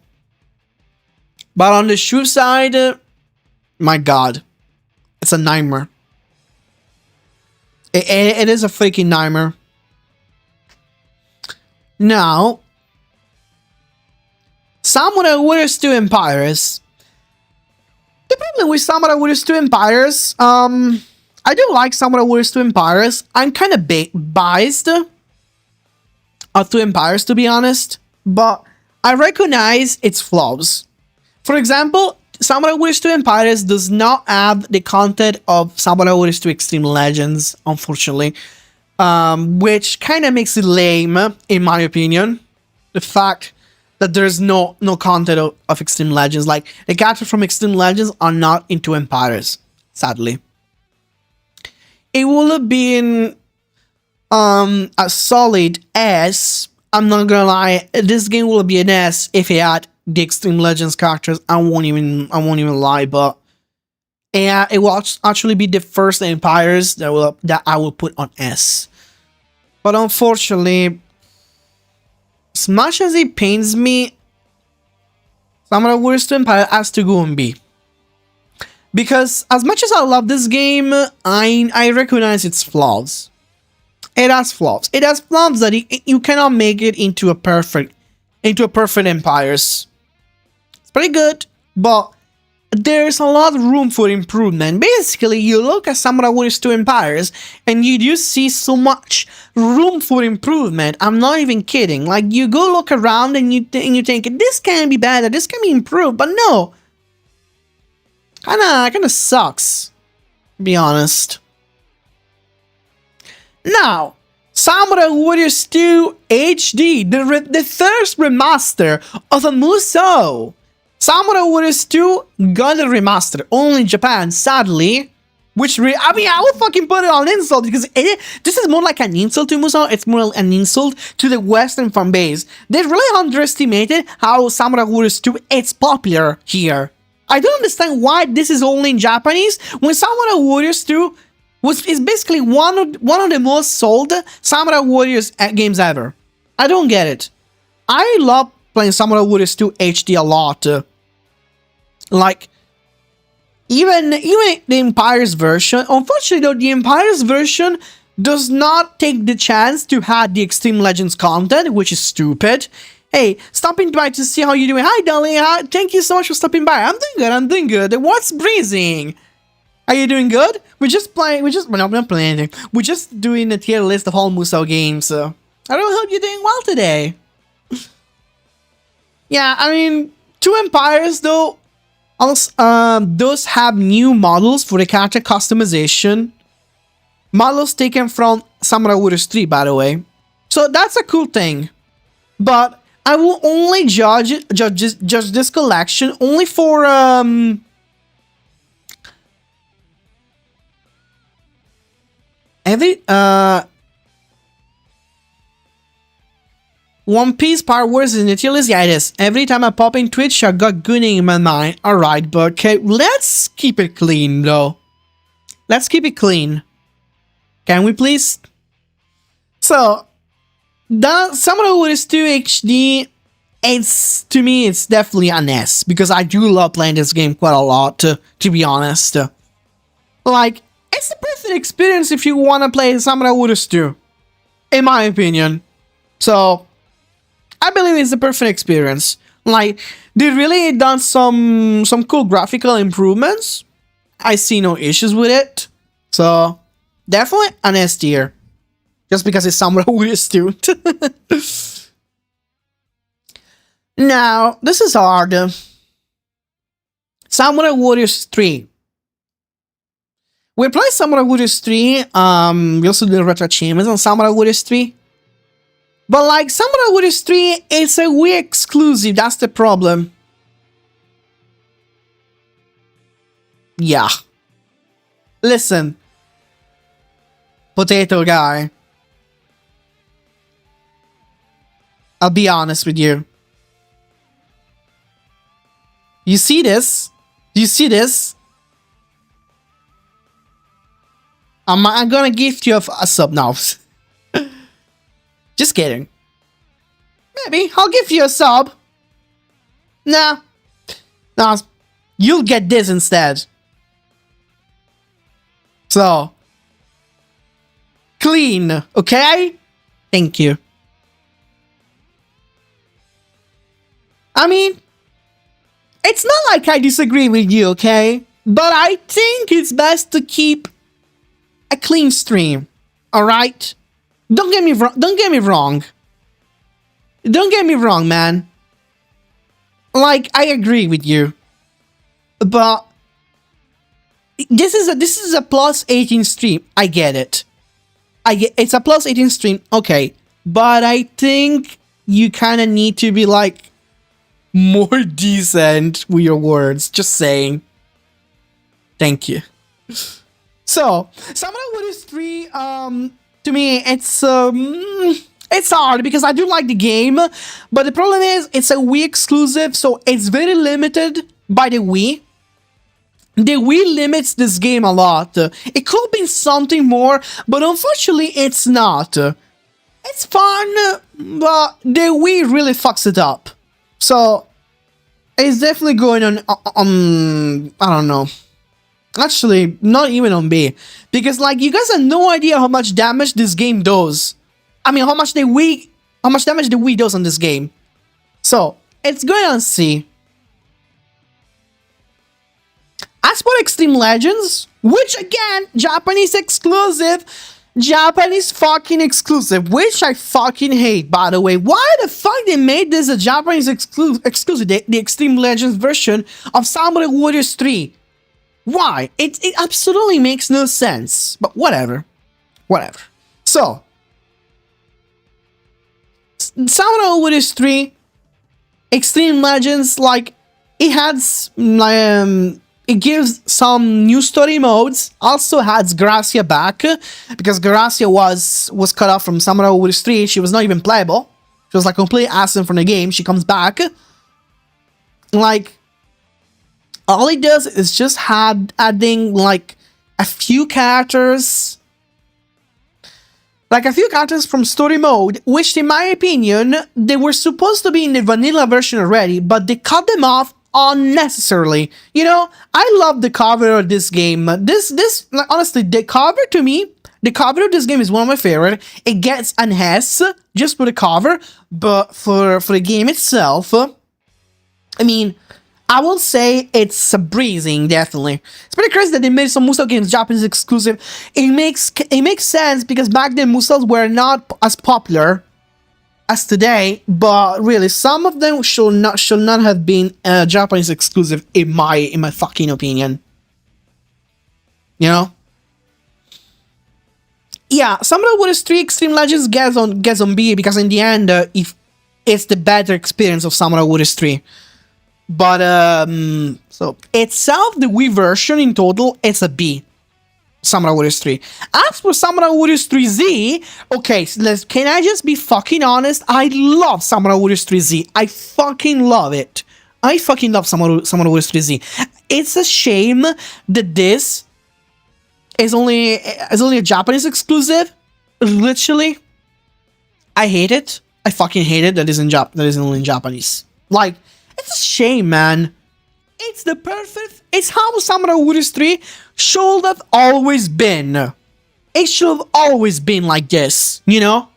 but on the Shu side, my God, it's a nightmare. It is a freaking nightmare. Now, Samurai Warriors 2 Empires. The problem with Samurai Warriors 2 Empires, I do like Samurai Warriors 2 Empires. I'm kind of biased of 2 Empires, to be honest, but I recognize its flaws. For example, Samurai Warriors 2 Empires does not have the content of Samurai Warriors 2 Extreme Legends, unfortunately. Which kind of makes it lame, in my opinion. The fact that there's no content of Extreme Legends. Like, the characters from Extreme Legends are not into Empires, sadly. It would have been a solid S. I'm not gonna lie, this game will be an S if it had the Extreme Legends characters. I won't even lie, but yeah, it will actually be the first Empires that I will put on S. But unfortunately, as much as it pains me, Samurai Warriors 2 Empire has to go on B. Because as much as I love this game, I recognize its flaws. It has flaws. It has flaws that you cannot make it into a perfect Empires. It's pretty good, but there's a lot of room for improvement. Basically, you look at Samurai Warriors 2 Empires, and you do see so much room for improvement. I'm not even kidding. Like, you go look around and you think, this can be better, this can be improved, but no. Kinda sucks, to be honest. Now, Samurai Warriors 2 HD, the first remaster of a Musou. Samurai Warriors 2 got a remaster only in Japan, sadly. I would fucking put it on insult, because this is more like an insult to Musou. It's more like an insult to the Western fan base. They really underestimated how Samurai Warriors 2 is popular here. I don't understand why this is only in Japanese when Samurai Warriors 2 is basically one of the most sold Samurai Warriors games ever. I don't get it. I love playing Samurai Warriors 2 HD a lot. Like, even the Empire's version, unfortunately though, the Empire's version does not take the chance to have the Extreme Legends content, which is stupid. Hey, stopping by to see how you're doing. Hi, darling. Hi, thank you so much for stopping by. I'm doing good. I'm doing good. What's breezing? Are you doing good? We're not playing anything. We're just doing a tier list of all Musou games. I don't hope you're doing well today. Yeah, I mean, 2 Empires though, also, those have new models for the character customization. Models taken from Samurai Warriors 3, by the way. So that's a cool thing. But I will only judge this collection only for every One Piece Power Wars is in the tier list. Yeah, it is. Every time I pop in Twitch, I got Gooning in my mind. Alright, but okay, let's keep it clean though. Let's keep it clean. Can we please? So the Samurai Warriors 2 HD, to me, it's definitely an S, because I do love playing this game quite a lot, to be honest. Like, it's the perfect experience if you want to play Samurai Warriors 2, in my opinion. So, I believe it's the perfect experience. Like, they really done some cool graphical improvements. I see no issues with it. So, definitely an S tier. Just because it's Samurai Warriors 2. Now, this is hard. Samurai Warriors 3. We played Samurai Warriors 3. We also did retro achievements on Samurai Warriors 3. But like, Samurai Warriors 3, it's a Wii exclusive. That's the problem. Yeah. Listen. Potato guy. I'll be honest with you. You see this? Do you see this? I'm gonna gift you a sub now. Just kidding. Maybe I'll give you a sub. Nah. Nah. You'll get this instead. So. Clean, okay? Thank you. I mean, it's not like I disagree with you, okay? But I think it's best to keep a clean stream, alright? Don't get me wrong. Don't get me wrong. Don't get me wrong, man. Like, I agree with you. But this is a plus 18 stream. I get it. It's a plus 18 stream, okay. But I think you kind of need to be like more decent with your words. Just saying. Thank you. So, Samurai Warriors 3, to me, it's hard because I do like the game, but the problem is it's a Wii exclusive, so it's very limited by the Wii. The Wii limits this game a lot. It could have been something more, but unfortunately it's not. It's fun, but the Wii really fucks it up. So, it's definitely going on, I don't know. Actually, not even on B. Because, like, you guys have no idea how much damage this game does. I mean, how much damage the Wii does on this game. So, it's going on C. As for Extreme Legends, which again, Japanese exclusive, Japanese fucking exclusive, which I fucking hate, by the way. Why the fuck they made this a Japanese exclusive, the Extreme Legends version of Samurai Warriors 3? Why? It absolutely makes no sense, but whatever. Whatever. So, Samurai Warriors 3, Extreme Legends, like, it has, it gives some new story modes, also adds Gracia back, because Gracia was cut off from Samurai Warriors 3, she was not even playable, she was like completely absent from the game, she comes back, like, all it does is just adding like a few characters. Like a few characters from story mode, which in my opinion, they were supposed to be in the vanilla version already, but they cut them off unnecessarily. You know, I love the cover of this game. Like, honestly, the cover to me, the cover of this game is one of my favorite. It gets an S just for the cover, but for the game itself, I mean, I will say it's a breezing, definitely. It's pretty crazy that they made some Musou games Japanese exclusive. It makes sense because back then Musous were not as popular as today, but really some of them should not have been Japanese exclusive in my fucking opinion. You know? Yeah, Samurai Warriors 3 Extreme Legends gets on B because in the end, if it's the better experience of Samurai Warriors 3. But, so, itself, the Wii version in total, it's a B. Samurai Warriors 3. As for Samurai Warriors 3Z, okay, so can I just be fucking honest? I love Samurai Warriors 3Z. I fucking love it. I fucking love Samurai Warriors 3Z. It's a shame that this is only a Japanese exclusive. Literally. I hate it. I fucking hate it that is only in Japanese. Like, it's a shame, man. It's how Samurai Warriors 3 should have always been. It should have always been like this, you know?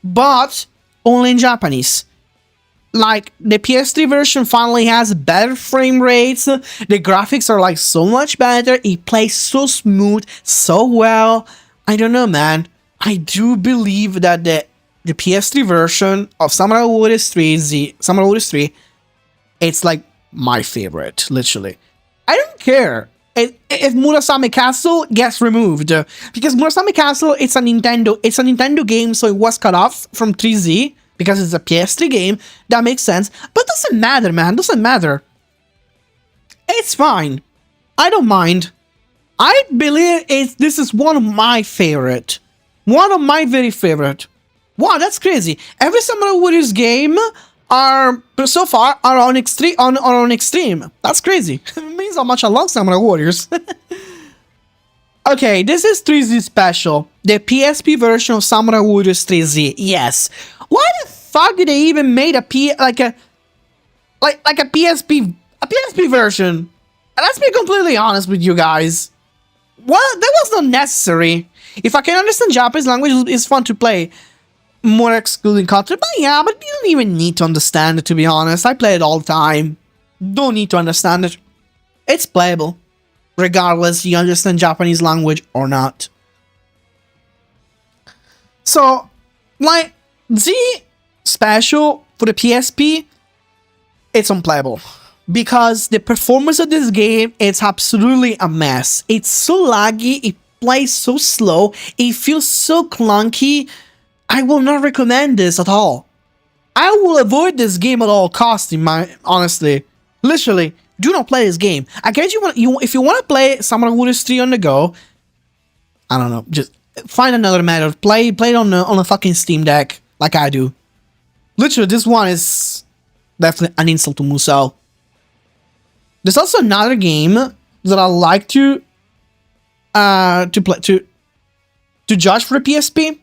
But only in Japanese. Like, the PS3 version finally has better frame rates. The graphics are like so much better. It plays so smooth, so well. I don't know, man. I do believe that the PS3 version of Samurai Warriors 3, it's like my favorite, literally. I don't care if Murasame Castle gets removed, because Murasame Castle, it's a Nintendo game, so it was cut off from 3Z because it's a PS3 game. That makes sense, but doesn't matter, man. Doesn't matter. It's fine. I don't mind. I believe this is one of my favorite, one of my very favorite. Wow, that's crazy. Every Samurai Warriors game so far are on extreme. That's crazy. It means how much I love Samurai Warriors. Okay, this is 3Z Special, the PSP version of Samurai Warriors 3Z. Yes. Why the fuck did they even made a PSP version? And let's be completely honest with you guys. Well, that was not necessary. If I can understand Japanese language, it's fun to play. More excluding content, but yeah, but you don't even need to understand it, to be honest. I play it all the time. Don't need to understand it. It's playable, regardless you understand Japanese language or not. So, like, Z Special for the PSP, it's unplayable. Because the performance of this game, it's absolutely a mess. It's so laggy, it plays so slow, it feels so clunky. I will not recommend this at all. I will avoid this game at all costs, honestly. Literally, do not play this game. I guess if you want to play Samurai Warriors 3 on the go, I don't know, just find another method. Play it on a fucking Steam Deck, like I do. Literally, this one is definitely an insult to Musou. There's also another game that I like to judge for the PSP.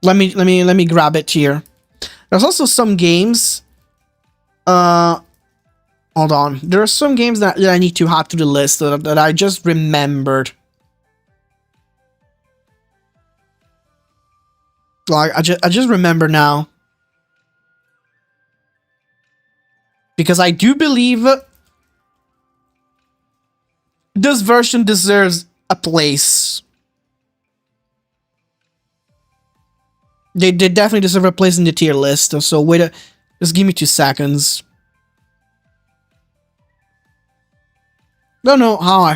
Let me grab it here. There's also some games. Hold on. There are some games that I need to add to the list that I just remembered. Like I just remember now. Because I do believe this version deserves a place. They definitely deserve a place in the tier list, so wait just give me 2 seconds. Don't know how I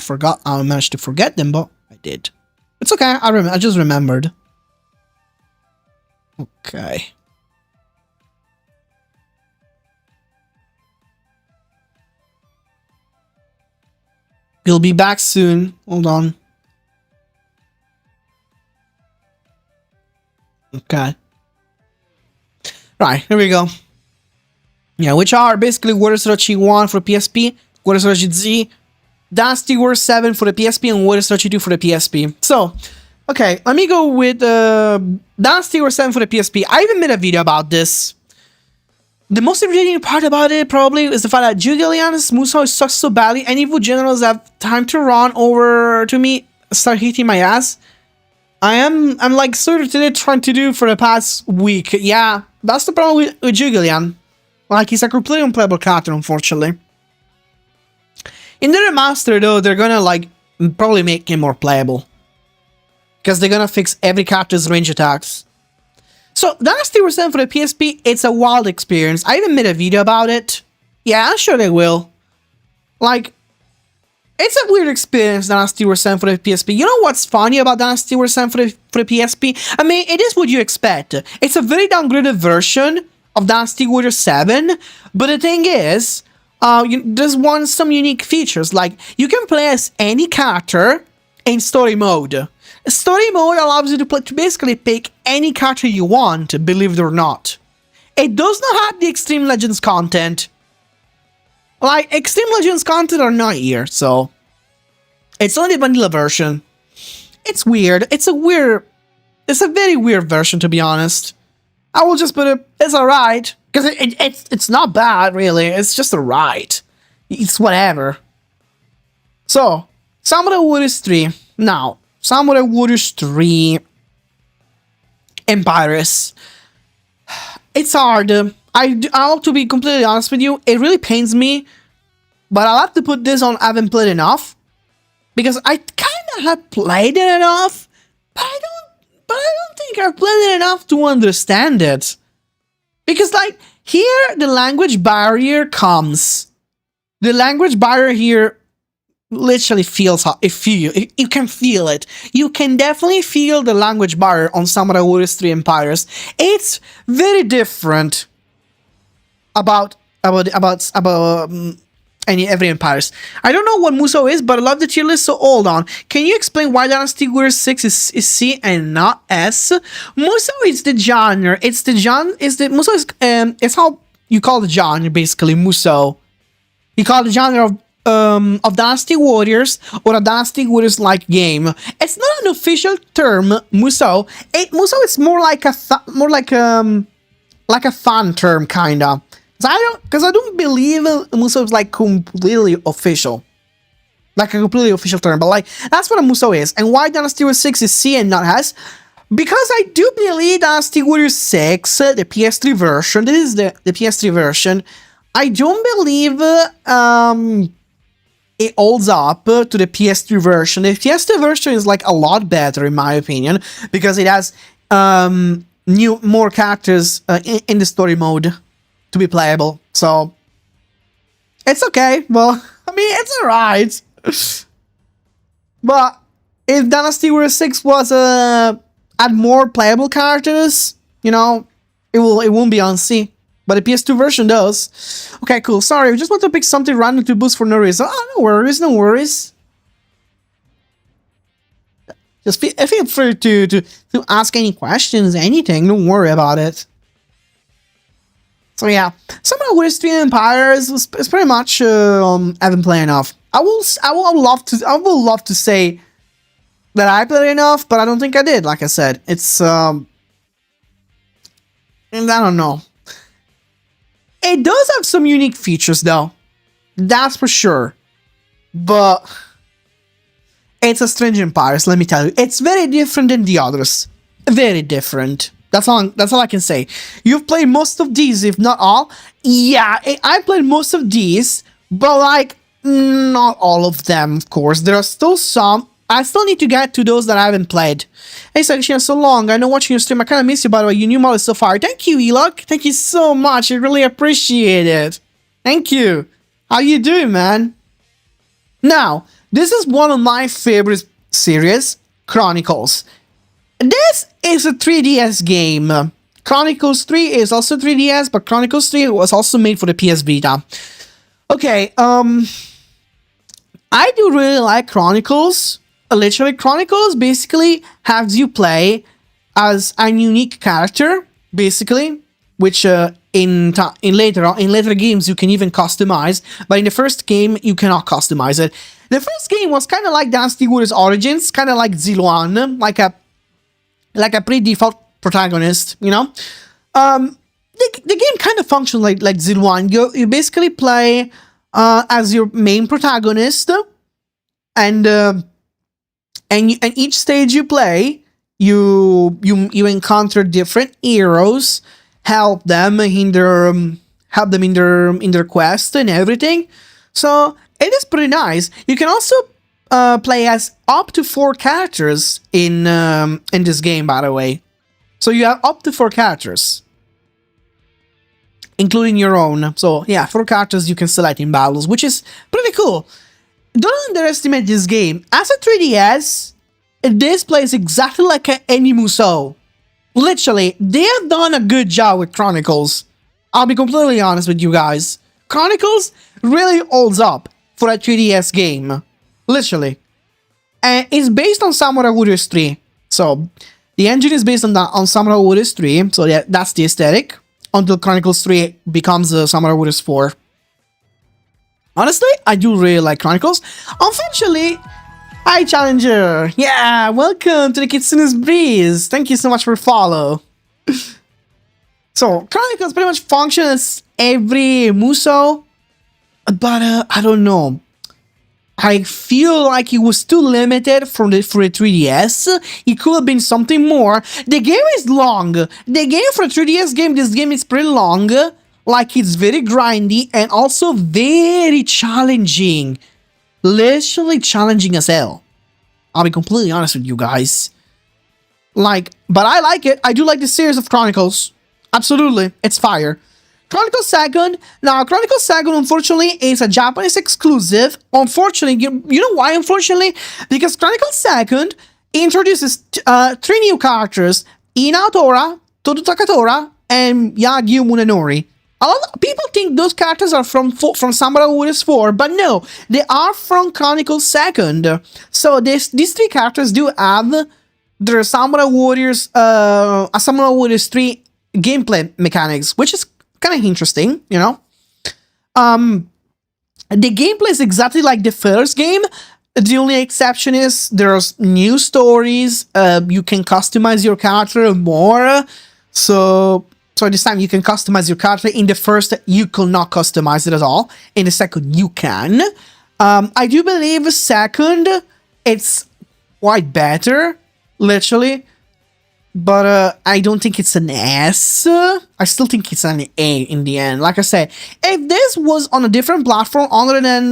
managed to forget them, but I did. It's okay, I just remembered. Okay. We'll be back soon. Hold on. Okay. Right, here we go. Yeah, which are basically Warrior Strategy 1 for PSP, Warrior Strategy Z, Dynasty Warrior 7 for the PSP, and Warrior Strategy 2 for the PSP. So, okay, let me go with Dynasty Warrior 7 for the PSP. I even made a video about this. The most irritating part about it probably is the fact that Julian's Musou sucks so badly, and evil generals have time to run over to me, start hitting my ass. I'm like so irritated trying to do for the past week. Yeah, that's the problem with Julian. Like, he's a completely unplayable character, unfortunately. In the remaster, though, they're gonna, like, probably make him more playable. Because they're gonna fix every character's range attacks. So, Dynasty Warrior 7 for the PSP, it's a wild experience. I even made a video about it. Yeah, I'm sure they will. Like, it's a weird experience, Dynasty Warrior 7 for the PSP. You know what's funny about Dynasty Warrior 7 for the PSP? I mean, it is what you expect. It's a very downgraded version of Dynasty Warrior 7, but the thing is, there's some unique features, like, you can play as any character in story mode. Story mode allows you to basically pick any character you want, believe it or not. It does not have the Extreme Legends content. Like, Extreme Legends content are not here, so it's only the vanilla version. It's weird. It's a very weird version, to be honest. I will just put it, it's alright. Because it's not bad, really. It's just alright. It's whatever. So, Samurai Warriors 3. Now, Samurai Warriors 3 Empires. It's hard. I have to be completely honest with you. It really pains me. But I'll have to put this on I haven't played enough. Because I kind of have played it enough. But I don't think I've played it enough to understand it. Because, like, here the language barrier comes. The language barrier here literally feels how you can feel it. You can definitely feel the language barrier on Samurai Warriors 3 Empires. It's very different about every Empires. I don't know what Musou is, but I love the tier list, so hold on. Can you explain why Dynasty Warrior 6 is C and not S? Musou is the genre. Musou is it's how you call the genre, basically, Musou. You call the genre of Dynasty Warriors or a Dynasty Warriors-like game. It's not an official term, Musou. Musou is more like a fun term, kinda. Because I don't believe Musou is like completely official. Like a completely official term, but like, that's what a Musou is. And why Dynasty Warriors 6 is C and not S? Because I do believe Dynasty Warriors 6, the PS3 version, this is the PS3 version, I don't believe it holds up to the PS3 version. The PS3 version is like a lot better, in my opinion, because it has more characters in the story mode to be playable, so it's okay. Well, I mean, it's alright. But if Dynasty Warriors 6 was had more playable characters, you know, it won't be on C. But the PS2 version does. Okay, cool. Sorry, we just want to pick something random to boost for no reason. Oh, no worries, no worries. Just feel free to ask any questions, anything. Don't worry about it. So yeah, Samurai Warriors 3 Empires is pretty much I haven't played enough. I would love to say that I played enough, but I don't think I did. Like I said, it's I don't know. It does have some unique features though, that's for sure. But it's a strange Empires, let me tell you. It's very different than the others. Very different. That's all I can say. You've played most of these, if not all. Yeah, I played most of these, but like, not all of them, of course. There are still some. I still need to get to those that I haven't played. Hey, Section, so long. I know watching your stream, I kind of miss you, by the way. Your new model is so far. Thank you, Elok. Thank you so much. I really appreciate it. Thank you. How you doing, man? Now, this is one of my favorite series, Chronicles. This is a 3DS game. Chronicles 3 is also 3DS, but Chronicles 3 was also made for the PS Vita. Okay, I do really like Chronicles. Literally, Chronicles basically has you play as a unique character, basically, which in later games you can even customize, but in the first game you cannot customize it. The first game was kind of like Dynasty Warriors Origins, kind of like Ziluan, like a pre-default protagonist, you know. The game kind of functions like Ziluan. You basically play as your main protagonist, and each stage you play, you encounter different heroes, help them in their quest and everything. So it is pretty nice. You can also play as up to 4 characters in this game, by the way. So you have up to 4 characters, including your own. So yeah, 4 characters you can select in battles, which is pretty cool. Don't underestimate this game. As a 3DS, this plays exactly like any Musou. Literally, they have done a good job with Chronicles. I'll be completely honest with you guys. Chronicles really holds up for a 3DS game. Literally. And it's based on Samurai Warriors 3. So, the engine is based on Samurai Warriors 3. So, yeah, that's the aesthetic. Until Chronicles 3 becomes Samurai Warriors 4. Honestly, I do really like Chronicles. Unfortunately, hi Challenger! Yeah, welcome to the Kitsune's Breeze. Thank you so much for follow. So, Chronicles pretty much functions as every Musou, but I don't know. I feel like it was too limited for the 3DS. It could have been something more. The game is long. The game for a 3DS game, this game is pretty long. Like, it's very grindy and also very challenging. Literally challenging as hell. I'll be completely honest with you guys. Like, but I like it. I do like the series of Chronicles. Absolutely. It's fire. Chronicles Second. Now, Chronicles Second, unfortunately, is a Japanese exclusive. Unfortunately, you know why, unfortunately? Because Chronicles Second introduces 3 new characters. Ina Tora, Todo Takatora, and Yagyu Munenori. A lot of people think those characters are from Samurai Warriors 4, but no, they are from Chronicles Second. So these 3 characters do have their Samurai Warriors, a Samurai Warriors 3 gameplay mechanics, which is kind of interesting, you know. The gameplay is exactly like the first game. The only exception is there's new stories. You can customize your character more. So this time you can customize your character. In the first, you could not customize it at all. In the second, you can. I do believe second, it's quite better, literally. But I don't think it's an S. I still think it's an A in the end. Like I said, if this was on a different platform other than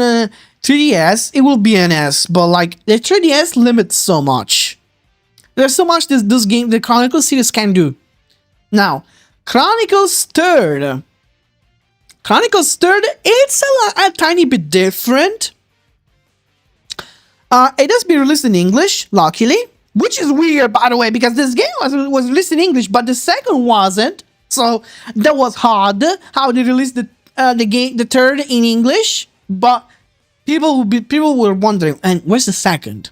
3DS, it will be an S. But like, the 3DS limits so much. There's so much this game, the Chronicles series can do. Now, Chronicles Third. Chronicles Third, it's a tiny bit different. It has been released in English, luckily. Which is weird, by the way, because this game was released in English, but the second wasn't. So that was hard how they released the third in English. But people were wondering, and where's the second?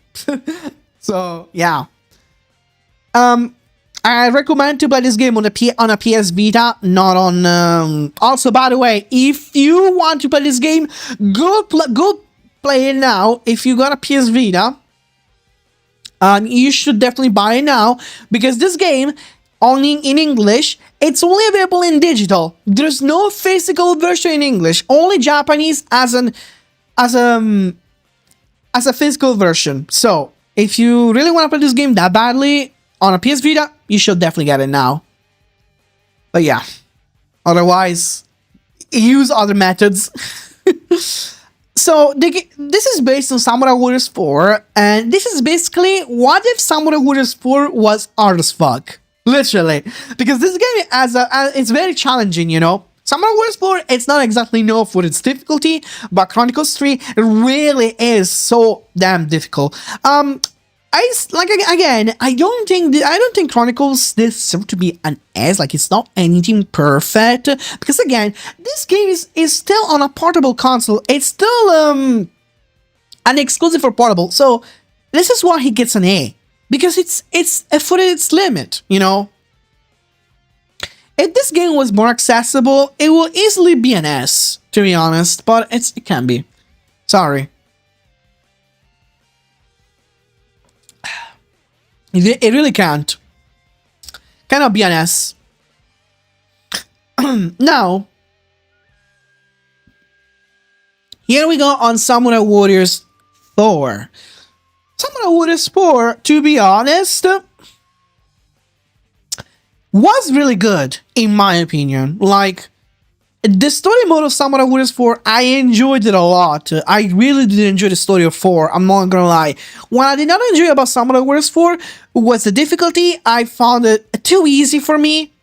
So yeah. I recommend to play this game on a PS Vita, not on. Also, by the way, if you want to play this game, go play it now. If you got a PS Vita, you should definitely buy it now, because this game, only in English, it's only available in digital. There's no physical version in English. Only Japanese as a physical version. So if you really want to play this game that badly on a PS Vita, you should definitely get it now. But yeah, otherwise, use other methods. So, this is based on Samurai Warriors 4, and this is basically, what if Samurai Warriors 4 was hard as fuck? Literally. Because this game, it's very challenging, you know? Samurai Warriors 4, it's not exactly known for its difficulty, but Chronicles 3 really is so damn difficult. I don't think Chronicles deserve to be an S. Like, it's not anything perfect, because again, this game is still on a portable console. It's still an exclusive for portable. So this is why he gets an A, because it's for its limit, you know. If this game was more accessible, it will easily be an S, to be honest, but it can be. Sorry. It really can't. Cannot be an S. Now, here we go on Samurai Warriors 4. Samurai Warriors 4, to be honest, was really good, in my opinion. Like, the story mode of Samurai Warriors 4, I enjoyed it a lot. I really did enjoy the story of 4, I'm not gonna lie. What I did not enjoy about Samurai Warriors 4 was the difficulty. I found it too easy for me.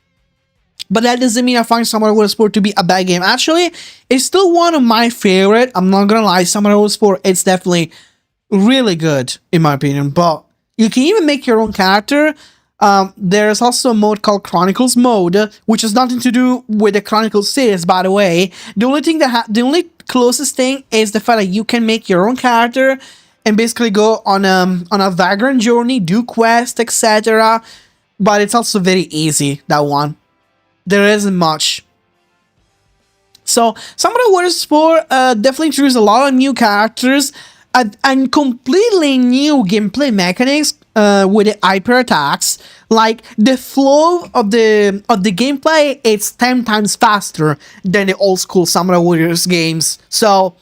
But that doesn't mean I find Samurai Warriors 4 to be a bad game. Actually, it's still one of my favorite. I'm not gonna lie, Samurai Warriors 4, it's definitely really good, in my opinion. But you can even make your own character. There's also a mode called Chronicles mode, which has nothing to do with the Chronicles series, by the way. The only thing the only closest thing is the fact that you can make your own character and basically go on a vagrant journey, do quests, etc. But it's also very easy, that one. There isn't much. So, Samurai Warriors 4 definitely introduced a lot of new characters and completely new gameplay mechanics with the hyper attacks. Like, the flow of the gameplay, it's 10 times faster than the old school Samurai Warriors games. So,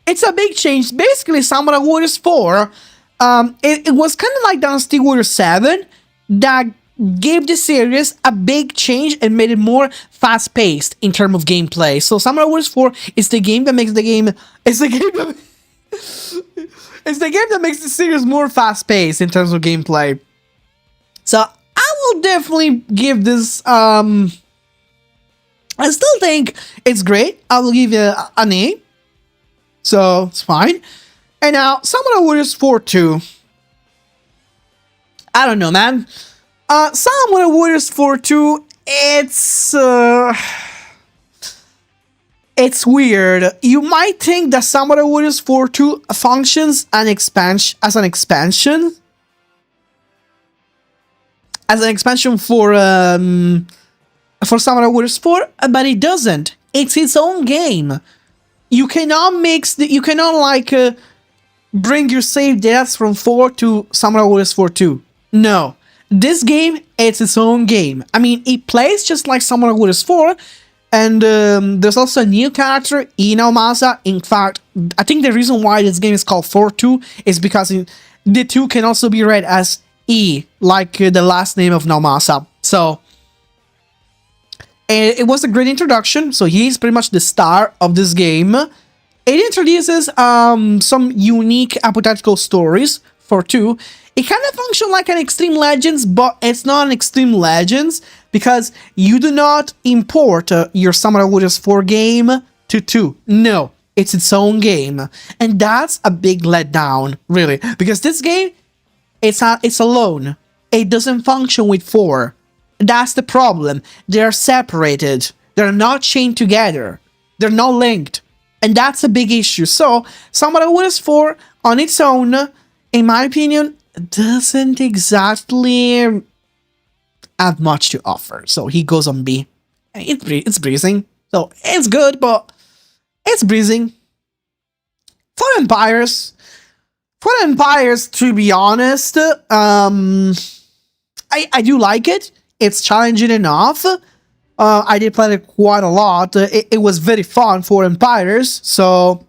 it's a big change. Basically, Samurai Warriors 4, it was kind of like Dynasty Warriors 7 that gave the series a big change and made it more fast-paced in terms of gameplay. So Samurai Warriors 4 is the game that makes the game... It's the game that... It's the game that makes the series more fast-paced in terms of gameplay. So I will definitely give this... I still think it's great. I will give it an A. So it's fine. And now, Samurai Warriors 4 2. I don't know, man. Samurai Warriors 4 2, it's weird. You might think that Samurai Warriors 4 2 functions as an expansion for Samurai Warriors 4, but it doesn't. It's its own game. You cannot bring your save data from 4 to Samurai Warriors 4 2. No. This game, it's its own game. I mean, it plays just like Samurai Warriors 4, and there's also a new character, Naomasa. In fact, I think the reason why this game is called 4-2 is because the 2 can also be read as E, like the last name of Naomasa. So, it was a great introduction, so he's pretty much the star of this game. It introduces some unique hypothetical stories for 2. It kind of functions like an Extreme Legends, but it's not an Extreme Legends because you do not import your Samurai Warriors 4 game to 2. No, it's its own game. And that's a big letdown, really. Because this game, it's alone. It doesn't function with 4. That's the problem. They're separated. They're not chained together. They're not linked. And that's a big issue. So, Samurai Warriors 4 on its own, in my opinion, doesn't exactly have much to offer. So he goes on B. It's breezing. So it's good, but it's breezing. For Empires, to be honest, I do like it. It's challenging enough. I did play it quite a lot. It was very fun for Empires, so...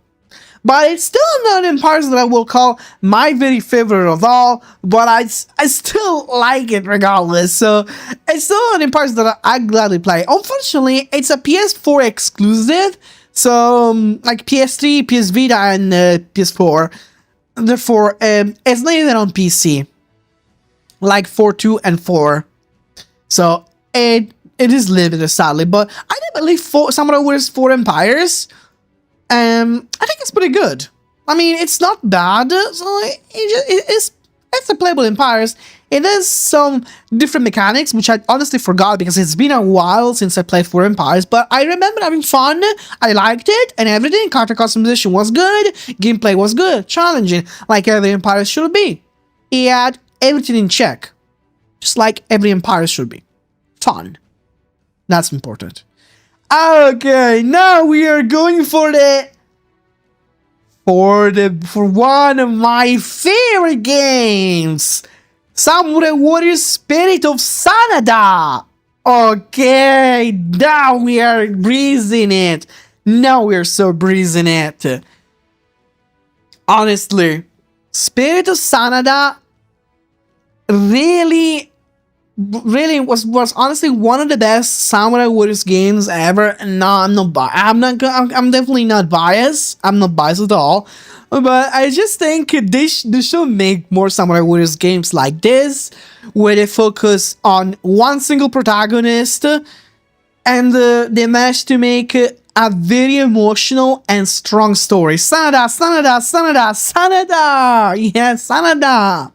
But it's still not Empires that I will call my very favorite of all, but I still like it regardless, so it's still an Empires that I gladly play. Unfortunately, it's a PS4 exclusive, so like PS3, PS Vita, and PS4. Therefore, it's not even on PC, like 4.2 and 4. So it is limited, sadly, but I did believe Samurai Warriors 4 Empires. I think it's pretty good. I mean, it's not bad, so it's a playable Empires. It has some different mechanics, which I honestly forgot because it's been a while since I played 4 Empires, but I remember having fun, I liked it, and everything. Character customization was good, gameplay was good, challenging, like every Empire should be. It had everything in check, just like every Empire should be. Fun. That's important. Okay, now we are going for one of my favorite games, Samurai Warriors Spirit of Sanada. Okay, now we are breezing it. Now we are so breezing it. Honestly, Spirit of Sanada really was honestly one of the best Samurai Warriors games ever. No, I'm definitely not biased. I'm not biased at all. But I just think they should make more Samurai Warriors games like this, where they focus on one single protagonist, and they managed to make a very emotional and strong story. Sanada, Sanada, Sanada, Sanada! Yes, Sanada!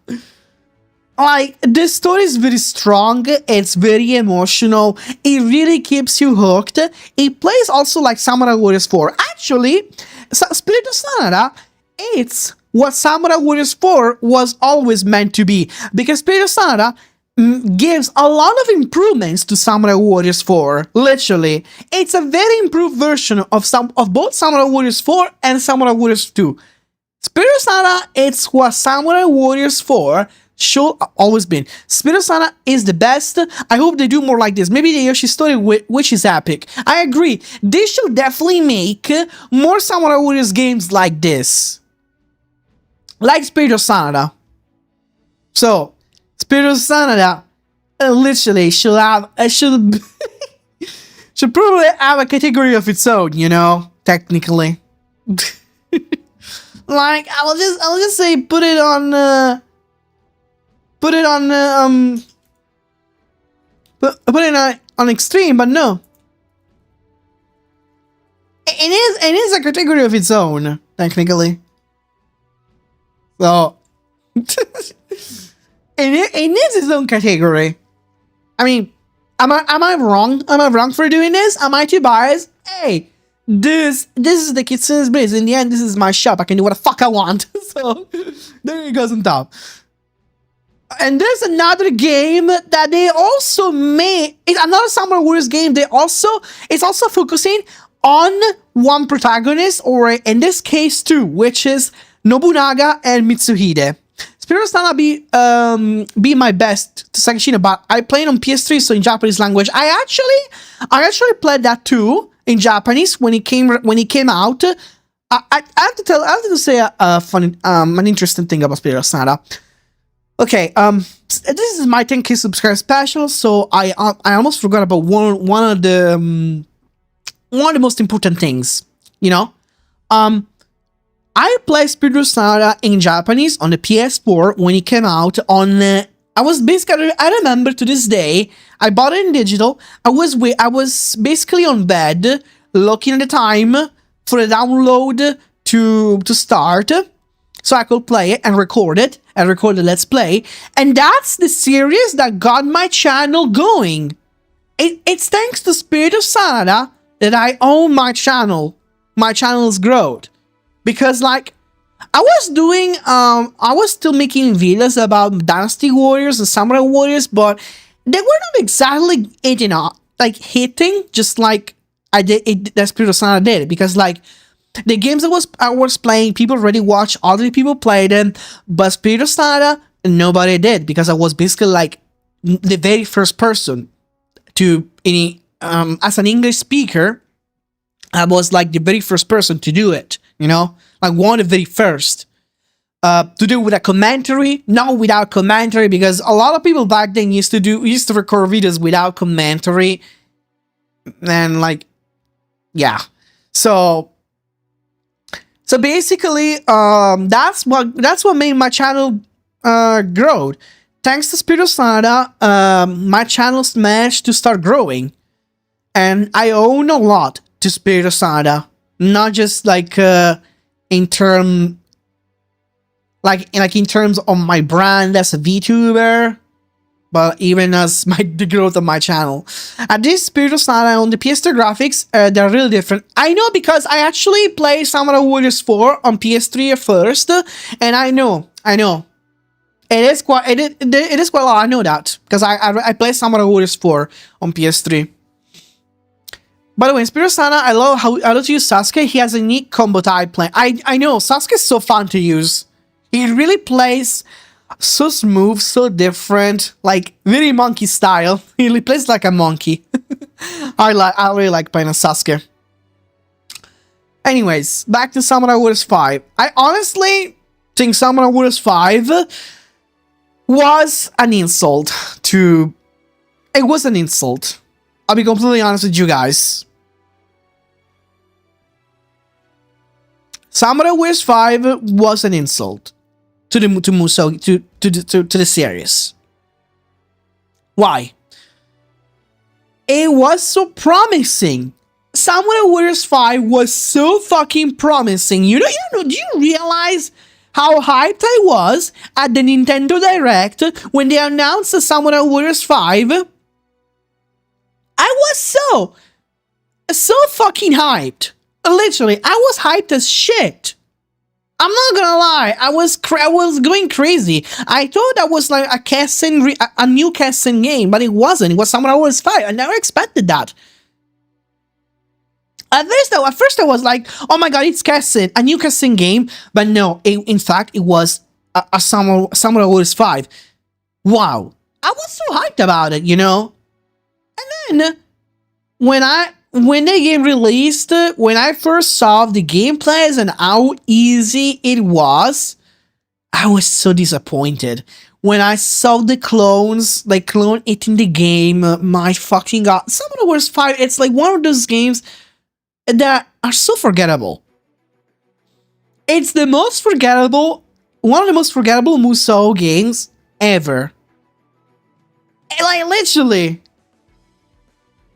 Like, this story is very strong, it's very emotional, it really keeps you hooked. It plays also like Samurai Warriors 4. Actually, Spirit of Sanada, it's what Samurai Warriors 4 was always meant to be, because Spirit of Sanada gives a lot of improvements to Samurai Warriors 4. Literally, it's a very improved version of both Samurai Warriors 4 and Samurai Warriors 2. Spirit of Sanada, it's what Samurai Warriors 4 should always been. Spirit of Sanada is the best. I hope they do more like this. Maybe the Yoshi story, which is epic. I agree. They should definitely make more Samurai Warriors games like this, like Spirit of Sanada. So, Spirit of Sanada literally should have should should probably have a category of its own. You know, technically. Like, I'll just say put it on extreme, but no. It is a category of its own, technically. So it needs its own category. I mean, am I wrong? Am I wrong for doing this? Am I too biased? Hey, this is the Kitsune's Blaze. In the end, this is my shop. I can do what the fuck I want. So there it goes on top. And there's another game that they also made. It's another Samurai Warriors game. It's also focusing on one protagonist, or in this case two, which is Nobunaga and Mitsuhide. Spirit of Sanada be my best to Sakishino, but I played on PS3, so in Japanese language. I actually played that too in Japanese when it came out. I have to say a funny an interesting thing about Spirit of Sanada. Okay, this is my 10K subscriber special, so I almost forgot about one of the most important things, you know. I played Spirit of Sanada in Japanese on the PS4 when it came out on. I remember to this day, I bought it in digital. I was basically on bed looking at the time for the download to start, so I could play it and record it. And record the Let's Play. And that's the series that got my channel going. It's thanks to Spirit of Sanada that I own my channel. My channel's growth. Because, like, I was still making videos about Dynasty Warriors and Samurai Warriors, but they were not exactly hitting just like that Spirit of Sanada did. Because, like, the games I was playing, people already watched, other people played them, but Spirit of Sanada, nobody did, because I was basically like the very first person to, as an English speaker, I was like the very first person to do it, you know, like one of the very first. To do with a commentary, not without commentary, because a lot of people back then used to record videos without commentary, and like, yeah, so basically, that's what made my channel grow. Thanks to Spirit of Sanada, my channel's managed to start growing, and I own a lot to Spirit of Sanada, not just like in terms of my brand as a VTuber, but even as the growth of my channel. At this Spirit of Sanada on the PS2 graphics, they're really different. I know, because I actually played Samurai Warriors 4 on PS3 at first, and I know. It is quite a lot, I know that, because I played Samurai Warriors 4 on PS3. By the way, in Spirit Sana, I love to use Sasuke. He has a unique combo type plan. I know, Sasuke is so fun to use. He really plays so smooth, so different, like very monkey style. He really plays like a monkey. I really like playing as Sasuke. Anyways, back to Samurai Warriors 5. I honestly think Samurai Warriors 5 was an insult to... It was an insult. I'll be completely honest with you guys. Samurai Warriors 5 was an insult to Musou, to the series. Why? It was so promising. Samurai Warriors 5 was so fucking promising. Do you realize how hyped I was at the Nintendo Direct when they announced the Samurai Warriors 5? I was so fucking hyped. Literally, I was hyped as shit. I'm not gonna lie, I was going crazy. I thought that was like a new Kessen game, but it wasn't. It was Samurai Warriors 5. I never expected that. At first I was like, oh my god, it's Kessen, a new Kessen game. But no, in fact, it was a Samurai Warriors 5. Wow. I was so hyped about it, you know? And then, when the game released, when I first saw the gameplays and how easy it was, I was so disappointed. When I saw the clones, like clone it in the game, my fucking god. Samurai Warriors 5, it's like one of those games that are so forgettable. It's the most forgettable, one of the most forgettable Musou games ever. Like, literally,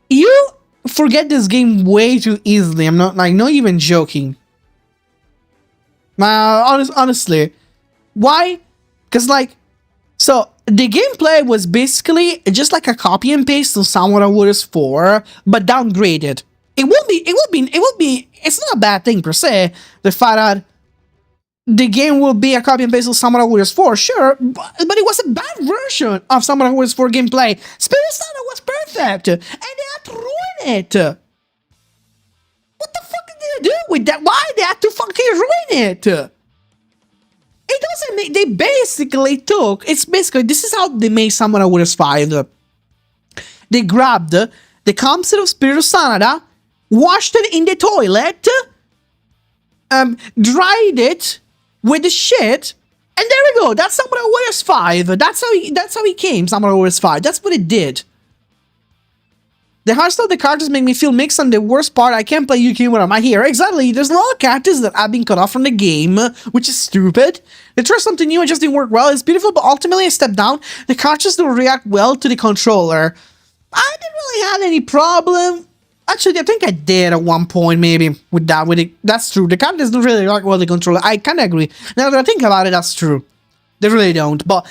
you forget this game way too easily. I'm not even joking. Honestly. Why? Because so the gameplay was basically just like a copy and paste of Samurai Warriors 4, but downgraded. It's not a bad thing per se, the fact that the game will be a copy and paste of Samurai Warriors 4, sure, but it was a bad version of Samurai Warriors 4 gameplay. Spirit Sana was perfect, and they had to ruin it. What the fuck did they do with that? Why they had to fucking ruin it? It doesn't make... They basically took... This is how they made Samurai Warriors 5. They grabbed the concept of Spirit of Sanada, washed it in the toilet, dried it with the shit, and there we go. That's Samurai Warriors 5. That's how he came, Samurai Warriors 5. That's what it did. The hard stuff, the characters make me feel mixed, and the worst part, I can't play Yuki when I'm not here. Exactly, there's a lot of characters that have been cut off from the game, which is stupid. They tried something new and just didn't work well. It's beautiful, but ultimately a step down. The characters don't react well to the controller. I didn't really have any problem. Actually, I think I did at one point, maybe, with that. That's true. The characters don't really react well to the controller. I kind of agree. Now that I think about it, that's true. They really don't, but...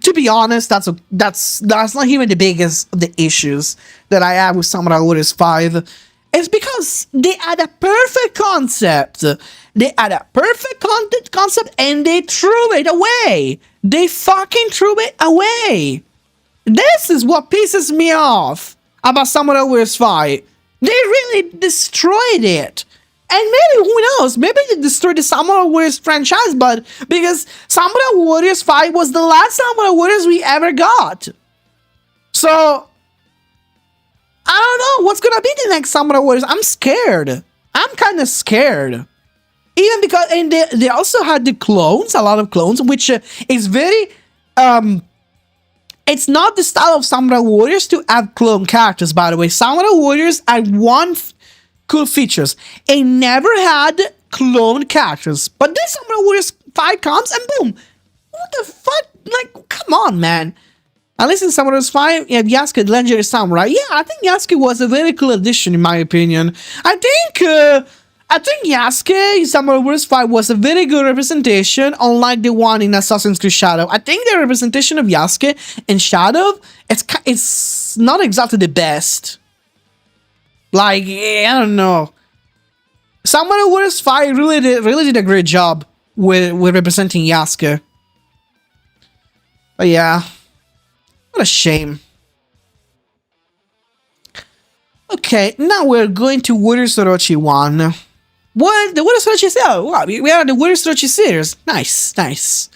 To be honest, that's not even the biggest of the issues that I have with Samurai Warriors 5. It's because they had a perfect concept. They had a perfect concept and they threw it away. They fucking threw it away. This is what pisses me off about Samurai Warriors 5. They really destroyed it. And maybe, who knows, maybe they destroyed the Samurai Warriors franchise, but because Samurai Warriors 5 was the last Samurai Warriors we ever got. So, I don't know what's gonna be the next Samurai Warriors. I'm scared. I'm kind of scared. Even because, and they also had the clones, a lot of clones, which is very, it's not the style of Samurai Warriors to have clone characters, by the way. Samurai Warriors had one cool features. It never had clone characters. But this Samurai Warriors 5 comes and boom! What the fuck? Like, come on, man. At least in Samurai Warriors 5, you have Yasuke, the legendary samurai. Yeah, I think Yasuke was a very cool addition, in my opinion. I think Yasuke in Samurai Warriors 5 was a very good representation, unlike the one in Assassin's Creed Shadow. I think the representation of Yasuke in Shadow, it's not exactly the best. Like, I don't know. Samurai Warriors 5 really did a great job with representing Yasuke. But yeah. What a shame. Okay, now we're going to Water Sorochi 1. What? The Water Sorochi? Oh, wow, we are the Water Sorochi series. Nice, nice.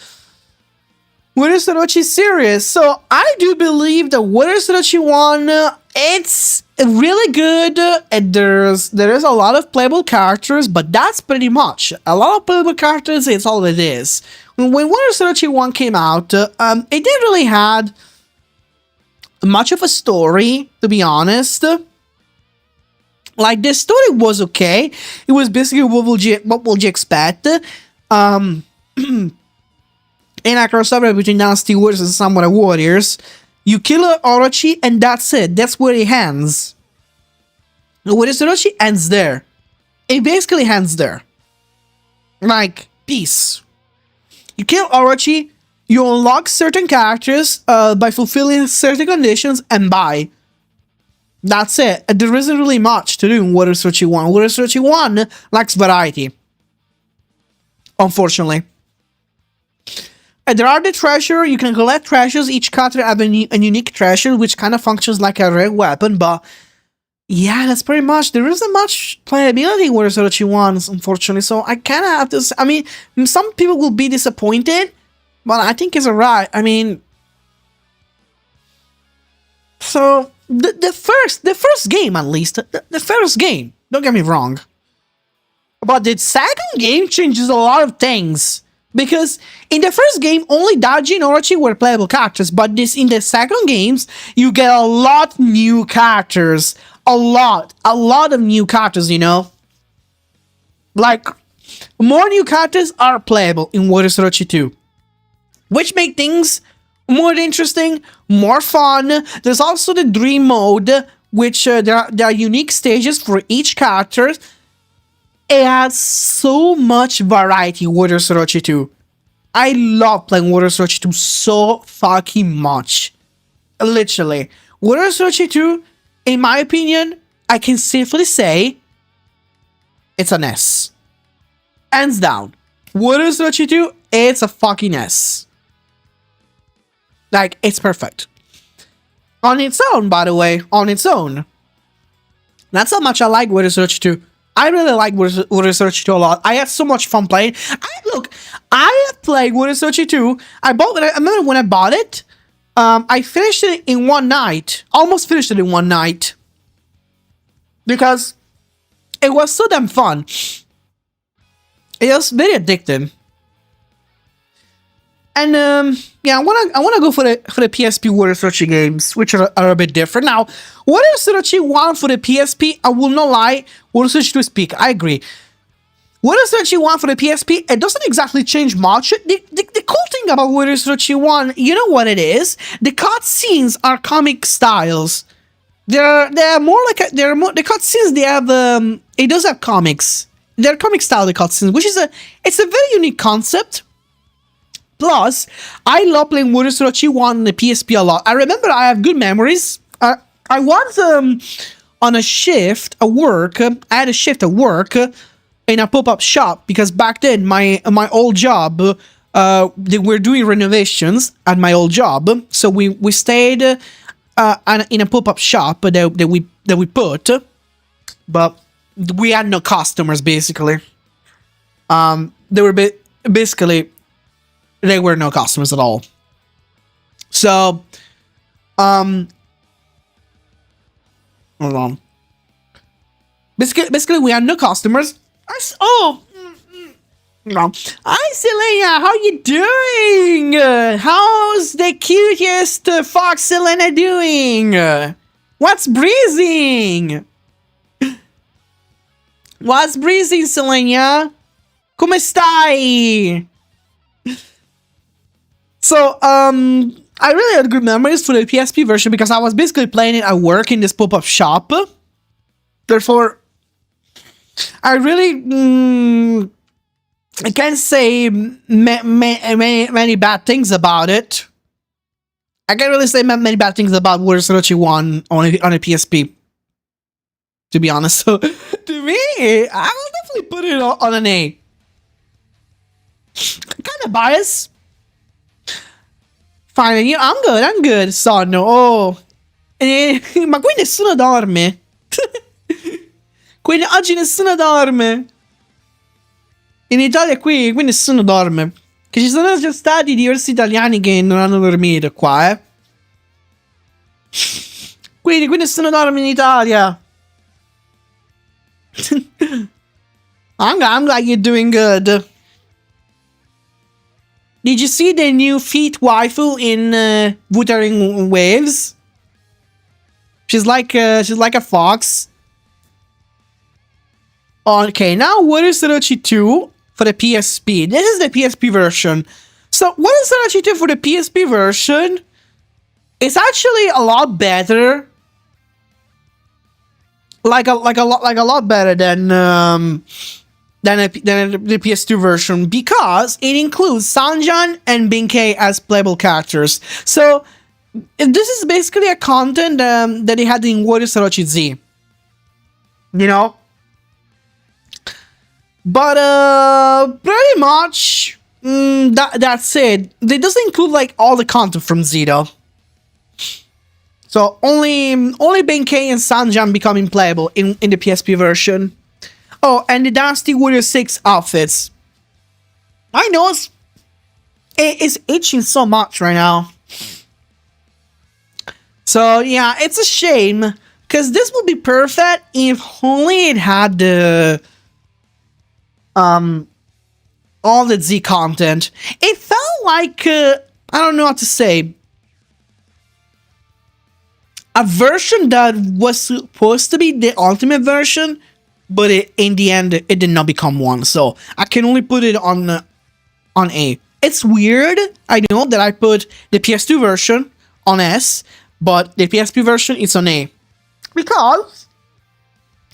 Water Sorochi series. So, I do believe the Water Sorochi 1, it's really good. And there is a lot of playable characters, but that's pretty much. A lot of playable characters, it's all it is. When Water Sorochi 1 came out, it didn't really had much of a story, to be honest. Like, the story was okay. It was basically what would you expect? In a crossover between Dynasty Warriors and Samurai Warriors, you kill Orochi and that's it. That's where it ends. Where Orochi ends there. It basically ends there. Like, peace. You kill Orochi, you unlock certain characters by fulfilling certain conditions, and bye. That's it. There isn't really much to do in Water Sorochi 1. Water Sorochi 1 lacks variety. Unfortunately. And there are the treasure. You can collect treasures. Each character has a unique treasure, which kind of functions like a rare weapon, but yeah, that's pretty much. There isn't much playability in Water Sorochi 1, unfortunately, so I kind of have to. I mean, some people will be disappointed, but I think it's alright. I mean, so the first game, at least, the first game, don't get me wrong, but the second game changes a lot of things. Because in the first game, only Daji and Orochi were playable characters, but in the second games, you get a lot new characters. A lot of new characters, you know? Like, more new characters are playable in Water Sorochi 2. Which make things more interesting, more fun. There's also the Dream Mode, which there are unique stages for each character. It has so much variety in Water Sorochi 2. I love playing Water Sorochi 2 so fucking much. Literally. Water Sorochi 2, in my opinion, I can safely say it's an S. Hands down. Water Sorochi 2, it's a fucking S. Like, it's perfect. On its own, by the way, on its own. That's how much I like Water Sorochi 2. I really like Water Sorochi 2 a lot. I had so much fun playing. I have played Water Sorochi 2. I remember when I bought it, I finished it in one night. Almost finished it in one night. Because it was so damn fun. It was very addicting. And yeah, I wanna go for the PSP Water Sorochi games, which are a bit different. Now, Water Sorochi 1 for the PSP, I will not lie, Water Sorochi 2 is peak. I agree. Water Sorochi 1 for the PSP, it doesn't exactly change much. The cool thing about Water Sorochi 1, you know what it is? The cutscenes are comic styles. They're more like the cutscenes. They have it does have comics. They're comic style, the cutscenes, which is it's a very unique concept. Plus, I love playing Water Sorochi 1 on the PSP a lot. I remember I have good memories. I was on a shift at work. I had a shift at work in a pop-up shop because back then my old job they were doing renovations at my old job. So we stayed in a pop-up shop that we put, but we had no customers basically. They were basically. There were no customers at all. So, hold on. Basically, we had no customers. No. Hi, Selena. How you doing? How's the cutest fox Selena doing? What's breezing? What's breezing, Selena? Come stai? So, I really had good memories for the PSP version because I was basically playing it at work in this pop-up shop. Therefore, I really I can't say many bad things about it. I can't really say many bad things about Water Sorochi 1 on a PSP. To be honest, so to me, I will definitely put it on an A. Kind of biased. Fine, I'm good, sonno. Oh. Ma qui nessuno dorme. Quindi oggi nessuno dorme. In Italia qui nessuno dorme. Che ci sono già stati diversi italiani che non hanno dormito qua, eh. Quindi qui nessuno dorme in Italia. I'm glad you're doing good. Did you see the new feet waifu in Wuthering Waves? She's like a fox. Okay, now what is Orochi 2 for the PSP? This is the PSP version. So what is Orochi 2 for the PSP version? It's actually a lot better. Like a lot better than the PS2 version, because it includes Sanjan and Benkei as playable characters. So this is basically a content that they had in Warrior Orochi Z. You know? But pretty much that's it. It doesn't include like all the content from Z though. So only Benkei and Sanjan becoming playable in the PSP version. Oh, and the Dynasty Warrior 6 outfits. I know it's itching so much right now. So yeah, it's a shame, because this would be perfect if only it had the all the Z content. It felt like I don't know what to say. A version that was supposed to be the ultimate version, but in the end, it did not become one. So I can only put it on A. It's weird, I know, that I put the PS2 version on S, but the PSP version is on A. Because,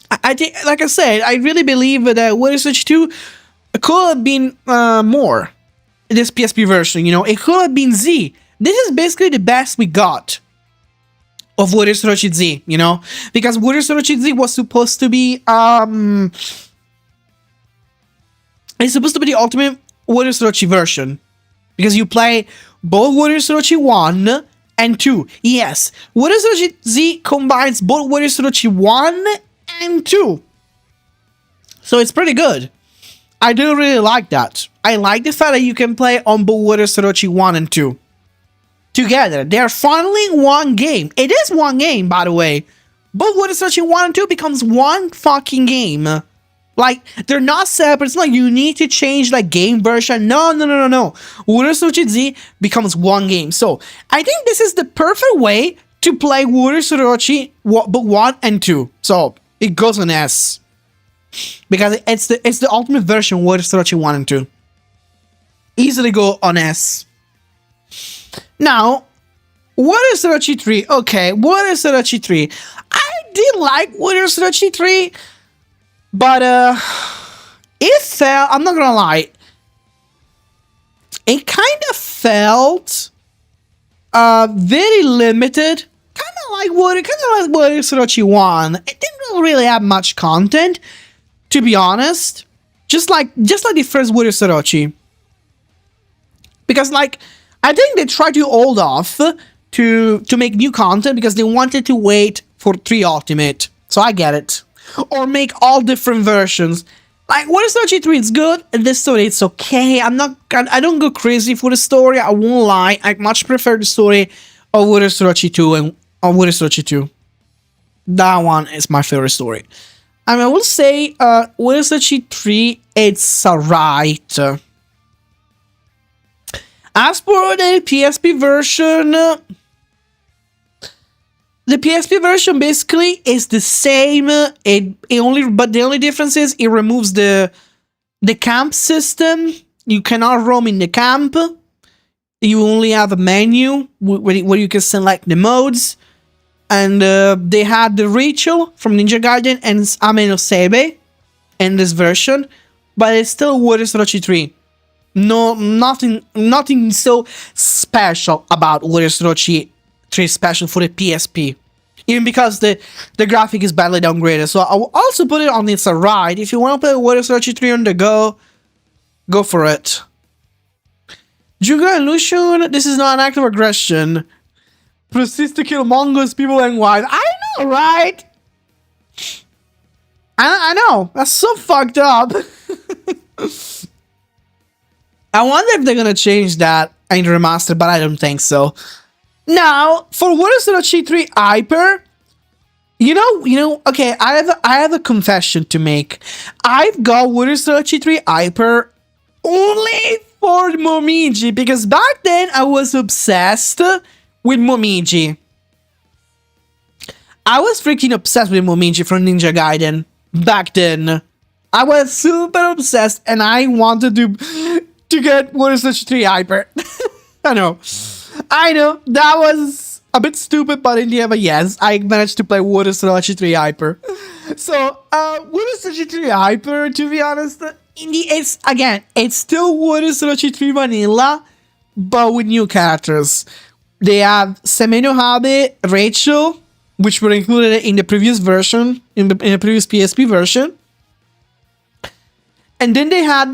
I think, like I said, I really believe that Warrior Orochi 2 could have been more. This PSP version, you know, it could have been Z. This is basically the best we got of Warrior Orochi Z, you know? Because Warrior Orochi Z was supposed to be, it's supposed to be the ultimate Warrior Orochi version. Because you play both Warrior Orochi 1 and 2. Yes, Warrior Orochi Z combines both Warrior Orochi 1 and 2. So it's pretty good. I do really like that. I like the fact that you can play on both Warrior Orochi 1 and 2. Together. They're finally in one game. It is one game, by the way. But Warrior Orochi 1 and 2 becomes one fucking game. Like, they're not separate. It's not you need to change like game version. No. Warrior Orochi Z becomes one game. So, I think this is the perfect way to play Warrior Orochi book 1 and 2. So, it goes on S. Because it's the ultimate version Warrior Orochi 1 and 2. Easily go on S. Now, Warrior Orochi 3? Okay, Warrior Orochi 3. I did like Warrior Orochi 3, but it felt, I'm not gonna lie, it kind of felt very limited. Kind of like Warrior Orochi 1. It didn't really have much content, to be honest. Just like the first Warrior Orochi. Because like, I think they tried to hold off to make new content because they wanted to wait for 3 Ultimate. So I get it. Or make all different versions. Like, Warrior Orochi 3 is good, and this story it's okay. I don't go crazy for the story, I won't lie. I much prefer the story of Warrior Orochi 2 and Warrior Orochi 2. That one is my favorite story. I mean, I will say Warrior Orochi 3, it's alright. As for the PSP version, the PSP version basically is the same. But the only difference is it removes the camp system. You cannot roam in the camp. You only have a menu where you can select the modes. And they had the ritual from Ninja Gaiden and Ame no Seibe in this version, but it's still Warrior Orochi 3. No, nothing so special about Warrior Orochi 3 special for the PSP. Even because the graphic is badly downgraded. So I will also put it on It's Alright. If you want to play Warrior Orochi 3 on the go for it. Juga and Lucian, this is not an act of aggression. Proceeds to kill Mongols, people, and wives. I know, right? I know, that's so fucked up. I wonder if they're gonna change that in the remaster, but I don't think so. Now, for Warriors Orochi 3 Hyper, okay, I have a confession to make. I've got Warriors Orochi 3 Hyper only for Momiji, because back then I was obsessed with Momiji. I was freaking obsessed with Momiji from Ninja Gaiden back then. I was super obsessed, and I wanted to get Warriors Orochi 3 Hyper. I know, that was a bit stupid, but in the end, yes, I managed to play Warriors Orochi 3 Hyper. So, Warriors Orochi 3 Hyper, to be honest, it's still Warriors Orochi 3 Vanilla, but with new characters. They have Semeno Habe, Rachel, which were included in the previous version, in the previous PSP version. And then they had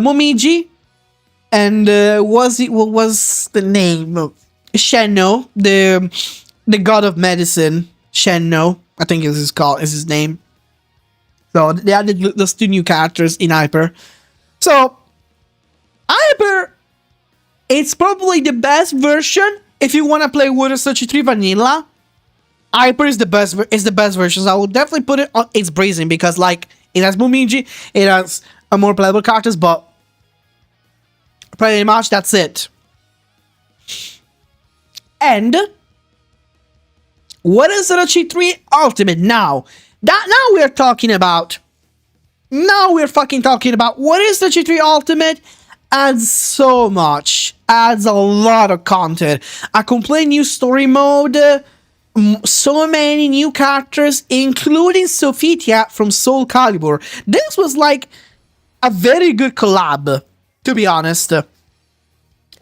Momiji, and what was the name? Shenno, the god of medicine. Shenno, I think is his name. So they added those two new characters in Hyper. So Hyper, it's probably the best version if you want to play Warriors Orochi 3 Vanilla. Hyper is the best version. So I would definitely put it on its Brazen, because like it has Momiji, it has a more playable characters, but pretty much that's it. And Warriors Orochi 3 Ultimate now. Now we're talking about. Now we're fucking talking about Warriors Orochi 3 Ultimate. Adds so much. Adds a lot of content. A complete new story mode. So many new characters, including Sophitia from Soul Calibur. This was like a very good collab, to be honest. It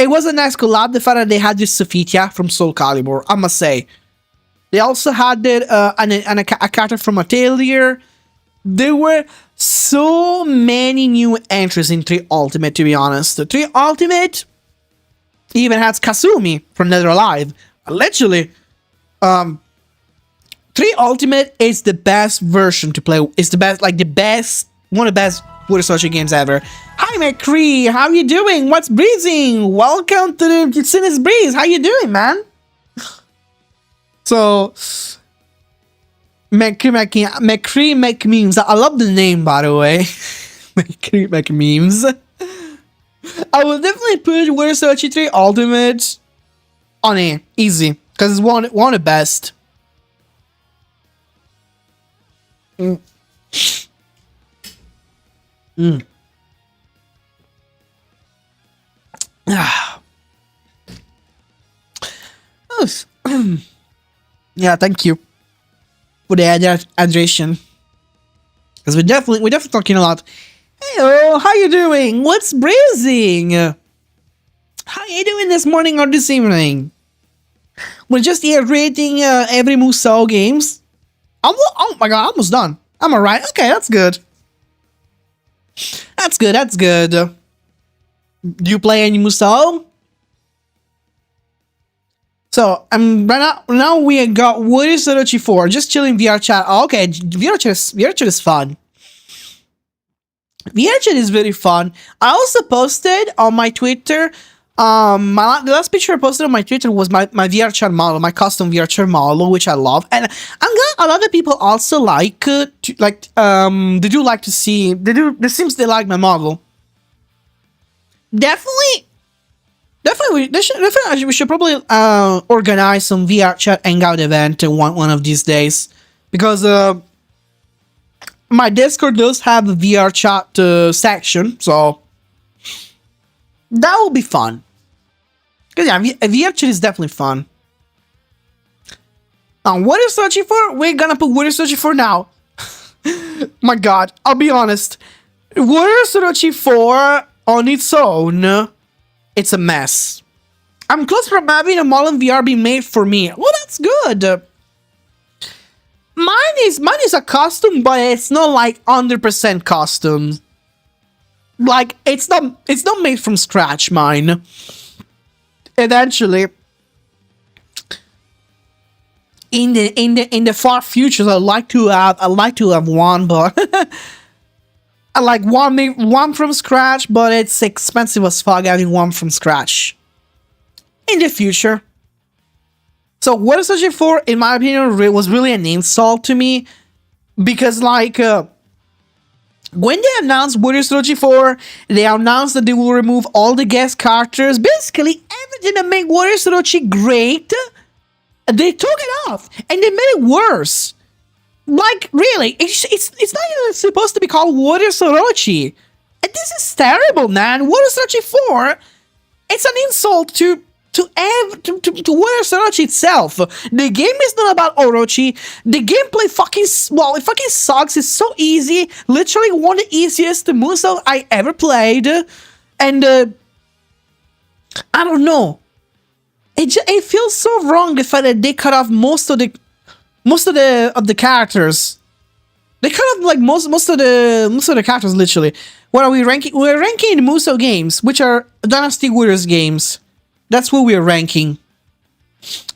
was a nice collab, the fact that they had this Sophitia from Soul Calibur, I must say. They also had a character from Atelier. There were so many new entries in 3 Ultimate, to be honest. 3 Ultimate even has Kasumi from Nether Alive. Literally, 3 Ultimate is the best version to play. It's the best, like the best, one of the best Warriors Orochi games ever. Hi, McCree, how you doing? What's breezing? Welcome to the Sinus Breeze. How you doing, man? So, McCree McMemes. I love the name, by the way. McCree McMemes. I will definitely put Warriors Orochi 3 Ultimate on A. Easy. Because it's one of the best. Mm. Mm. Yeah, thank you for the hydration. Because we're definitely talking a lot. Hey, how you doing? What's breezing? How you doing this morning or this evening? We're just here rating every Musou games. Oh my god, almost done. I'm alright. Okay, that's good. That's good. Do you play any Musou? So, right now we got Warriors Orochi 4, just chilling VR chat. Oh, okay, VR chat is fun. VR chat is very fun. I also posted on my Twitter, the last picture I posted on my Twitter was my VR chat model, my custom VR chat model, which I love. And I'm glad a lot of people also they do like to see, it seems they like my model. Definitely, we should probably organize some VR chat hangout event one of these days, because my Discord does have a VR chat section, so that will be fun. Because yeah, VR chat is definitely fun. What is Orochi 4? We're gonna put Warriors Orochi 4 now. My god, I'll be honest. Warriors Orochi 4 on its own, it's a mess. I'm close from having a model in VR being made for me. Well, that's good. Mine is a custom, but it's not like 100% custom. Like it's not made from scratch. Mine. Eventually, in the far future, I'd like to have one, but I like one from scratch, but it's expensive as fuck having one from scratch in the future. So Water Trilogy 4, in my opinion, was really an insult to me, because like when they announced Water Trilogy 4, they announced that they will remove all the guest characters, basically everything that made Water Trilogy great. They took it off and they made it worse. Like, really, it's not even supposed to be called Water Sorochi. And this is terrible, man. Water Sorochi 4, it's an insult to Water Sorochi itself. The game is not about Orochi. The gameplay it fucking sucks. It's so easy. Literally one of the easiest Musou I ever played. And, I don't know. It feels so wrong the fact that they cut off most of the characters. They cut off like most of the characters, literally. What are we ranking? We're ranking the Musou games, which are Dynasty Warriors games. That's what we are ranking.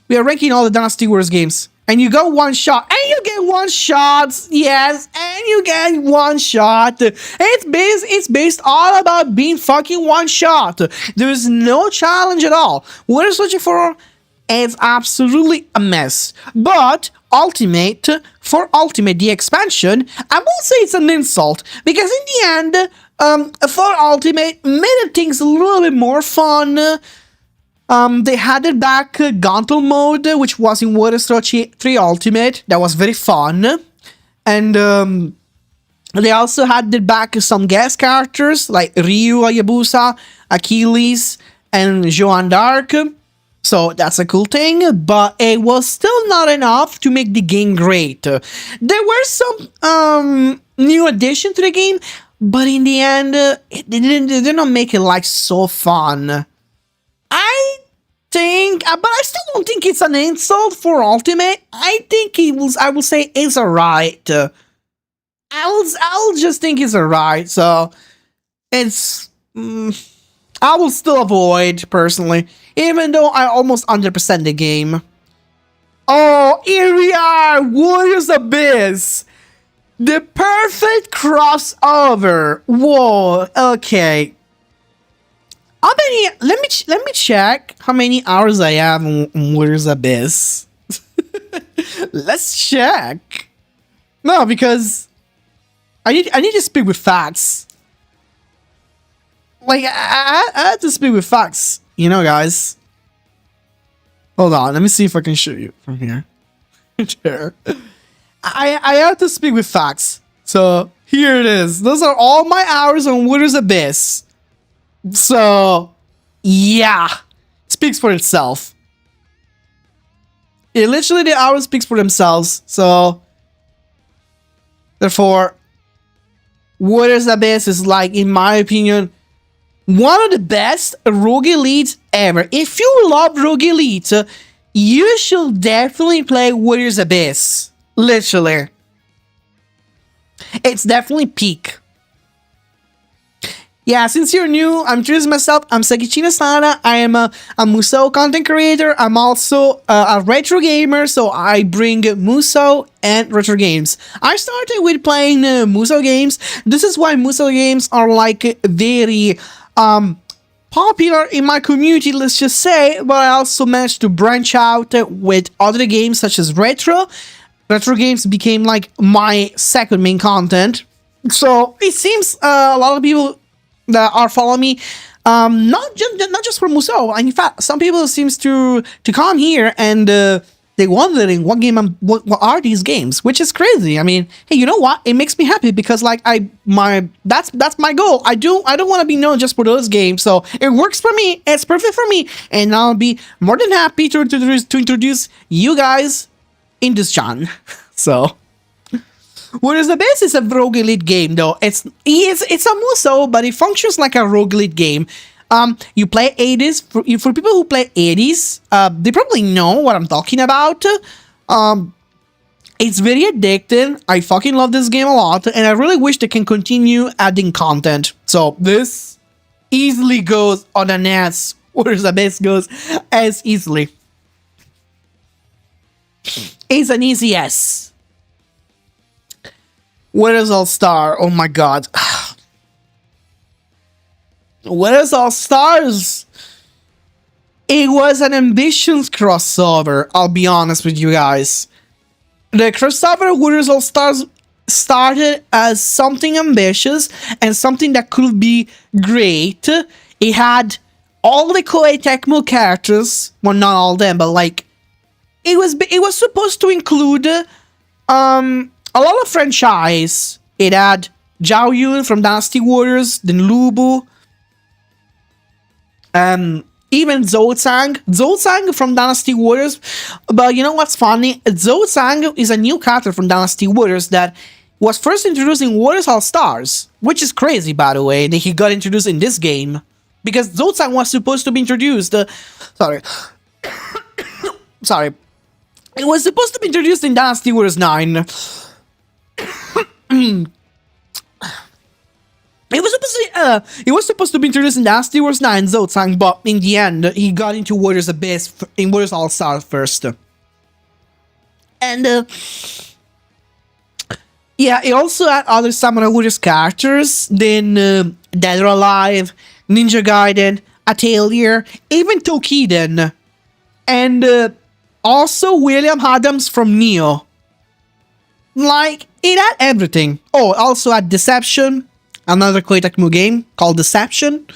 We are ranking all the Dynasty Warriors games. And you go one shot. And you get one shot. Yes. And you get one shot. It's based all about being fucking one shot. There is no challenge at all. What is Trilogy 4? It's absolutely a mess. But Ultimate, the expansion, I won't say it's an insult. Because in the end, for Ultimate, made things a little bit more fun. They added back Gauntlet mode, which was in Water Trilogy 3 Ultimate. That was very fun. And they also added back some guest characters like Ryu, Hayabusa, Achilles, and Joan d'Arc. So that's a cool thing, but it was still not enough to make the game great. There were some new additions to the game, but in the end, they did not make it like so fun. I think, but I still don't think it's an insult for Ultimate. I think I will say it's alright. I'll just think it's alright, so it's, I will still avoid, personally, even though I almost 100% the game. Oh, here we are, Warriors Abyss! The perfect crossover! Whoa, okay. How many? Let me check how many hours I have on Warriors Abyss. Let's check. No, because I need to speak with facts. Like I had to speak with facts, you know, guys. Hold on, let me see if I can show you from here. There. I have to speak with facts. So here it is. Those are all my hours on Warriors Abyss. So, yeah, speaks for itself. It literally, the hours speaks for themselves. So, therefore, Warriors Abyss is like, in my opinion, one of the best Rogue Elites ever. If you love Rogue Elite, you should definitely play Warriors Abyss. Literally. It's definitely peak. Yeah, since you're new, I'm introducing myself. I'm Sakichi Nasada. I am a Musou content creator. I'm also a retro gamer, so I bring Musou and retro games. I started with playing Musou games. This is why Musou games are like very popular in my community, let's just say, but I also managed to branch out with other games such as retro. Retro games became like my second main content. So it seems a lot of people that are following me, not just for Musou. In fact, some people seems to come here and they wondering what are these games, which is crazy. I mean, hey, you know what? It makes me happy because like that's my goal. I don't want to be known just for those games. So it works for me. It's perfect for me, and I'll be more than happy to introduce you guys in this genre. So. What is the best is a Rogue Elite game, though. It's a Musou, but it functions like a Rogue Elite game. You play 80s. For people who play 80s, they probably know what I'm talking about. It's very addictive. I fucking love this game a lot, and I really wish they can continue adding content. So this easily goes on an S. What is the best goes as easily. is an easy yes. Warriors All Star? Oh my god. Warriors All Stars? It was an ambitious crossover, I'll be honest with you guys. The crossover Warriors All Stars started as something ambitious and something that could be great. It had all the Koei Tecmo characters, well, not all of them, but like it was supposed to include a lot of franchise. It had Zhao Yun from Dynasty Warriors, then Lubu, even Zhou Zhang from Dynasty Warriors. But you know what's funny? Zhou Zhang is a new character from Dynasty Warriors that was first introduced in Warriors All Stars, which is crazy, by the way, that he got introduced in this game. Because Zhou Zhang was supposed to be introduced... sorry. Sorry. It was supposed to be introduced in Dynasty Warriors 9. It was supposed to be introduced in Dynasty Wars 9, Zhou Zhang, but in the end, he got into Warriors Abyss in Warriors All Star first. And yeah, it also had other Samurai Warriors characters, then Dead or Alive, Ninja Gaiden, Atelier, even Tokiden, and also William Adams from Neo. Like, it had everything. Oh, also had Deception, another Koei Tecmo game called Deception.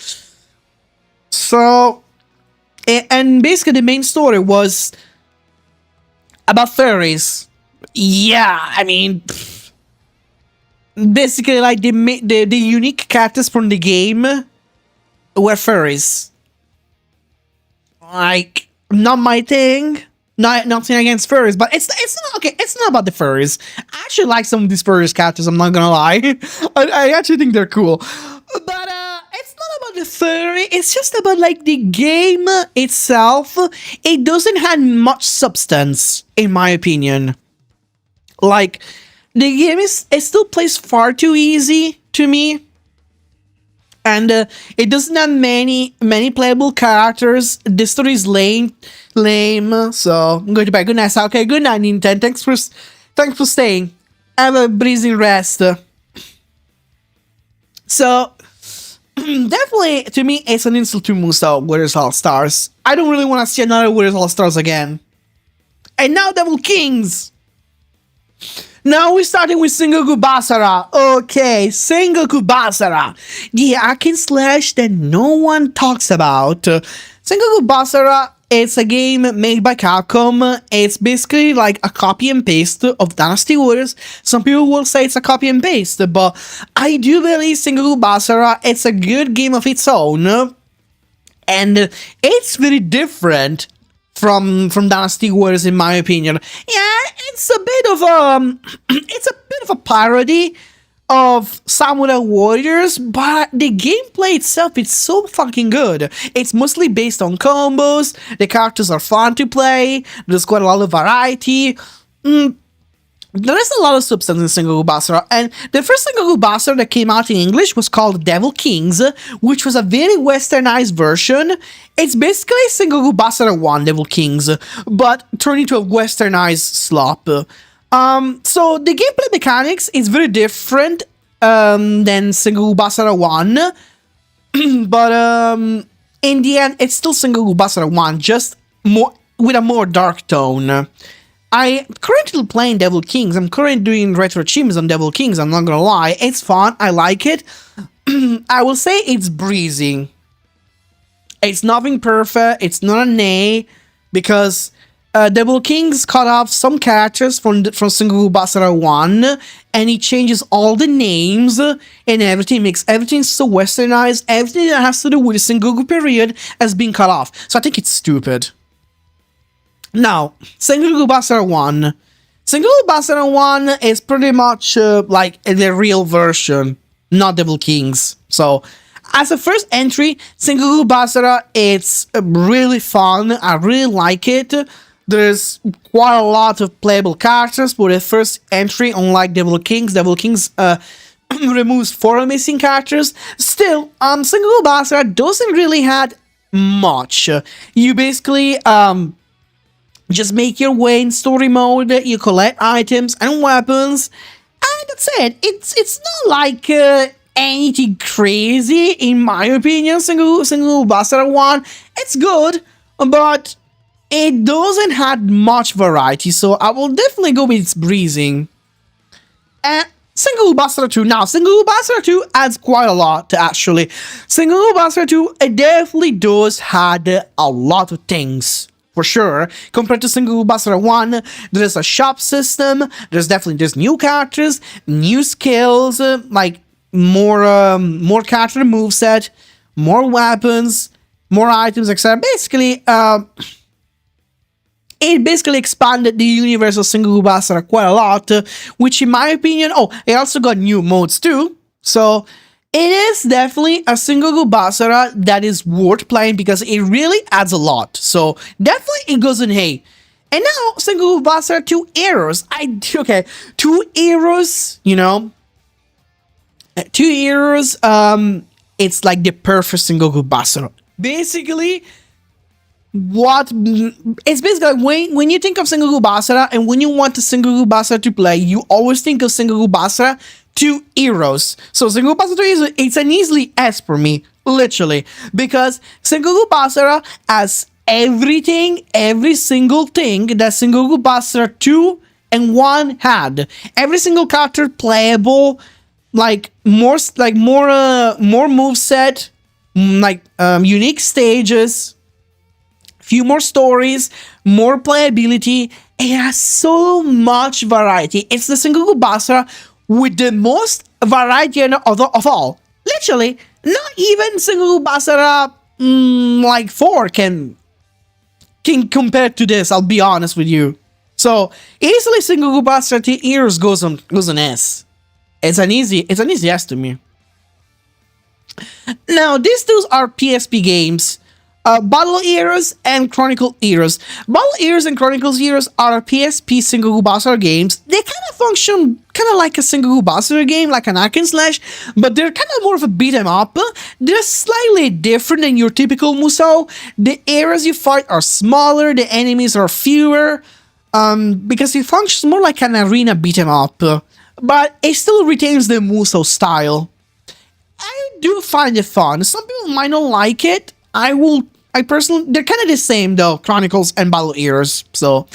So, and basically the main story was about furries. Yeah, I mean, basically like the unique characters from the game were furries. Like, not my thing. Nothing against furries, but it's not okay. It's not about the furries. I actually like some of these furries characters. I'm not gonna lie. I actually think they're cool, but it's not about the furry. It's just about like the game itself. It doesn't have much substance, in my opinion. Like the game it still plays far too easy to me. And it doesn't have many playable characters. The story is lame. So I'm going to bed. Good night. Okay, good night, Nintendo. Thanks for staying. Have a breezy rest. So definitely, to me, it's an insult to Musou Warriors All Stars. I don't really want to see another Warriors All Stars again. And now Devil Kings. Now we're starting with Sengoku Basara. Okay, Sengoku Basara. The hack and slash that no one talks about. Sengoku Basara, it's a game made by Capcom. It's basically like a copy and paste of Dynasty Warriors. Some people will say it's a copy and paste, but I do believe Sengoku Basara, it's a good game of its own. And it's very different from Dynasty Warriors, in my opinion. Yeah, it's a bit of a parody of Samurai Warriors, but the gameplay itself is so fucking good. It's mostly based on combos. The characters are fun to play. There's quite a lot of variety. There is a lot of substance in Sengoku Basara, and the first Sengoku Basara that came out in English was called Devil Kings, which was a very westernized version. It's basically Sengoku Basara 1 Devil Kings, but turned into a westernized slop. So the gameplay mechanics is very different than Sengoku Basara 1, but in the end, it's still Sengoku Basara 1, just more with a more dark tone. I'm currently playing Devil Kings. I'm currently doing retro achievements on Devil Kings. I'm not gonna lie. It's fun. I like it. I will say it's breezy. It's nothing perfect. It's not an A. Because Devil Kings cut off some characters from Sengoku Basara 1. And he changes all the names and everything. Makes everything so westernized. Everything that has to do with the Sengoku period has been cut off. So I think it's stupid. Now, Sengoku Basara 1. Sengoku Basara 1 is pretty much like the real version, not Devil Kings. So, as a first entry, Sengoku Basara, it's really fun. I really like it. There's quite a lot of playable characters for the first entry, unlike Devil Kings. Devil Kings removes 4 missing characters. Still, Sengoku Basara doesn't really have much. You basically Just make your way in story mode, you collect items and weapons, and that's it. It's not like anything crazy, in my opinion. Single Buster 1, it's good, but it doesn't have much variety, so I will definitely go with breezing. And Single Buster 2. Now, Single Buster 2 adds quite a lot, actually. Single Buster 2, it definitely does add a lot of things, for sure. Compared to Single Buster 1, there's a shop system, there's new characters, new skills, like more character moveset, more weapons, more items, etc. Basically, it basically expanded the universe of Single Buster quite a lot, which in my opinion, it also got new modes too. So it is definitely a Single Buster that is worth playing because it really adds a lot. So definitely it goes in A. And now Single Buster 2 Heroes. 2 Heroes, you know. 2 Heroes, it's like the perfect Single Buster. Basically, it's basically when you think of Single Buster and when you want a Single Buster to play, you always think of Single Buster 2 Heroes. So Single Buster 2 is it's an easily S for me, literally, because Single Buster has everything, every single thing that Single Buster 2 and 1 had. Every single character playable, more moveset, unique stages, few more stories, more playability. It has so much variety. It's the Single Buster with the most variety of all. Literally, not even Single Buster 4 can compare to this, I'll be honest with you. So easily Single Buster 2 Heroes goes on S. It's an easy S to me. Now these two are PSP games. Battle Heroes and Chronicle Heroes. Battle Heroes and Chronicles Heroes are PSP Single Buster games. They kind of function kind of like a Single Buster game, like an hack and slash, but they're kind of more of a beat 'em up. They're slightly different than your typical Musou. The areas you fight are smaller, the enemies are fewer, because it functions more like an arena beat 'em up, but it still retains the Musou style. I do find it fun. Some people might not like it. I personally, they're kind of the same though, Chronicles and Battle Heroes, so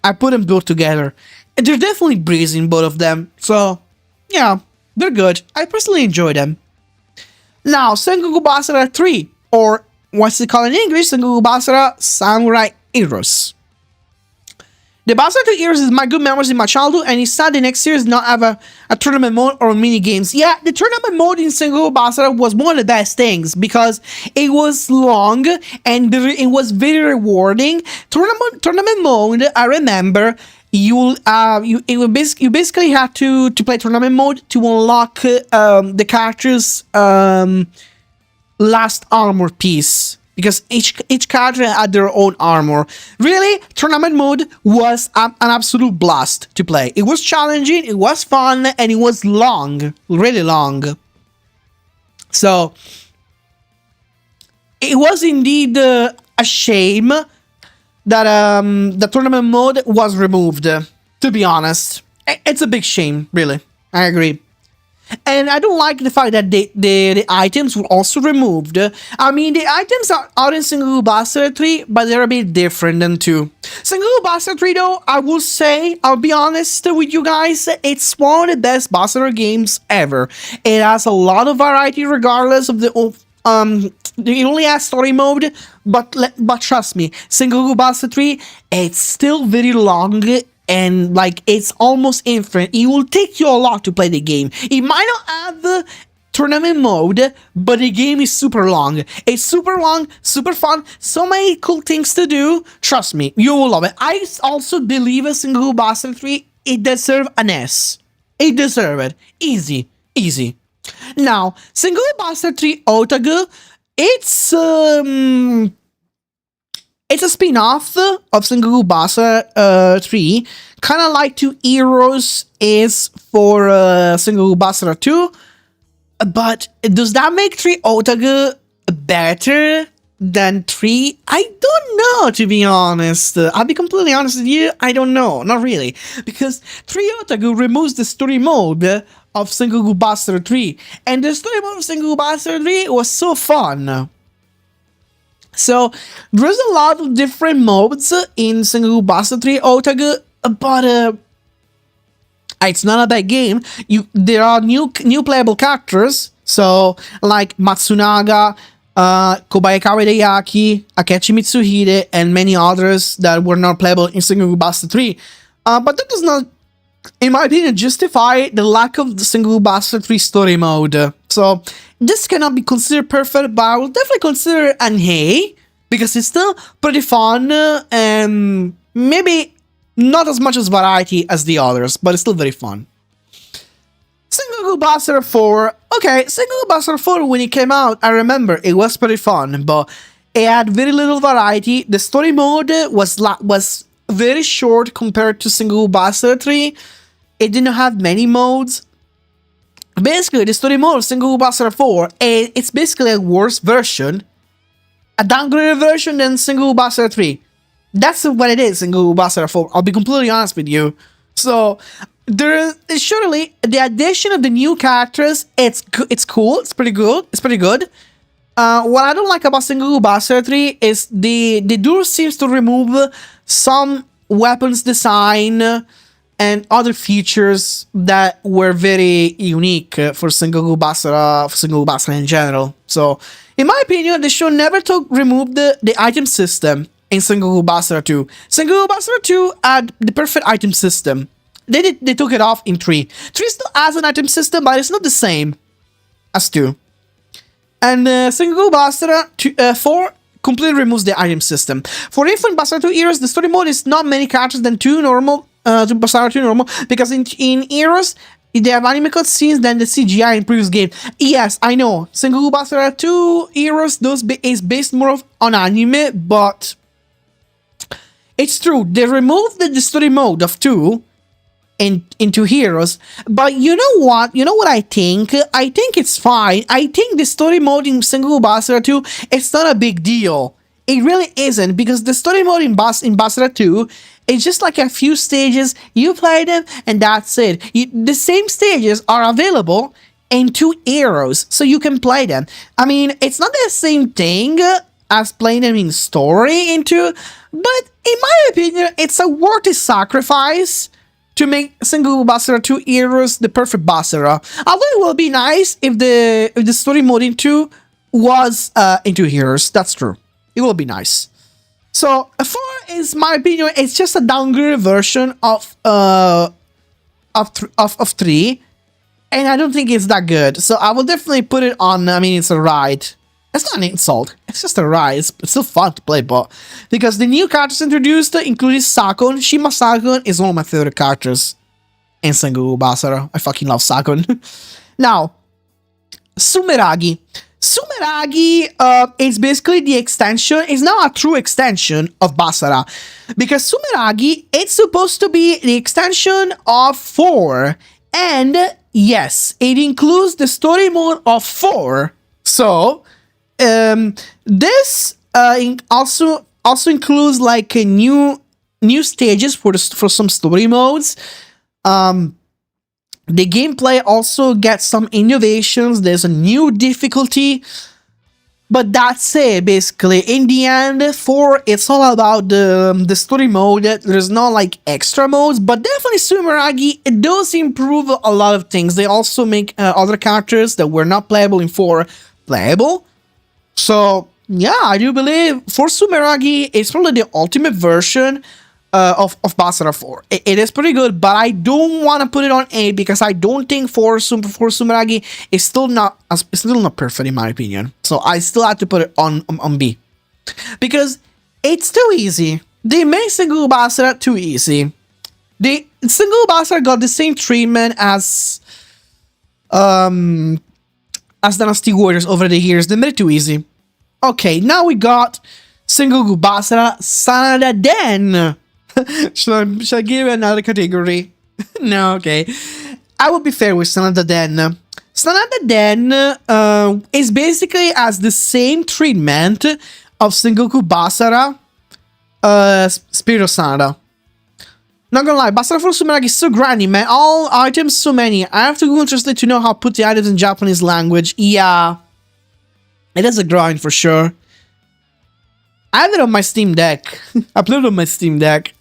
I put them both together. And they're definitely breezing, both of them, so yeah, they're good. I personally enjoy them. Now, Single Buster 3, or what's it called in English, Single Buster Samurai Heroes. The Buster 2 Heroes is my good memories in my childhood, and it's sad the next series not have a tournament mode or mini games. Yeah, the tournament mode in Single Buster was one of the best things because it was long and it was very rewarding. Tournament mode, I remember, you basically have to play tournament mode to unlock the character's last armor piece. Because each character had their own armor. Really, tournament mode was an absolute blast to play. It was challenging, it was fun, and it was long, really long. So, it was indeed a shame that the tournament mode was removed, to be honest. It's a big shame, really. I agree. And I don't like the fact that the items were also removed. I mean, the items are out in Single Buster 3, but they're a bit different than 2. Single Buster 3, though, I will say, I'll be honest with you guys, it's one of the best Buster games ever. It has a lot of variety regardless of the... it only has story mode, but trust me, Single Buster 3, it's still very long, and it's almost infinite. It will take you a lot to play the game. It might not have the tournament mode, but the game is super long. It's super long, super fun, so many cool things to do. Trust me, you will love it. I also believe a Single Buster 3, it deserves an S. It deserves it. Easy, easy. Now, Single Buster 3 Otago, it's a spin-off of Single Buster 3, kind of like 2 Heroes is for Single Buster 2, but does that make 3 Otago better than 3? I don't know, to be honest. I'll be completely honest with you, I don't know, not really. Because 3 Otaku removes the story mode of Sengoku Buster 3, and the story mode of Sengoku Buster 3 was so fun. So, there's a lot of different modes in Sengoku Buster 3 Otaku, but it's not a bad game. There are new playable characters, so like Matsunaga, Kobayakawa Deiyaki, Akechi Mitsuhide, and many others that were not playable in Sengoku Buster 3. But that does not, in my opinion, justify the lack of the Sengoku Buster 3 story mode. So this cannot be considered perfect, but I will definitely consider an A, because it's still pretty fun, and maybe not as much as variety as the others, but it's still very fun. Sengoku Buster 4. Okay, Sengoku Buster 4, when it came out, I remember it was pretty fun, but it had very little variety. The story mode was very short compared to Sengoku Buster 3. It didn't have many modes. Basically, the story mode of Sengoku Buster 4, it's basically a worse version, a downgraded version than Sengoku Buster 3. That's what it is in Sengoku Buster 4. I'll be completely honest with you. So, there is surely the addition of the new characters. It's cool. It's pretty good. What I don't like about Sengoku Buster 3 is the duel seems to remove some weapons design and other features that were very unique for Sengoku Buster in general. So, in my opinion, the show never removed the item system in Sengoku Buster 2. Sengoku Buster 2 had the perfect item system. They took it off in 3. 3 still has an item system, but it's not the same as 2. And Sengoku Buster 4 completely removes the item system. For Infant Buster 2 Heroes, the story mode is not many characters than 2 normal, to Buster 2 normal, because in Heroes, they have anime cutscenes than the CGI in previous game. Yes, I know, Sengoku Buster 2 Heroes is based more on anime, but it's true, they removed the story mode of 2 into Heroes, but you know what? You know what I think? I think it's fine. I think the story mode in Sengoku Buster 2, it's not a big deal. It really isn't, because the story mode in Buster 2 is just like a few stages, you play them, and that's it. The same stages are available in 2 Heroes, so you can play them. I mean, it's not the same thing as playing them in story into, but in my opinion, it's a worthy sacrifice to make Sengoku Buster 2 Heroes the perfect Buster. Although it will be nice if the story mode in 2 was into Heroes. That's true. It will be nice. So 4 is, my opinion, it's just a downgraded version of 3, and I don't think it's that good. So I will definitely put it on. I mean, it's a ride. It's not an insult. It's just a ride. It's still fun to play, but because the new characters introduced included Sakon. Shima Sakon is one of my favorite characters in Sengoku Buster. I fucking love Sakon. Now, Sumeragi. Sumeragi is basically the extension. It's not a true extension of Basara, because Sumeragi, it's supposed to be the extension of 4, and yes, it includes the story mode of 4. So this also includes like a new stages for some story modes. The gameplay also gets some innovations. There's a new difficulty, but that's it basically. In the end, 4, it's all about the story mode. There's not like extra modes, but definitely Sumeragi, it does improve a lot of things. They also make other characters that were not playable in 4 playable. So yeah, I do believe for Sumeragi, it's probably the ultimate version of Basara 4. It is pretty good, but I don't want to put it on A, because I don't think for Sumeragi it's still not perfect in my opinion. So I still have to put it on B, because it's too easy. They made Sengoku Basara too easy. The Sengoku Basara got the same treatment as Dynasty Warriors over the years. They made it too easy. Okay, now we got Sengoku Basara Sanada Den. Should I give it another category? No, okay. I will be fair with Sanada Den. Sanada Den is basically has the same treatment of Sengoku Basara, Spirit of Sanada. Not gonna lie, Basara for Sumeragi is so grindy, man. All items, so many. I have to Google Translate to know how to put the items in Japanese language. Yeah. It is a grind for sure. I have it on my Steam Deck. I played it on my Steam Deck.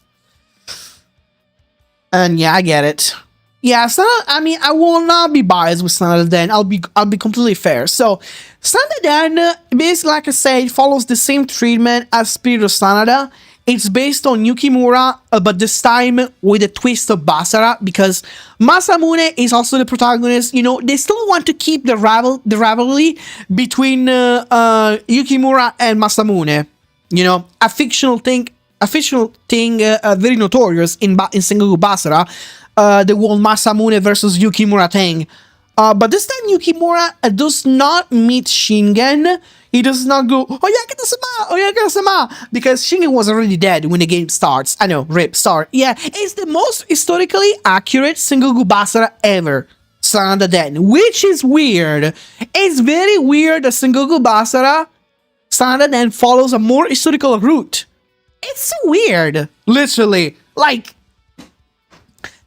And yeah, I get it. Yeah, Sanada, I mean, I will not be biased with Sanada Den. I'll be completely fair. So, Sanada Den, basically, like I said, follows the same treatment as Spirit of Sanada. It's based on Yukimura, but this time with a twist of Basara, because Masamune is also the protagonist. You know, they still want to keep the rivalry between Yukimura and Masamune. You know, a fictional thing, very notorious in Sengoku Basara, the whole Masamune versus Yukimura thing. But this time Yukimura does not meet Shingen. He does not go, Oyakata-sama, because Shingen was already dead when the game starts. I know, rip, sorry. Yeah, it's the most historically accurate Sengoku Basara ever. Sanada Den, which is weird. It's very weird that Sengoku Basara, Sanada Den follows a more historical route. It's so weird, literally. Like,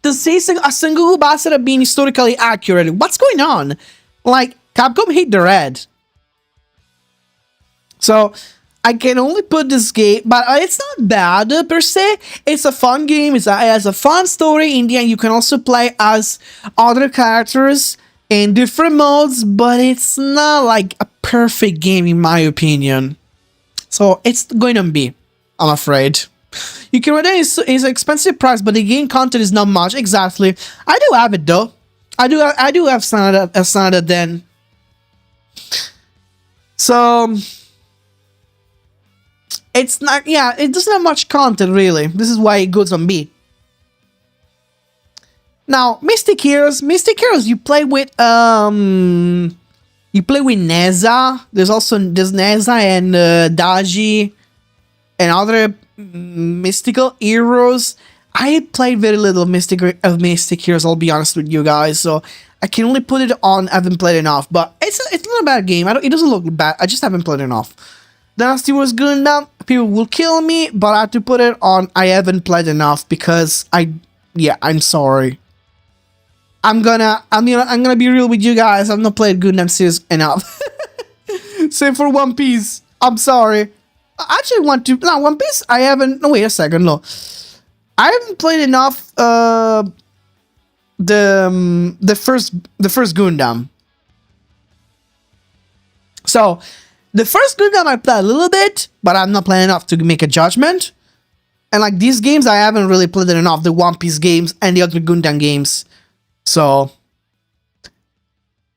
to say a Sengoku Basara being historically accurate, what's going on? Like, Capcom hit the red. So, I can only put this game, but it's not bad per se. It's a fun game, it has a fun story. In the end, you can also play as other characters in different modes, but it's not like a perfect game in my opinion. So, it's going to be, I'm afraid. You can read it, it's an expensive price, but the game content is not much. Exactly. I do have it though. I do have Sanada Den. So it's not, yeah, it doesn't have much content really. This is why it goes on B. Now, Mystic Heroes, you play with Neza. There's Neza and Daji and other mystical heroes. I played very little of Mystic Heroes, I'll be honest with you guys, so I can only put it on. I haven't played enough, but it's not a bad game. It doesn't look bad. I just haven't played enough. Dynasty Wars Gundam, people will kill me, but I have to put it on. I haven't played enough because I'm sorry. I'm gonna be real with you guys. I've not played Gundam series enough. Same for One Piece. I'm sorry. I actually want to. No, One Piece. I haven't. No, wait a second. No, I haven't played enough. The first Gundam. So, the first Gundam I played a little bit, but I'm not playing enough to make a judgment. And like these games, I haven't really played it enough. The One Piece games and the other Gundam games. So,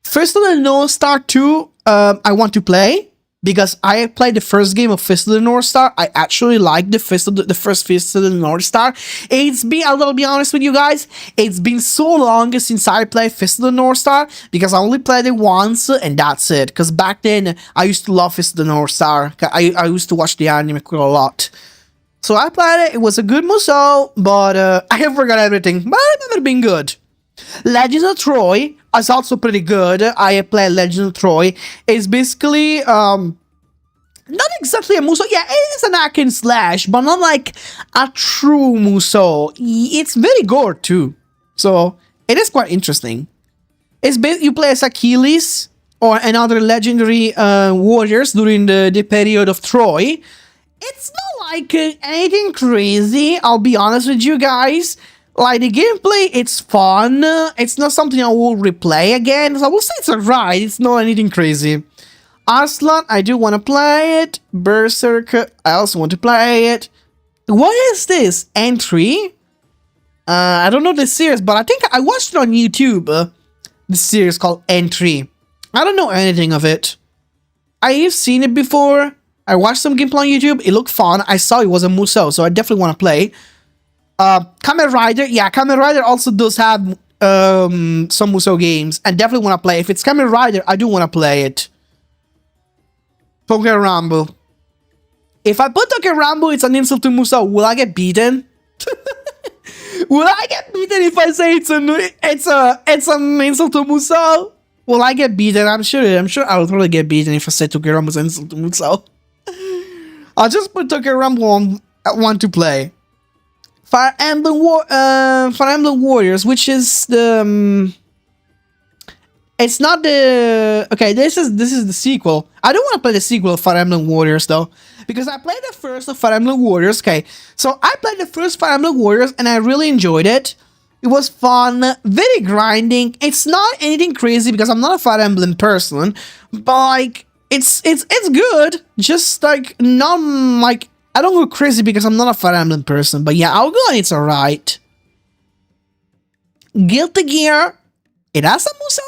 Fist of the North Star 2, I want to play. Because I played the first game of Fist of the North Star. I actually like the first Fist of the North Star. I'll be honest with you guys, it's been so long since I played Fist of the North Star, because I only played it once, and that's it. Because back then, I used to love Fist of the North Star. I used to watch the anime quite a lot. So I played it, it was a good Musou, but I have forgot everything. But I've never been good. Legends of Troy is also pretty good. I played Legends of Troy. It's basically not exactly a Musou. Yeah, it is an hack and slash, but not like a true Musou. It's very gore too, so it is quite interesting. You play as Achilles or another legendary warriors during the period of Troy. It's not like anything crazy. I'll be honest with you guys. Like, the gameplay, it's fun. It's not something I will replay again. So I will say it's alright. It's not anything crazy. Arslan, I do want to play it. Berserk, I also want to play it. What is this? Entry? I don't know the series, but I think I watched it on YouTube. The series called Entry. I don't know anything of it. I've seen it before. I watched some gameplay on YouTube. It looked fun. I saw it was a Musou, so I definitely want to play. Kamen Rider, yeah, Kamen Rider also does have some Musou games, and definitely want to play. If it's Kamen Rider, I do want to play it. Tokyo Rumble. If I put Tokyo Rumble, it's an insult to Musou. Will I get beaten? Will I get beaten if I say it's an insult to Musou? Will I get beaten? I'm sure I will probably get beaten if I say Tokyo Rumble is an insult to Musou. I'll just put Tokyo Rumble on one to play. Fire Emblem Warriors, which is the it's not the okay. This is the sequel. I don't want to play the sequel of Fire Emblem Warriors though, because I played the first of Fire Emblem Warriors. Okay, so I played the first Fire Emblem Warriors and I really enjoyed it. It was fun, very grinding. It's not anything crazy because I'm not a Fire Emblem person, but like it's good. Just like not like I don't go crazy because I'm not a Fire Emblem person. But yeah, I'll go and it's alright. Guilty Gear. It has a Musou?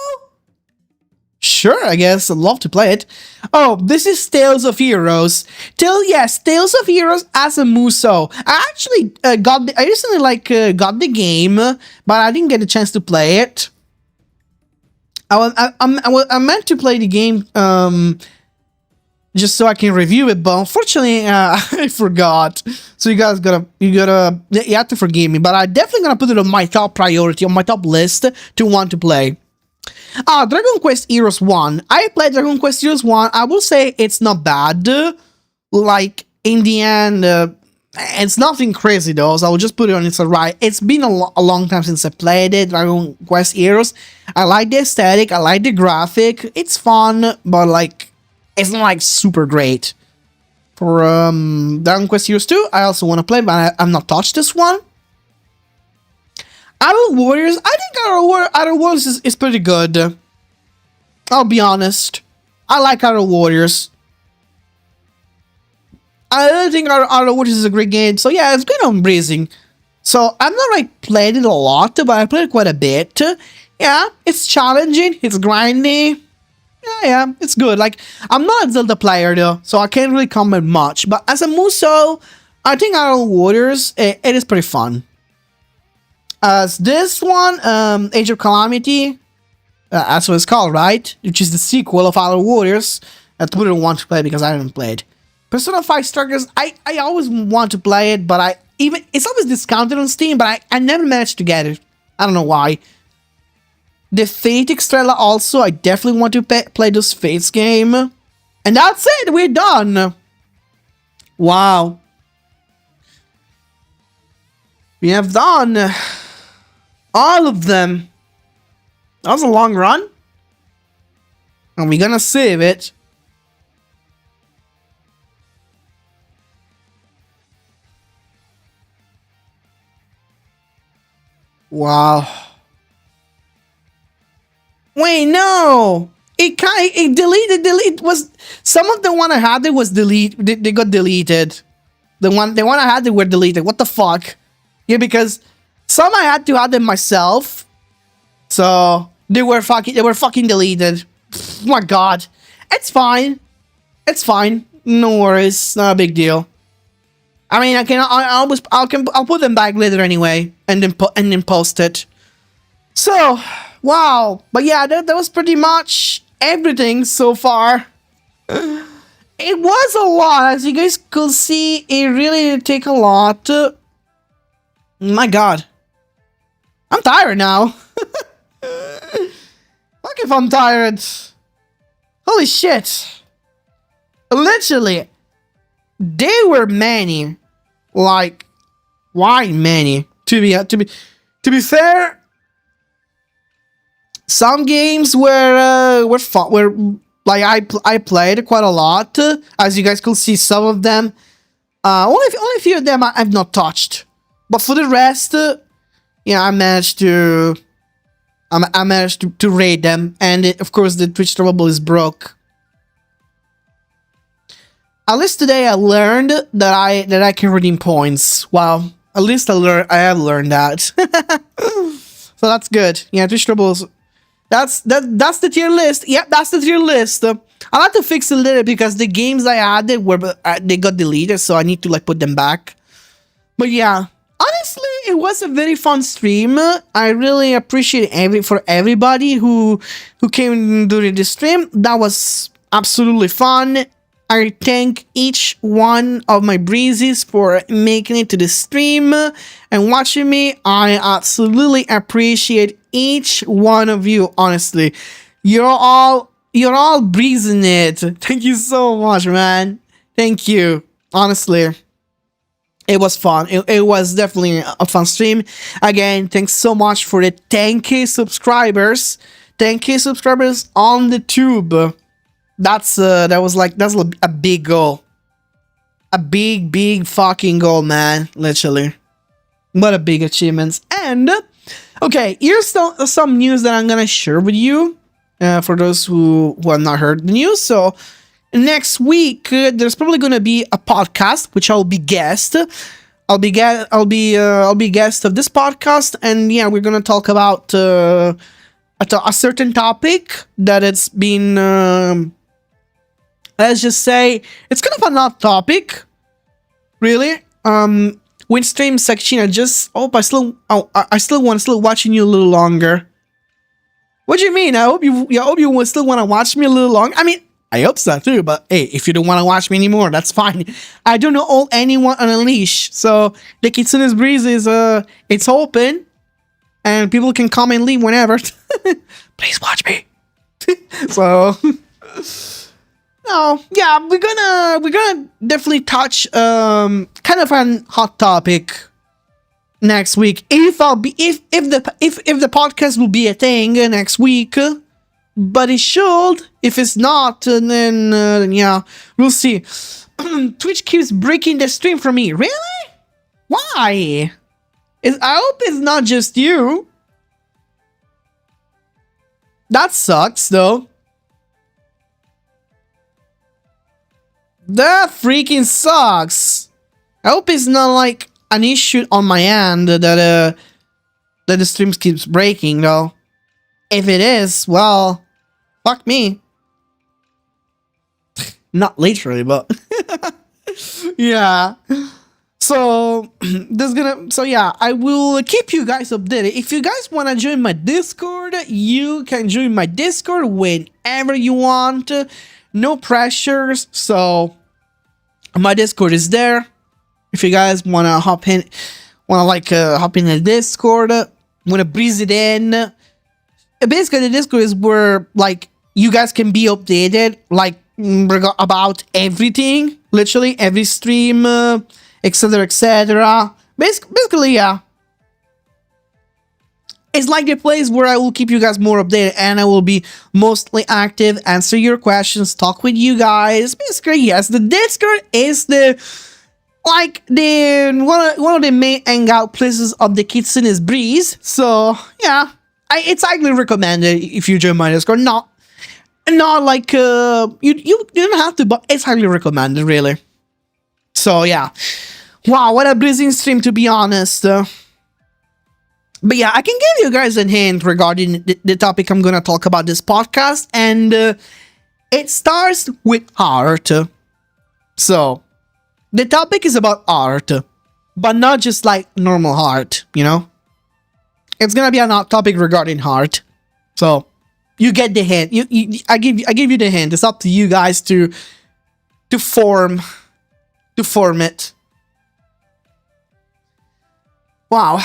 Sure, I guess. I'd love to play it. Oh, this is Tales of Heroes. Tales of Heroes as a Musou. I actually I recently got the game, but I didn't get a chance to play it. I meant to play the game just so I can review it, but unfortunately I forgot. So you guys you have to forgive me. But I'm definitely gonna put it on my top priority, on my top list to want to play. Dragon Quest Heroes 1. I played Dragon Quest Heroes 1. I will say it's not bad. Like, in the end, it's nothing crazy though, so I will just put it on it's alright. It's been a long time since I played it, Dragon Quest Heroes. I like the aesthetic, I like the graphic. It's fun, but like, it's not like super great. For Dragon Quest Heroes 2, I also want to play, but I've not touched this one. Idle Warriors, I think Idle Warriors is pretty good. I'll be honest. I like Idle Warriors. I don't think Idle Warriors is a great game. So yeah, it's good on breezing. So I've not like played it a lot, but I played it quite a bit. Yeah, it's challenging, it's grinding. Yeah, it's good. Like, I'm not a Zelda player though, so I can't really comment much. But as a Musou, I think Idle Warriors, it is pretty fun. As this one, Age of Calamity, that's what it's called, right? Which is the sequel of Idle Warriors. I wouldn't want to play because I haven't played. Persona 5 Strikers, I always want to play it, but it's always discounted on Steam, but I never managed to get it. I don't know why. The Fate Extrella also, I definitely want to play this Fates game. And that's it, we're done. Wow. We have done all of them. That was a long run. And we're gonna save it. Wow. Wait, no. It deleted was some of the one I had it was deleted. They got deleted. The one I had it were deleted. What the fuck? Yeah, because some I had to add them myself. So they were fucking deleted. Oh my god. It's fine. It's fine. No worries. Not a big deal. I mean, I'll put them back later anyway, and then post it. So, wow. But yeah, that was pretty much everything so far. It was a lot, as you guys could see. It really did take a lot. My god, I'm tired now. Fuck if I'm tired. Holy shit. Literally, they were many. Like, why many? To be fair, some games were fun. Were like I played quite a lot. As you guys could see, some of them. Only a few of them I've not touched. But for the rest, yeah, I managed to raid them, and of course the Twitch Trouble is broke. At least today I learned that I can redeem points. Well, at least I have learned that. So that's good. Yeah, Twitch Troubles. That's the tier list. Yep, that's the tier list. I had to fix a little because the games I added they got deleted, so I need to like put them back. But yeah, honestly, it was a very fun stream. I really appreciate everybody who came during the stream. That was absolutely fun. I thank each one of my breezes for making it to the stream and watching me. I absolutely appreciate each one of you, honestly. You're all breezing it. Thank you so much, man. Thank you. Honestly, it was fun. It was definitely a fun stream. Again, thanks so much for the 10K subscribers. 10K subscribers on the tube. That's a big goal. A big fucking goal, man. Literally. What a big achievement. And okay, here's some news that I'm gonna share with you. For those who have not heard the news. So next week there's probably gonna be a podcast which I'll be guest. I'll be guest of this podcast, and yeah, we're gonna talk about a certain topic that it's been. Let's just say it's kind of an odd topic, really. When stream section, I still want to watching you a little longer. What do you mean? I hope you still want to watch me a little longer. I mean, I hope so too. But hey, if you don't want to watch me anymore, that's fine. I don't know all anyone on a leash, so the Kitsune's Breeze is it's open, and people can come and leave whenever. Please watch me. So. No, yeah, we're gonna definitely touch kind of an hot topic next week. If the podcast will be a thing next week, but it should. If it's not, then yeah, we'll see. Twitch keeps breaking the stream for me. Really? Why? I hope it's not just you. That sucks, though. That freaking sucks. I hope it's not like an issue on my end that the stream keeps breaking, though. If it is, well, fuck me. Not literally, but yeah. So yeah, I will keep you guys updated. If you guys want to join my Discord, you can join my Discord whenever you want. No pressures. So my Discord is there. If you guys want to hop in the Discord, want to breeze it in. Basically, the Discord is where like you guys can be updated about everything, literally every stream, etc, etc. Basically, yeah. It's like the place where I will keep you guys more updated, and I will be mostly active, answer your questions, talk with you guys. Basically, yes, the Discord is one of the main hangout places of the Kitsune's Breeze. So yeah, it's highly recommended if you join my Discord. Not like you don't have to, but it's highly recommended, really. So yeah, wow, what a blazing stream, to be honest. But yeah, I can give you guys a hint regarding the topic I'm gonna talk about this podcast, and it starts with art. So, the topic is about art, but not just like normal art, you know? It's gonna be a topic regarding art. So, you get the hint. I give you the hint. It's up to you guys to form it. Wow,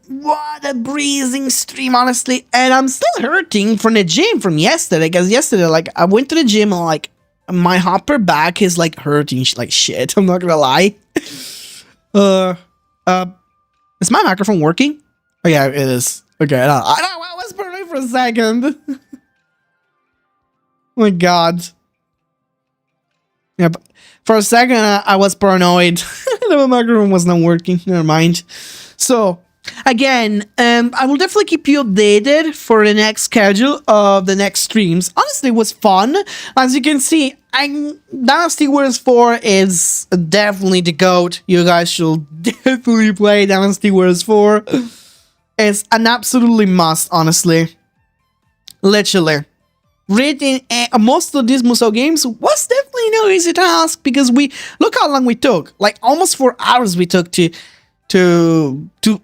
what a breezing stream, honestly. And I'm still hurting from the gym from yesterday, because yesterday, like, I went to the gym and, like, my upper back is, like, hurting like shit. I'm not gonna lie. Is my microphone working? Oh, yeah, it is. Okay, I was burning for a second. Oh my god. Yeah, but for a second, I was paranoid. The microphone was not working. Never mind. So, again, I will definitely keep you updated for the next schedule of the next streams. Honestly, it was fun. As you can see, Dynasty Warriors 4 is definitely the GOAT. You guys should definitely play Dynasty Warriors 4. It's an absolutely must, honestly. Literally. Reading most of these Musou games was definitely no easy task, because look how long we took. Like almost 4 hours we took to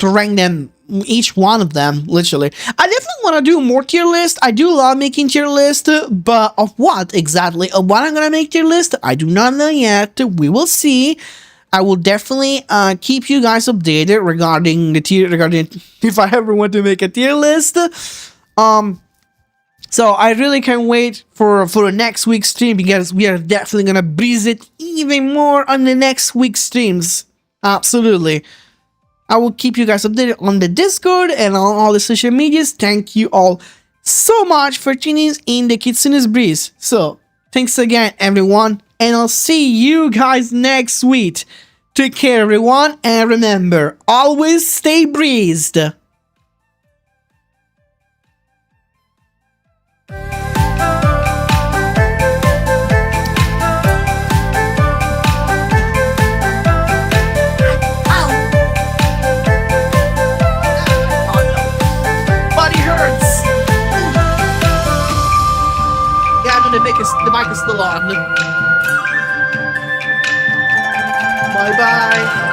rank them, each one of them, literally. I definitely want to do more tier list. I do love making tier list, but of what exactly? Of what I'm gonna make tier list, I do not know yet. We will see. I will definitely keep you guys updated regarding if I ever want to make a tier list. So I really can't wait for the next week's stream, because we are definitely gonna breeze it even more on the next week's streams. Absolutely. I will keep you guys updated on the Discord and on all the social medias. Thank you all so much for tuning in the Kitsune's Breeze. So, thanks again, everyone, and I'll see you guys next week. Take care, everyone, and remember, always stay breezed. The mic is still on. Bye bye.